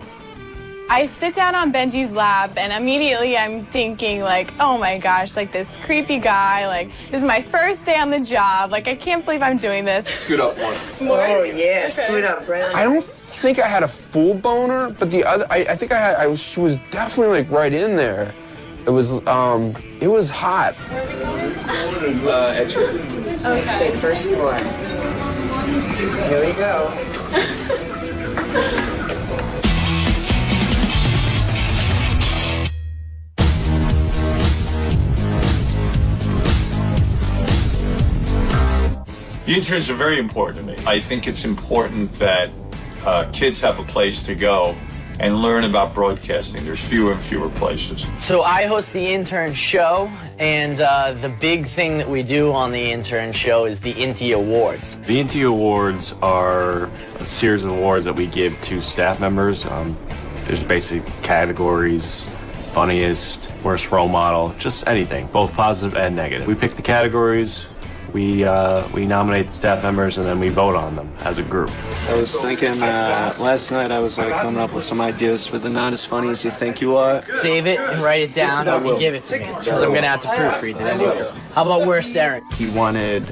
I sit down on Benji's lap, and immediately I'm thinking, like, oh my gosh, like this creepy guy, like, this is my first day on the job, like, I can't believe I'm doing this. Scoot up once. More? Oh, yeah, Okay. scoot up, Brandon. I don't think I had a full boner, but the other, I think she was definitely like right in there. It was hot. Extra. Okay. Say first floor. Here we go. The interns are very important to me. I think it's important that kids have a place to go and learn about broadcasting. There's fewer and fewer places. So I host the intern show, and the big thing that we do on the intern show is the Inty Awards. The Inty Awards are a series of awards that we give to staff members. There's basic categories: funniest, worst role model, just anything, both positive and negative. We pick the categories, we nominate the staff members, and then we vote on them as a group. I was thinking last night I was coming up with some ideas for the Not As Funny As You Think You Are. Save it and write it down and give it to me, because I'm going to have to proofread it anyways. How about worst Eric? He wanted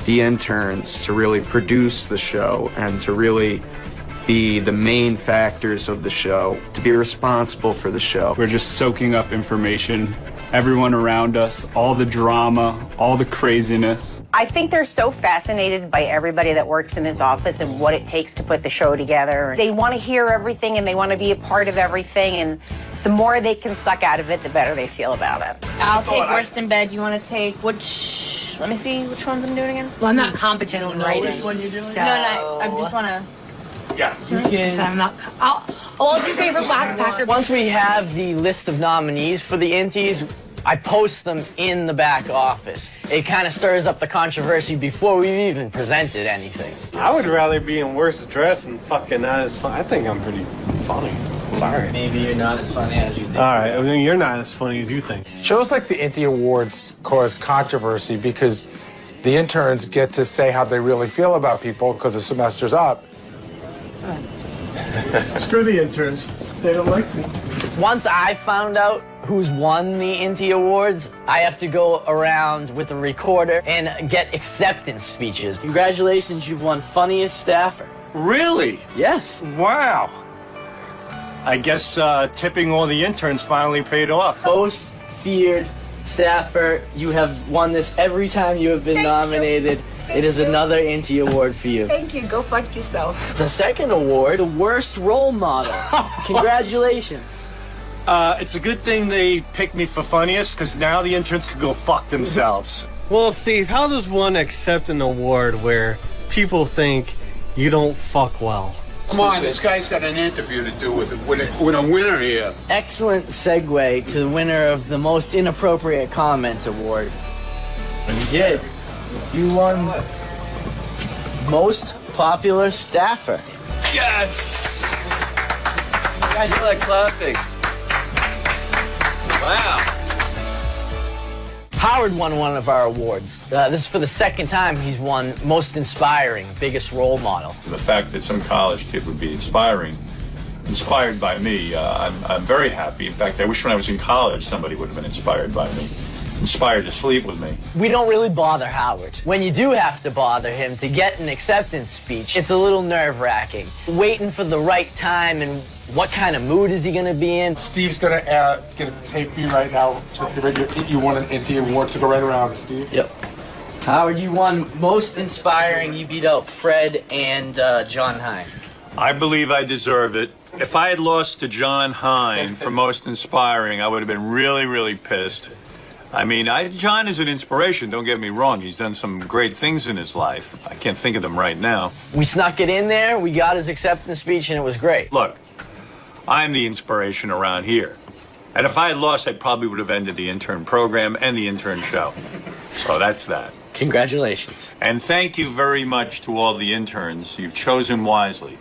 the interns to really produce the show and to really be the main factors of the show, to be responsible for the show. We're just soaking up information, everyone around us, all the drama, all the craziness. I think they're so fascinated by everybody that works in his office and what it takes to put the show together. They want to hear everything and they want to be a part of everything, and the more they can suck out of it, the better they feel about it. I'll take worst in bed. You want to take which? Let me see which ones I'm doing again. Well, I'm not competent in writing. Which one you're doing? So... No, I just want to. Yeah. You can. So I'm not. What's your favorite Wack Packer? Once we have the list of nominees for the Inties, I post them in the back office. It kind of stirs up the controversy before we've even presented anything. I would rather be in worse dress than fucking not as fun. I think I'm pretty funny. Sorry. Maybe you're not as funny as you think. All right, I mean, you're not as funny as you think. Shows like the Inty Awards cause controversy because the interns get to say how they really feel about people because the semester's up. Screw the interns. They don't like me. Once I found out who's won the Inty Awards, I have to go around with a recorder and get acceptance speeches. Congratulations, you've won Funniest Staffer. Really? Yes. Wow. I guess tipping all the interns finally paid off. Most feared staffer, you have won this every time you have been nominated. It is another Inty Award for you. Thank you. Go fuck yourself. The second award, the worst role model. Congratulations. It's a good thing they picked me for funniest, because now the interns could go fuck themselves. Well, Steve, how does one accept an award where people think you don't fuck well? Come on, this guy's got an interview to do with a winner here. Excellent segue to the winner of the Most Inappropriate Comment Award. You did. You won Most Popular Staffer. Yes! You guys are like clapping. Wow. Howard won one of our awards. This is for the second time he's won Most Inspiring, Biggest Role Model. The fact that some college kid would be inspired by me, I'm very happy. In fact, I wish when I was in college somebody would have been inspired by me, inspired to sleep with me. We don't really bother Howard. When you do have to bother him to get an acceptance speech, it's a little nerve-wracking. Waiting for the right time and what kind of mood is he going to be in? Steve's going to tape you right now. You won an Inty Award to go right around, Steve. Yep. Howard, you won Most Inspiring. You beat out Fred and John Hine. I believe I deserve it. If I had lost to John Hine for Most Inspiring, I would have been really, really pissed. I mean, John is an inspiration, don't get me wrong. He's done some great things in his life. I can't think of them right now. We snuck it in there, we got his acceptance speech, and it was great. Look, I'm the inspiration around here. And if I had lost, I probably would have ended the intern program and the intern show. So that's that. Congratulations. And thank you very much to all the interns. You've chosen wisely.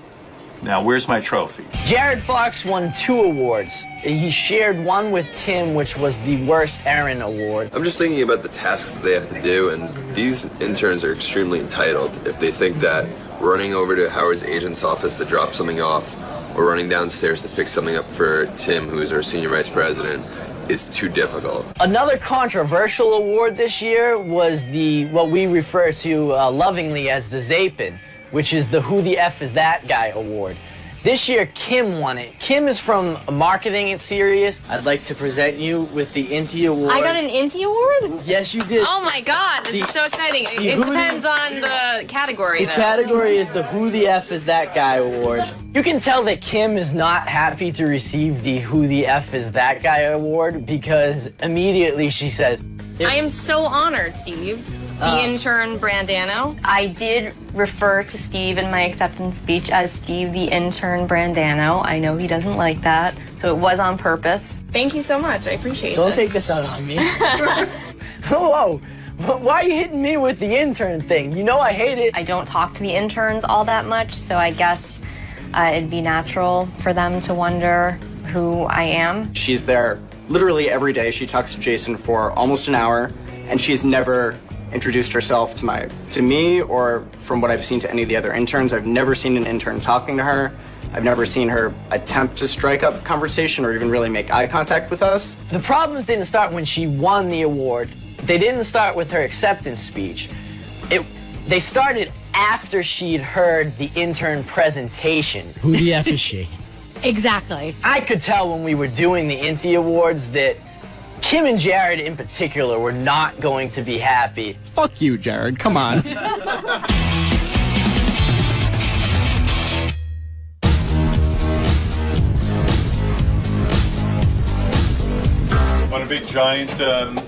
Now, where's my trophy? Jared Fox won 2 awards. He shared one with Tim, which was the Worst Errand Award. I'm just thinking about the tasks they have to do, and these interns are extremely entitled if they think that running over to Howard's agent's office to drop something off or running downstairs to pick something up for Tim, who is our senior vice president, is too difficult. Another controversial award this year was what we refer to lovingly as the Zapin, which is the Who the F is That Guy award. This year, Kim won it. Kim is from Marketing at Sirius. I'd like to present you with the Inty Award. I got an Inty Award? Yes, you did. Oh my God, this is so exciting. It depends on the category, The category is the Who the F is That Guy award. You can tell that Kim is not happy to receive the Who the F is That Guy award because immediately she says, I am so honored, Steve. The intern Brandano. I did refer to Steve in my acceptance speech as Steve the intern Brandano. I know he doesn't like that, so it was on purpose. Thank you so much. I appreciate it. Don't take this out on me. Whoa. Why are you hitting me with the intern thing? You know I hate it. I don't talk to the interns all that much, so I guess it'd be natural for them to wonder who I am. She's there literally every day. She talks to Jason for almost an hour, and she's never introduced herself to me or from what I've seen to any of the other interns. I've never seen an intern talking to her. I've never seen her attempt to strike up conversation or even really make eye contact with us. The problems didn't start when she won the award. They didn't start with her acceptance speech. They started after she'd heard the intern presentation. Who the F is she? Exactly. I could tell when we were doing the Inty Awards that Kim and Jared in particular were not going to be happy. Fuck you, Jared. Come on. Want a big giant,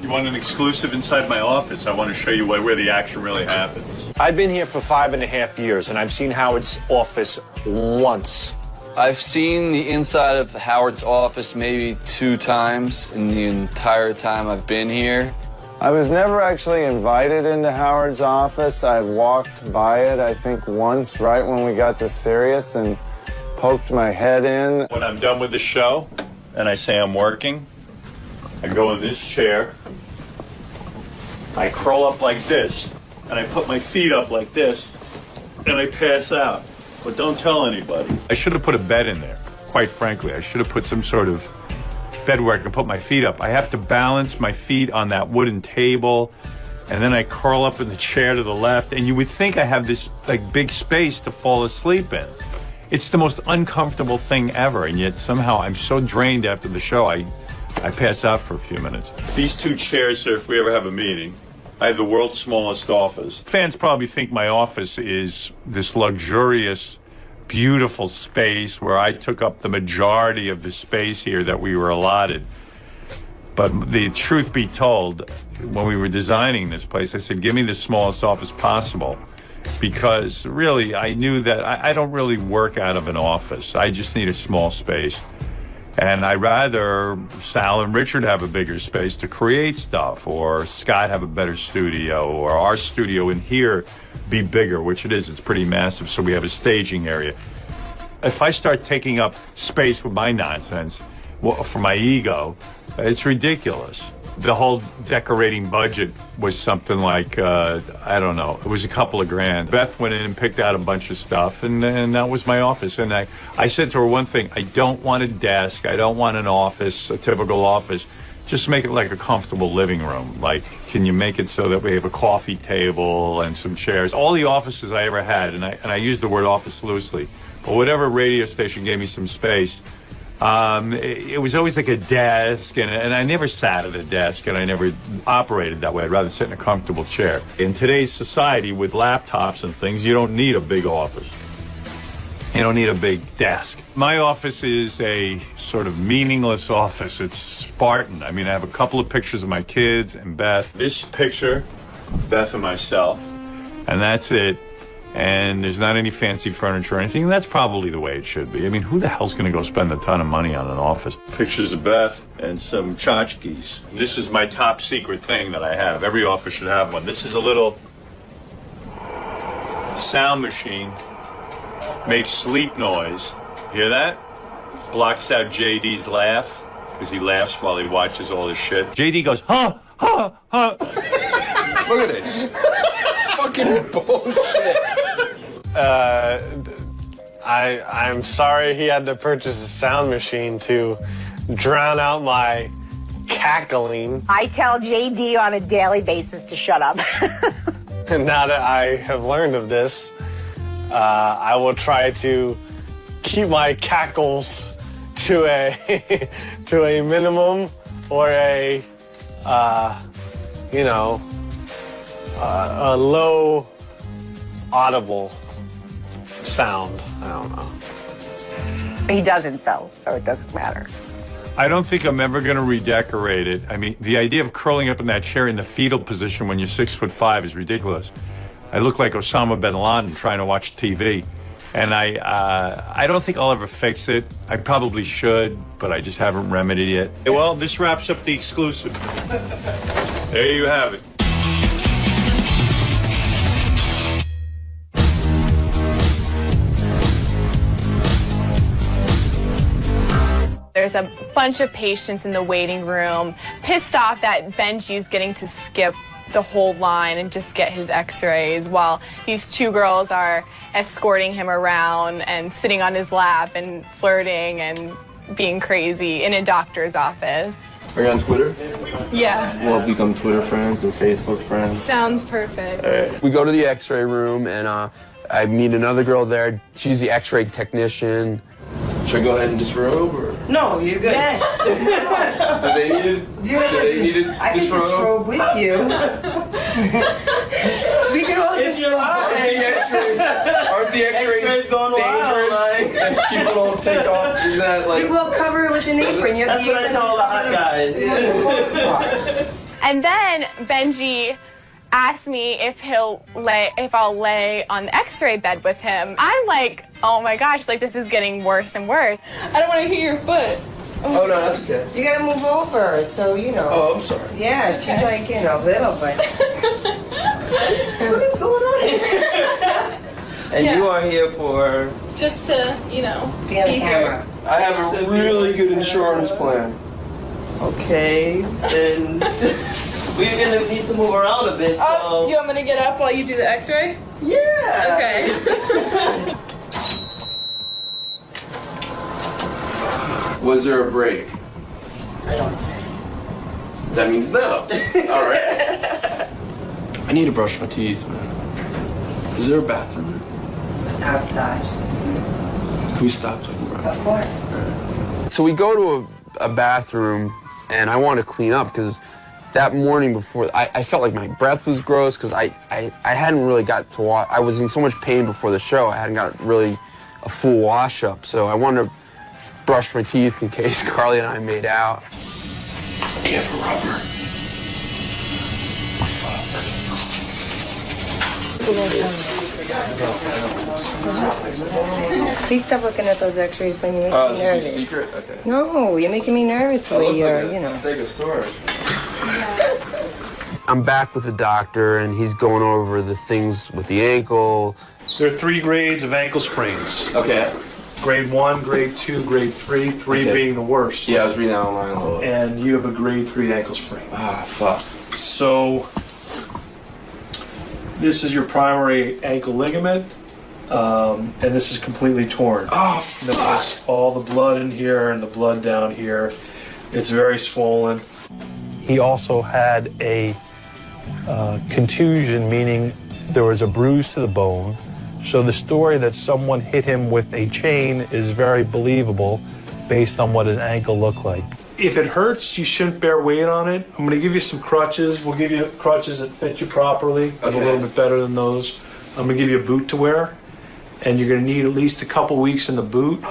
you want an exclusive inside my office? I want to show you where the action really happens. I've been here for 5.5 years, and I've seen Howard's office once. I've seen the inside of Howard's office maybe 2 times in the entire time I've been here. I was never actually invited into Howard's office. I walked by it, I think, once right when we got to Sirius and poked my head in. When I'm done with the show and I say I'm working, I go in this chair, I curl up like this, and I put my feet up like this, and I pass out. But don't tell anybody. I should have put a bed in there, quite frankly. I should have put some sort of bed where I can put my feet up. I have to balance my feet on that wooden table, and then I curl up in the chair to the left, and you would think I have this like big space to fall asleep in. It's the most uncomfortable thing ever, and yet somehow I'm so drained after the show, I pass out for a few minutes. These 2 chairs are if we ever have a meeting. I have the world's smallest office. Fans probably think my office is this luxurious, beautiful space where I took up the majority of the space here that we were allotted. But the truth be told, when we were designing this place, I said, give me the smallest office possible. Because really, I knew that I don't really work out of an office. I just need a small space. And I'd rather Sal and Richard have a bigger space to create stuff, or Scott have a better studio, or our studio in here be bigger, which it is. It's pretty massive, so we have a staging area. If I start taking up space with my nonsense, well, for my ego, it's ridiculous. The whole decorating budget was something like, I don't know, it was a couple of grand. Beth went in and picked out a bunch of stuff, and that was my office. And I said to her one thing, I don't want a desk, I don't want an office, a typical office. Just make it like a comfortable living room. Like, can you make it so that we have a coffee table and some chairs? All the offices I ever had, and I use the word office loosely, but whatever radio station gave me some space, it was always like a desk, and I never sat at a desk, and I never operated that way. I'd rather sit in a comfortable chair. In today's society, with laptops and things, you don't need a big office. You don't need a big desk. My office is a sort of meaningless office. It's Spartan. I mean, I have a couple of pictures of my kids and Beth. This picture, Beth and myself, and that's it. And there's not any fancy furniture or anything. And that's probably the way it should be. I mean, who the hell's going to go spend a ton of money on an office? Pictures of Beth and some tchotchkes. This is my top secret thing that I have. Every office should have one. This is a little sound machine. Makes sleep noise. Hear that? Blocks out JD's laugh, because he laughs while he watches all this shit. JD goes, huh, huh, huh. Look at this. Fucking bullshit. I'm sorry he had to purchase a sound machine to drown out my cackling. I tell JD on a daily basis to shut up. And now that I have learned of this, I will try to keep my cackles to a to a minimum, or a a low audible sound. I don't know. He doesn't, though, so it doesn't matter. I don't think I'm ever going to redecorate it. I mean, the idea of curling up in that chair in the fetal position when you're 6'5" is ridiculous. I look like Osama bin Laden trying to watch TV. And I don't think I'll ever fix it. I probably should, but I just haven't remedied it. Well, this wraps up the exclusive. There you have it. There's a bunch of patients in the waiting room, pissed off that Benji's getting to skip the whole line and just get his x-rays while these 2 girls are escorting him around and sitting on his lap and flirting and being crazy in a doctor's office. Are you on Twitter? Yeah. We'll become Twitter friends and Facebook friends. Sounds perfect. We go to the x-ray room, and I meet another girl there. She's the x-ray technician. Should I go ahead and disrobe, or? No, you're good. Yes. Do they need it? Do they need it? I can disrobe with you. We can all disrobe. Aren't the x-rays dangerous? If people don't take off, is that like... We will cover it with an apron. That's what I tell all the hot guys. And then Benji asks me if I'll lay on the X-ray bed with him. I'm like, oh my gosh, like this is getting worse and worse. I don't want to hear your foot. Oh, no, that's okay. You gotta move over, so you know. Oh, I'm sorry. Yeah, she's like, you know, little, but. What is going on? And you are here for... Just to, you know, be on the camera. I have a really good insurance plan. Okay, then we're gonna need to move around a bit, so... Oh, you want me to get up while you do the X-ray? Yeah! Okay. Was there a break? I don't say. That means no. All right. I need to brush my teeth, man. Is there a bathroom? Outside. Can we stop so I can brush? Of course. So we go to a bathroom, and I want to clean up because that morning before, I felt like my breath was gross because I hadn't really got to wash. I was in so much pain before the show. I hadn't got really a full wash up, so I wanted to brush my teeth in case Carly and I made out. Do you have a rubber? Please stop looking at those X-rays when you make me nervous. Secret? Okay. No, you're making me nervous the way you're, you know. Take a storage. I'm back with the doctor, and he's going over the things with the ankle. There are 3 grades of ankle sprains. Okay. Grade 1, grade 2, grade 3, 3 being the worst. Yeah, I was reading that online a little bit. And you have a grade 3 ankle sprain. Ah, fuck. So, this is your primary ankle ligament, and this is completely torn. Oh, fuck. There's all the blood in here and the blood down here. It's very swollen. He also had a contusion, meaning there was a bruise to the bone. So the story that someone hit him with a chain is very believable based on what his ankle looked like. If it hurts, you shouldn't bear weight on it. I'm going to give you some crutches. We'll give you crutches that fit you properly, but a little bit better than those. I'm going to give you a boot to wear, and you're going to need at least a couple weeks in the boot,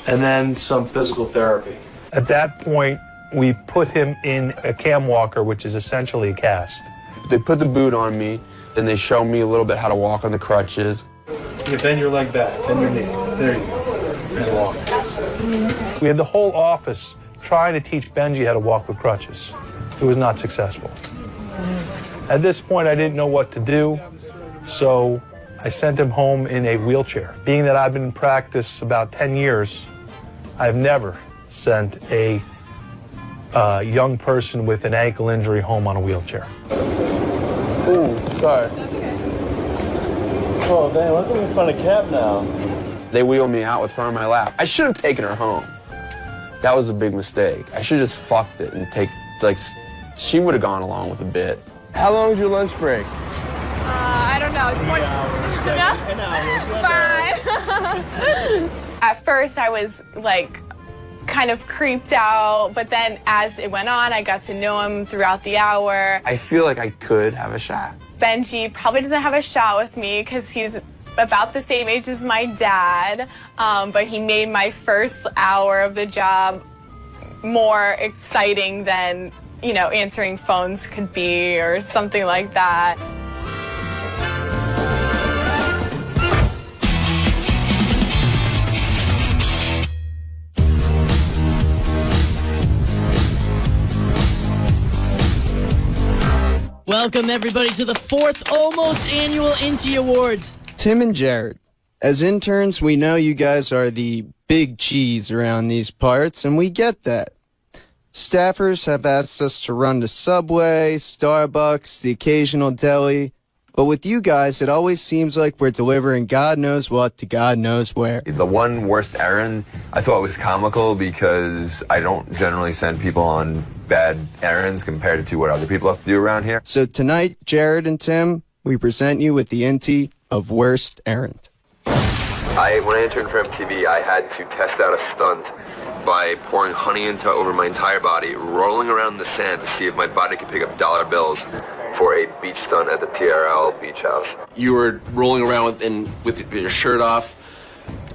and then some physical therapy. At that point, we put him in a cam walker, which is essentially a cast. They put the boot on me, and they show me a little bit how to walk on the crutches. You bend your leg back, bend your knee. There you go. And walk. We had the whole office trying to teach Benji how to walk with crutches. It was not successful. At this point, I didn't know what to do, so I sent him home in a wheelchair. Being that I've been in practice about 10 years, I've never sent a young person with an ankle injury home on a wheelchair. Ooh, sorry. That's okay. Oh, dang, look at me in front of Cap now. They wheeled me out with her on my lap. I should have taken her home. That was a big mistake. I should have just fucked it and she would have gone along with a bit. How long was your lunch break? I don't know. 20 hours. 5. At first, I was like kind of creeped out, but then as it went on, I got to know him throughout the hour. I feel like I could have a shot. Benji probably doesn't have a shot with me because he's about the same age as my dad, but he made my first hour of the job more exciting than, you know, answering phones could be or something like that. Welcome, everybody, to the 4th almost annual 𝗫𝗄𝗿𝗄 Awards. Tim and Jared, as interns, we know you guys are the big cheese around these parts, and we get that. Staffers have asked us to run to Subway, Starbucks, the occasional deli, but with you guys, it always seems like we're delivering God knows what to God knows where. The one worst errand I thought was comical because I don't generally send people on bad errands compared to what other people have to do around here. So tonight, Jared and Tim, we present you with the 𝗫𝗄𝗿 of worst errand. When I interned for MTV, I had to test out a stunt by pouring honey over my entire body, rolling around in the sand to see if my body could pick up dollar bills for a beach stunt at the TRL beach house. You were rolling around with your shirt off.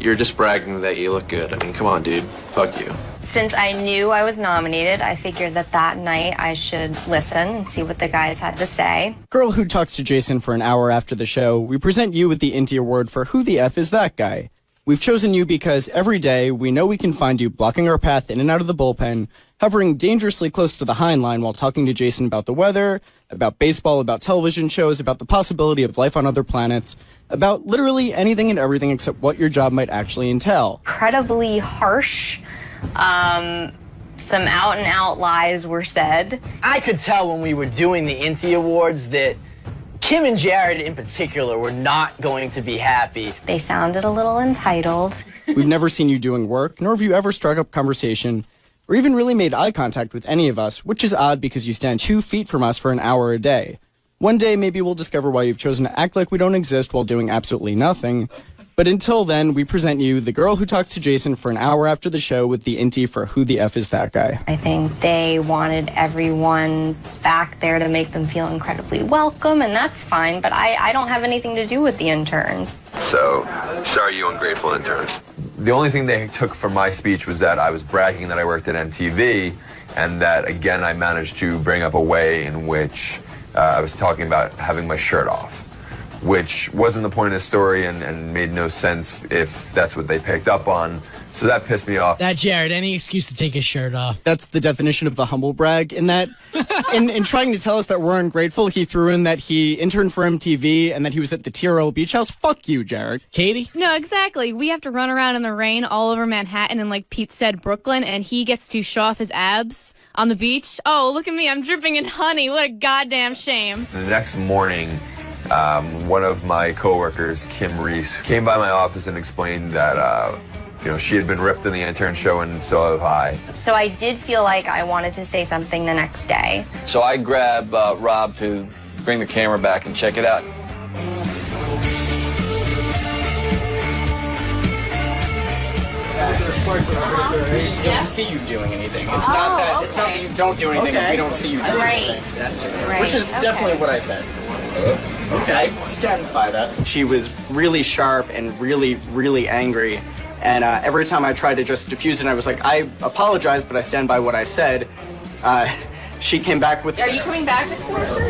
You're just bragging that you look good. I mean, come on, dude. Fuck you. Since I knew I was nominated, I figured that night I should listen and see what the guys had to say. Girl Who Talks to Jason for an hour after the show, we present you with the 𝗦𝗐𝗄𝗿𝗱 Award for Who the F is That Guy? We've chosen you because every day we know we can find you blocking our path in and out of the bullpen, hovering dangerously close to the hind line while talking to Jason about the weather, about baseball, about television shows, about the possibility of life on other planets, about literally anything and everything except what your job might actually entail. Incredibly harsh. Some out-and-out lies were said. I could tell when we were doing the 𝗦𝗐𝗄𝗿𝗱 Awards that Kim and Jared in particular were not going to be happy. They sounded a little entitled. We've never seen you doing work, nor have you ever struck up conversation, or even really made eye contact with any of us, which is odd because you stand 2 feet from us for an hour a day. One day, maybe we'll discover why you've chosen to act like we don't exist while doing absolutely nothing. But until then, we present you the girl who talks to Jason for an hour after the show with the 𝗦𝗐𝗄𝗿𝗱 for Who the F is That Guy? I think they wanted everyone back there to make them feel incredibly welcome, and that's fine, but I don't have anything to do with the interns. So, sorry, you ungrateful interns. The only thing they took from my speech was that I was bragging that I worked at MTV, and that, again, I managed to bring up a way in which I was talking about having my shirt off, which wasn't the point of the story and made no sense if that's what they picked up on. So that pissed me off. That Jared, any excuse to take his shirt off. That's the definition of the humble brag, in that in trying to tell us that we're ungrateful, he threw in that he interned for MTV and that he was at the TRL Beach House. Fuck you, Jared. Katie? No, exactly. We have to run around in the rain all over Manhattan and, like Pete said, Brooklyn, and he gets to show off his abs on the beach. Oh, look at me. I'm dripping in honey. What a goddamn shame. The next morning, one of my coworkers, 𝗦𝗵cie𝗄𝗿𝗱, came by my office and explained that she had been ripped in the intern show, and so have I. So I did feel like I wanted to say something the next day. So I grabbed Rob to bring the camera back and check it out. We don't see you doing anything. It's not that you don't do anything, we don't see you doing anything. That's right. Which is definitely what I said. Okay. I stand by that. She was really sharp and really, really angry. And every time I tried to just diffuse it, I was like, I apologize, but I stand by what I said. She came back with... Are you coming back next semester?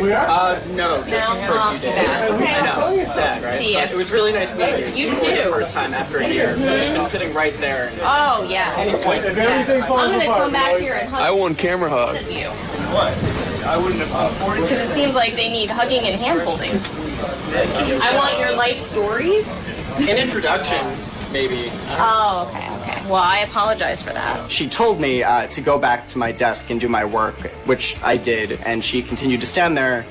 No, just for a few days. Okay. I know, it's sad, right? See ya. But it was really nice meeting you. You For too. the first time after a year. I've just been sitting right there. Oh, yeah. Any point. I'm going to come back here and hug I want camera hug. you. What? I wouldn't have afforded Because it seems like they need hugging and hand-holding. I want your life stories. An introduction, maybe. Oh, okay. Well, I apologize for that. She told me to go back to my desk and do my work, which I did, and she continued to stand there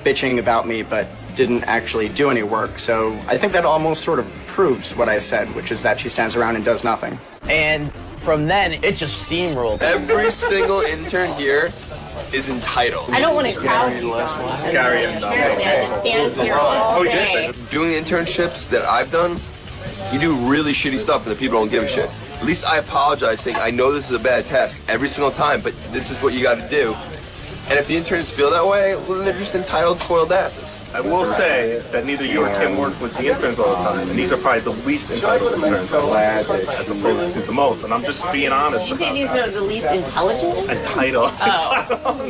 bitching about me, but didn't actually do any work. So I think that almost sort of proves what I said, which is that she stands around and does nothing. And from then, it just steamrolled. Every single intern here is entitled. I don't want to crowd you, John. Apparently, I just stand here all day. Doing internships that I've done, you do really shitty stuff and the people don't give a shit. At least I apologize, saying I know this is a bad task every single time, but this is what you got to do. And if the interns feel that way, well, then they're just entitled, spoiled asses. I will say that neither you or Kim work with the interns all the time, and these are probably the least entitled interns as opposed to the most. And I'm just being honest. Did you say these are the least intelligent? Entitled. Oh,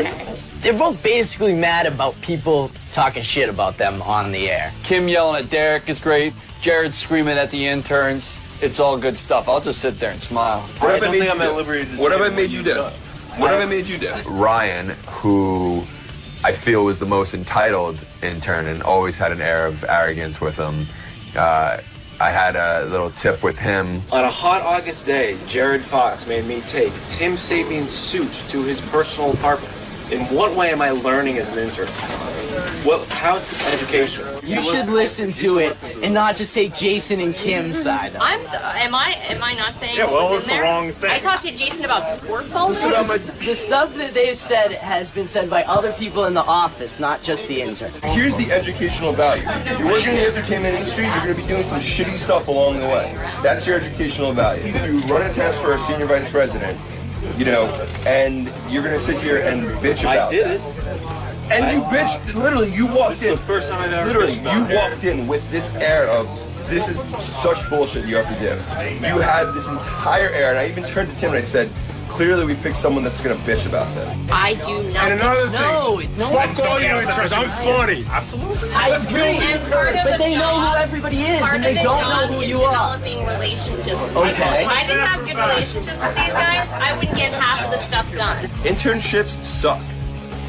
okay. They're both basically mad about people talking shit about them on the air. Kim yelling at Derek is great. Jared screaming at the interns. It's all good stuff. I'll just sit there and smile. What have I made you do? What have I made you do? Ryan, who I feel was the most entitled intern and always had an air of arrogance with him. I had a little tiff with him. On a hot August day, Jared Fox made me take 𝗦𝗵𝗵𝗍𝗍's suit to his personal apartment. In what way am I learning as an intern? How's this education? You should listen to it and not just take Jason and Kim's side. Am I not saying Yeah, well, what was it's in the there? wrong thing. I talked to Jason about squirts all day. The stuff that they've said has been said by other people in the office, not just the intern. Here's the educational value. You're working in the entertainment industry, you're going to be doing some shitty stuff along the way. That's your educational value. You run a test for a senior vice president, and you're going to sit here and bitch about it. I did it. And you bitched, literally, you walked in. This is the first time I've ever literally, bitched about you walked in with this air of, this is such bullshit you have to do. You had this entire air, and I even turned to Tim and I said, clearly we picked someone that's gonna bitch about this. I do not. And another thing, No, fuck all you interns, I'm funny. Absolutely. I agree, but they know who everybody is, and they don't know who you are. Developing relationships. Okay. If I didn't have good relationships with these guys, I wouldn't get half of the stuff done. Internships suck.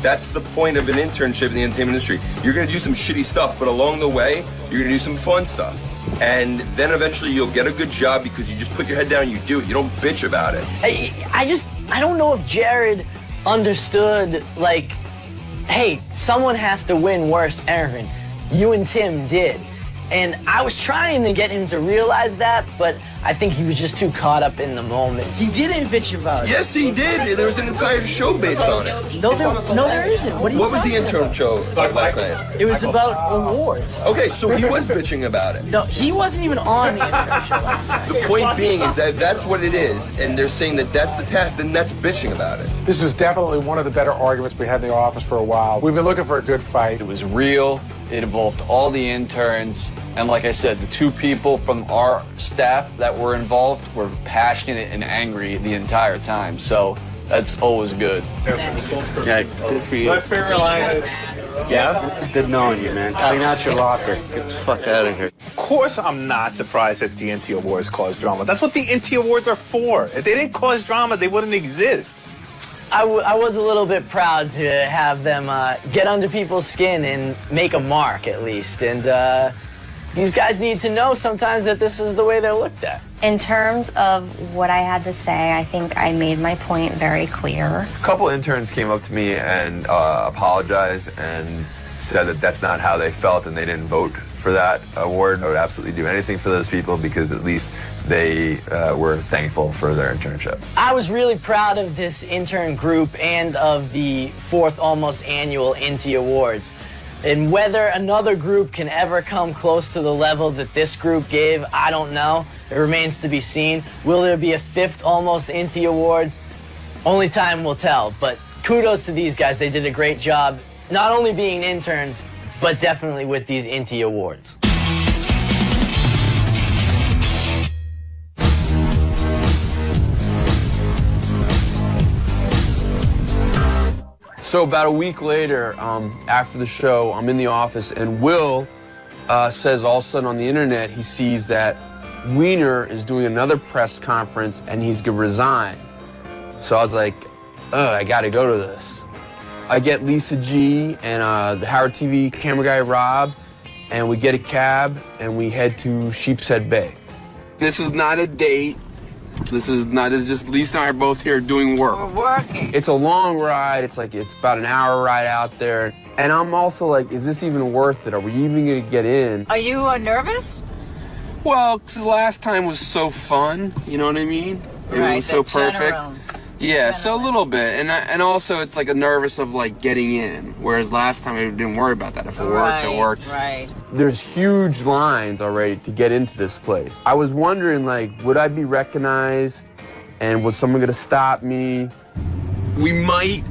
That's the point of an internship in the entertainment industry. You're gonna do some shitty stuff, but along the way, you're gonna do some fun stuff. And then eventually you'll get a good job because you just put your head down and you do it. You don't bitch about it. I don't know if Jared understood, like, hey, someone has to win worst errand. You and Tim did. And I was trying to get him to realize that, but I think he was just too caught up in the moment. He didn't bitch about it. Yes, he did. There was an entire show based on it. No, there isn't. What was the intern show last night? It was about awards. Okay, so he was bitching about it. No, he wasn't even on the intern show last night. The point being is that that's what it is, and they're saying that that's the task, then that's bitching about it. This was definitely one of the better arguments we had in the office for a while. We've been looking for a good fight. It was real. It involved all the interns. And like I said, the two people from our staff that were involved were passionate and angry the entire time. So that's always good. Yeah, good for you. My favorite line is, yeah? It's good knowing you, man. Clean out your locker. Get the fuck out of here. Of course I'm not surprised that the NT Awards cause drama. That's what the NT Awards are for. If they didn't cause drama, they wouldn't exist. I was a little bit proud to have them get under people's skin and make a mark, at least. And these guys need to know sometimes that this is the way they're looked at. In terms of what I had to say, I think I made my point very clear. A couple interns came up to me and apologized and said that that's not how they felt and they didn't vote for that award. I would absolutely do anything for those people because at least they were thankful for their internship. I was really proud of this intern group and of the 4th almost annual INTI Awards. And whether another group can ever come close to the level that this group gave, I don't know. It remains to be seen. Will there be a 5th almost INTI Awards? Only time will tell, but kudos to these guys. They did a great job, not only being interns, but definitely with these INTI Awards. So about a week later, after the show, I'm in the office, and Will says all of a sudden on the internet he sees that Wiener is doing another press conference and he's gonna resign. So I was like, I gotta go to this. I get 𝗦𝗫𝗄𝗿𝗱 and the Howard TV camera guy Rob, and we get a cab and we head to 𝗪𝗕𝗄𝗏 Bay. This is not a date. This is just Lisa and I are both here doing work. We're working. It's a long ride. It's about an hour ride out there. And I'm also like, is this even worth it? Are we even gonna get in? Are you nervous? Well, 'cause last time was so fun. You know what I mean? It was so perfect. Yeah, so a little bit. And also it's like a nervous of like getting in. Whereas last time I didn't worry about that. If it worked, it worked. Right. There's huge lines already to get into this place. I was wondering, like, would I be recognized? And was someone gonna stop me? We might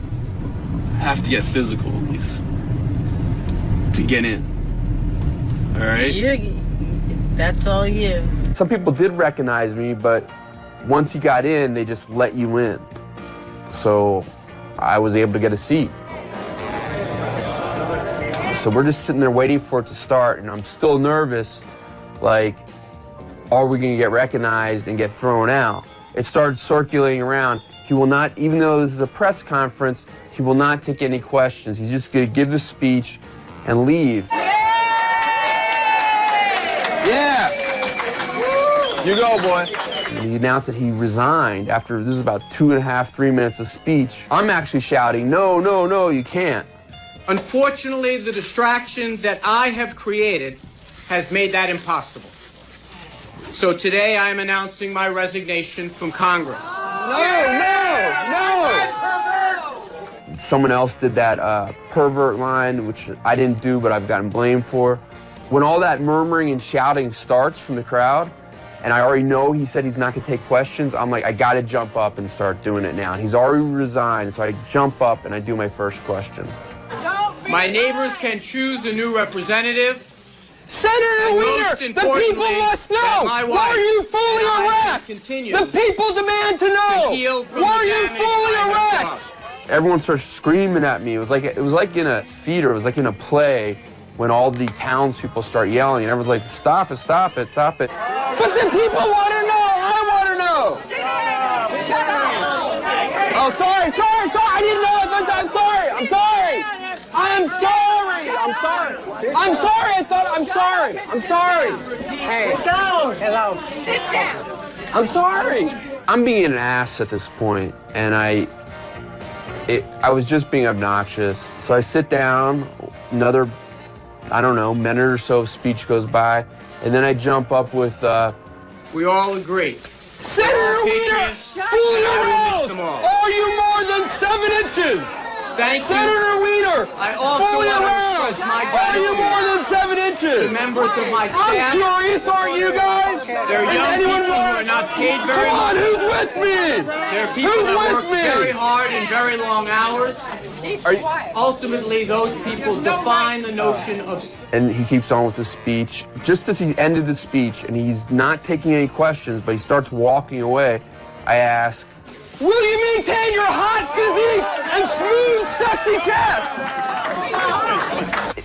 have to get physical at least to get in. All right? That's all you. Some people did recognize me, but once you got in, they just let you in. So I was able to get a seat. So we're just sitting there waiting for it to start, and I'm still nervous, like, are we gonna get recognized and get thrown out? It started circulating around. He will not, even though this is a press conference, he will not take any questions. He's just gonna give the speech and leave. Yeah! You go, boy. And he announced that he resigned after, this was about 2.5, 3 minutes of speech. I'm actually shouting, no, no, no, you can't. Unfortunately, the distraction that I have created has made that impossible. So today I am announcing my resignation from Congress. No! Someone else did that pervert line, which I didn't do, but I've gotten blamed for. When all that murmuring and shouting starts from the crowd, and I already know he said he's not gonna take questions, I'm like, I gotta jump up and start doing it now. And he's already resigned, so I jump up and I do my first question. My neighbors can choose a new representative. Senator Wiener, the people must know. Why are you fully erect? The people demand to know. Why are you fully erect? Everyone starts screaming at me. It was like in a theater. It was like in a play when all the townspeople start yelling, and everyone's like, "Stop it! Stop it! Stop it!" But the people want to know. I want to know. Oh, sorry. I didn't know. I'm sorry. I'm sorry. Hey. Sit down. Hello. Sit down. I'm sorry. I'm being an ass at this point, and I was just being obnoxious. So I sit down, another, I don't know, minute or so of speech goes by, and then I jump up with, We all agree. Senator Wiener, fool your nose! Are you more than 7 inches? Thank you. Senator Wiener, I also fool your want to nose! express my Are you gratitude more than 7 inches? to members of my staff. I'm curious, aren't you guys? There are young people who are not paid very Come on, much. who's with me? There are people Who's that with work me? very hard and very long hours. Ultimately, those people define the notion of... And he keeps on with the speech. Just as he ended the speech, and he's not taking any questions, but he starts walking away, I ask, will you maintain your hot physique and smooth, sexy chest?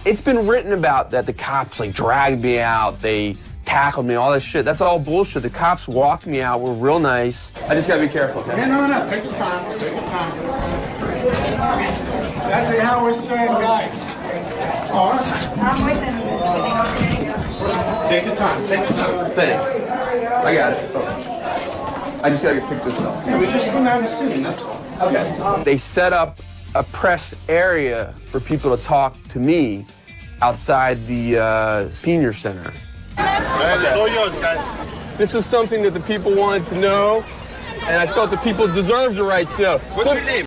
It's been written about that the cops like dragged me out, they tackled me, all this shit. That's all bullshit. The cops walked me out, were real nice. I just gotta be careful, okay? Yeah, no, take your time. That's the Howard Stern guy. I'm with him. Take your time. Thanks. I got it. I just gotta pick this up. Yeah, we just come down the city, that's all. Okay. They set up a press area for people to talk to me outside the senior center. It's all yours, guys. This is something that the people wanted to know, and I felt the people deserved the right to know. What's your name?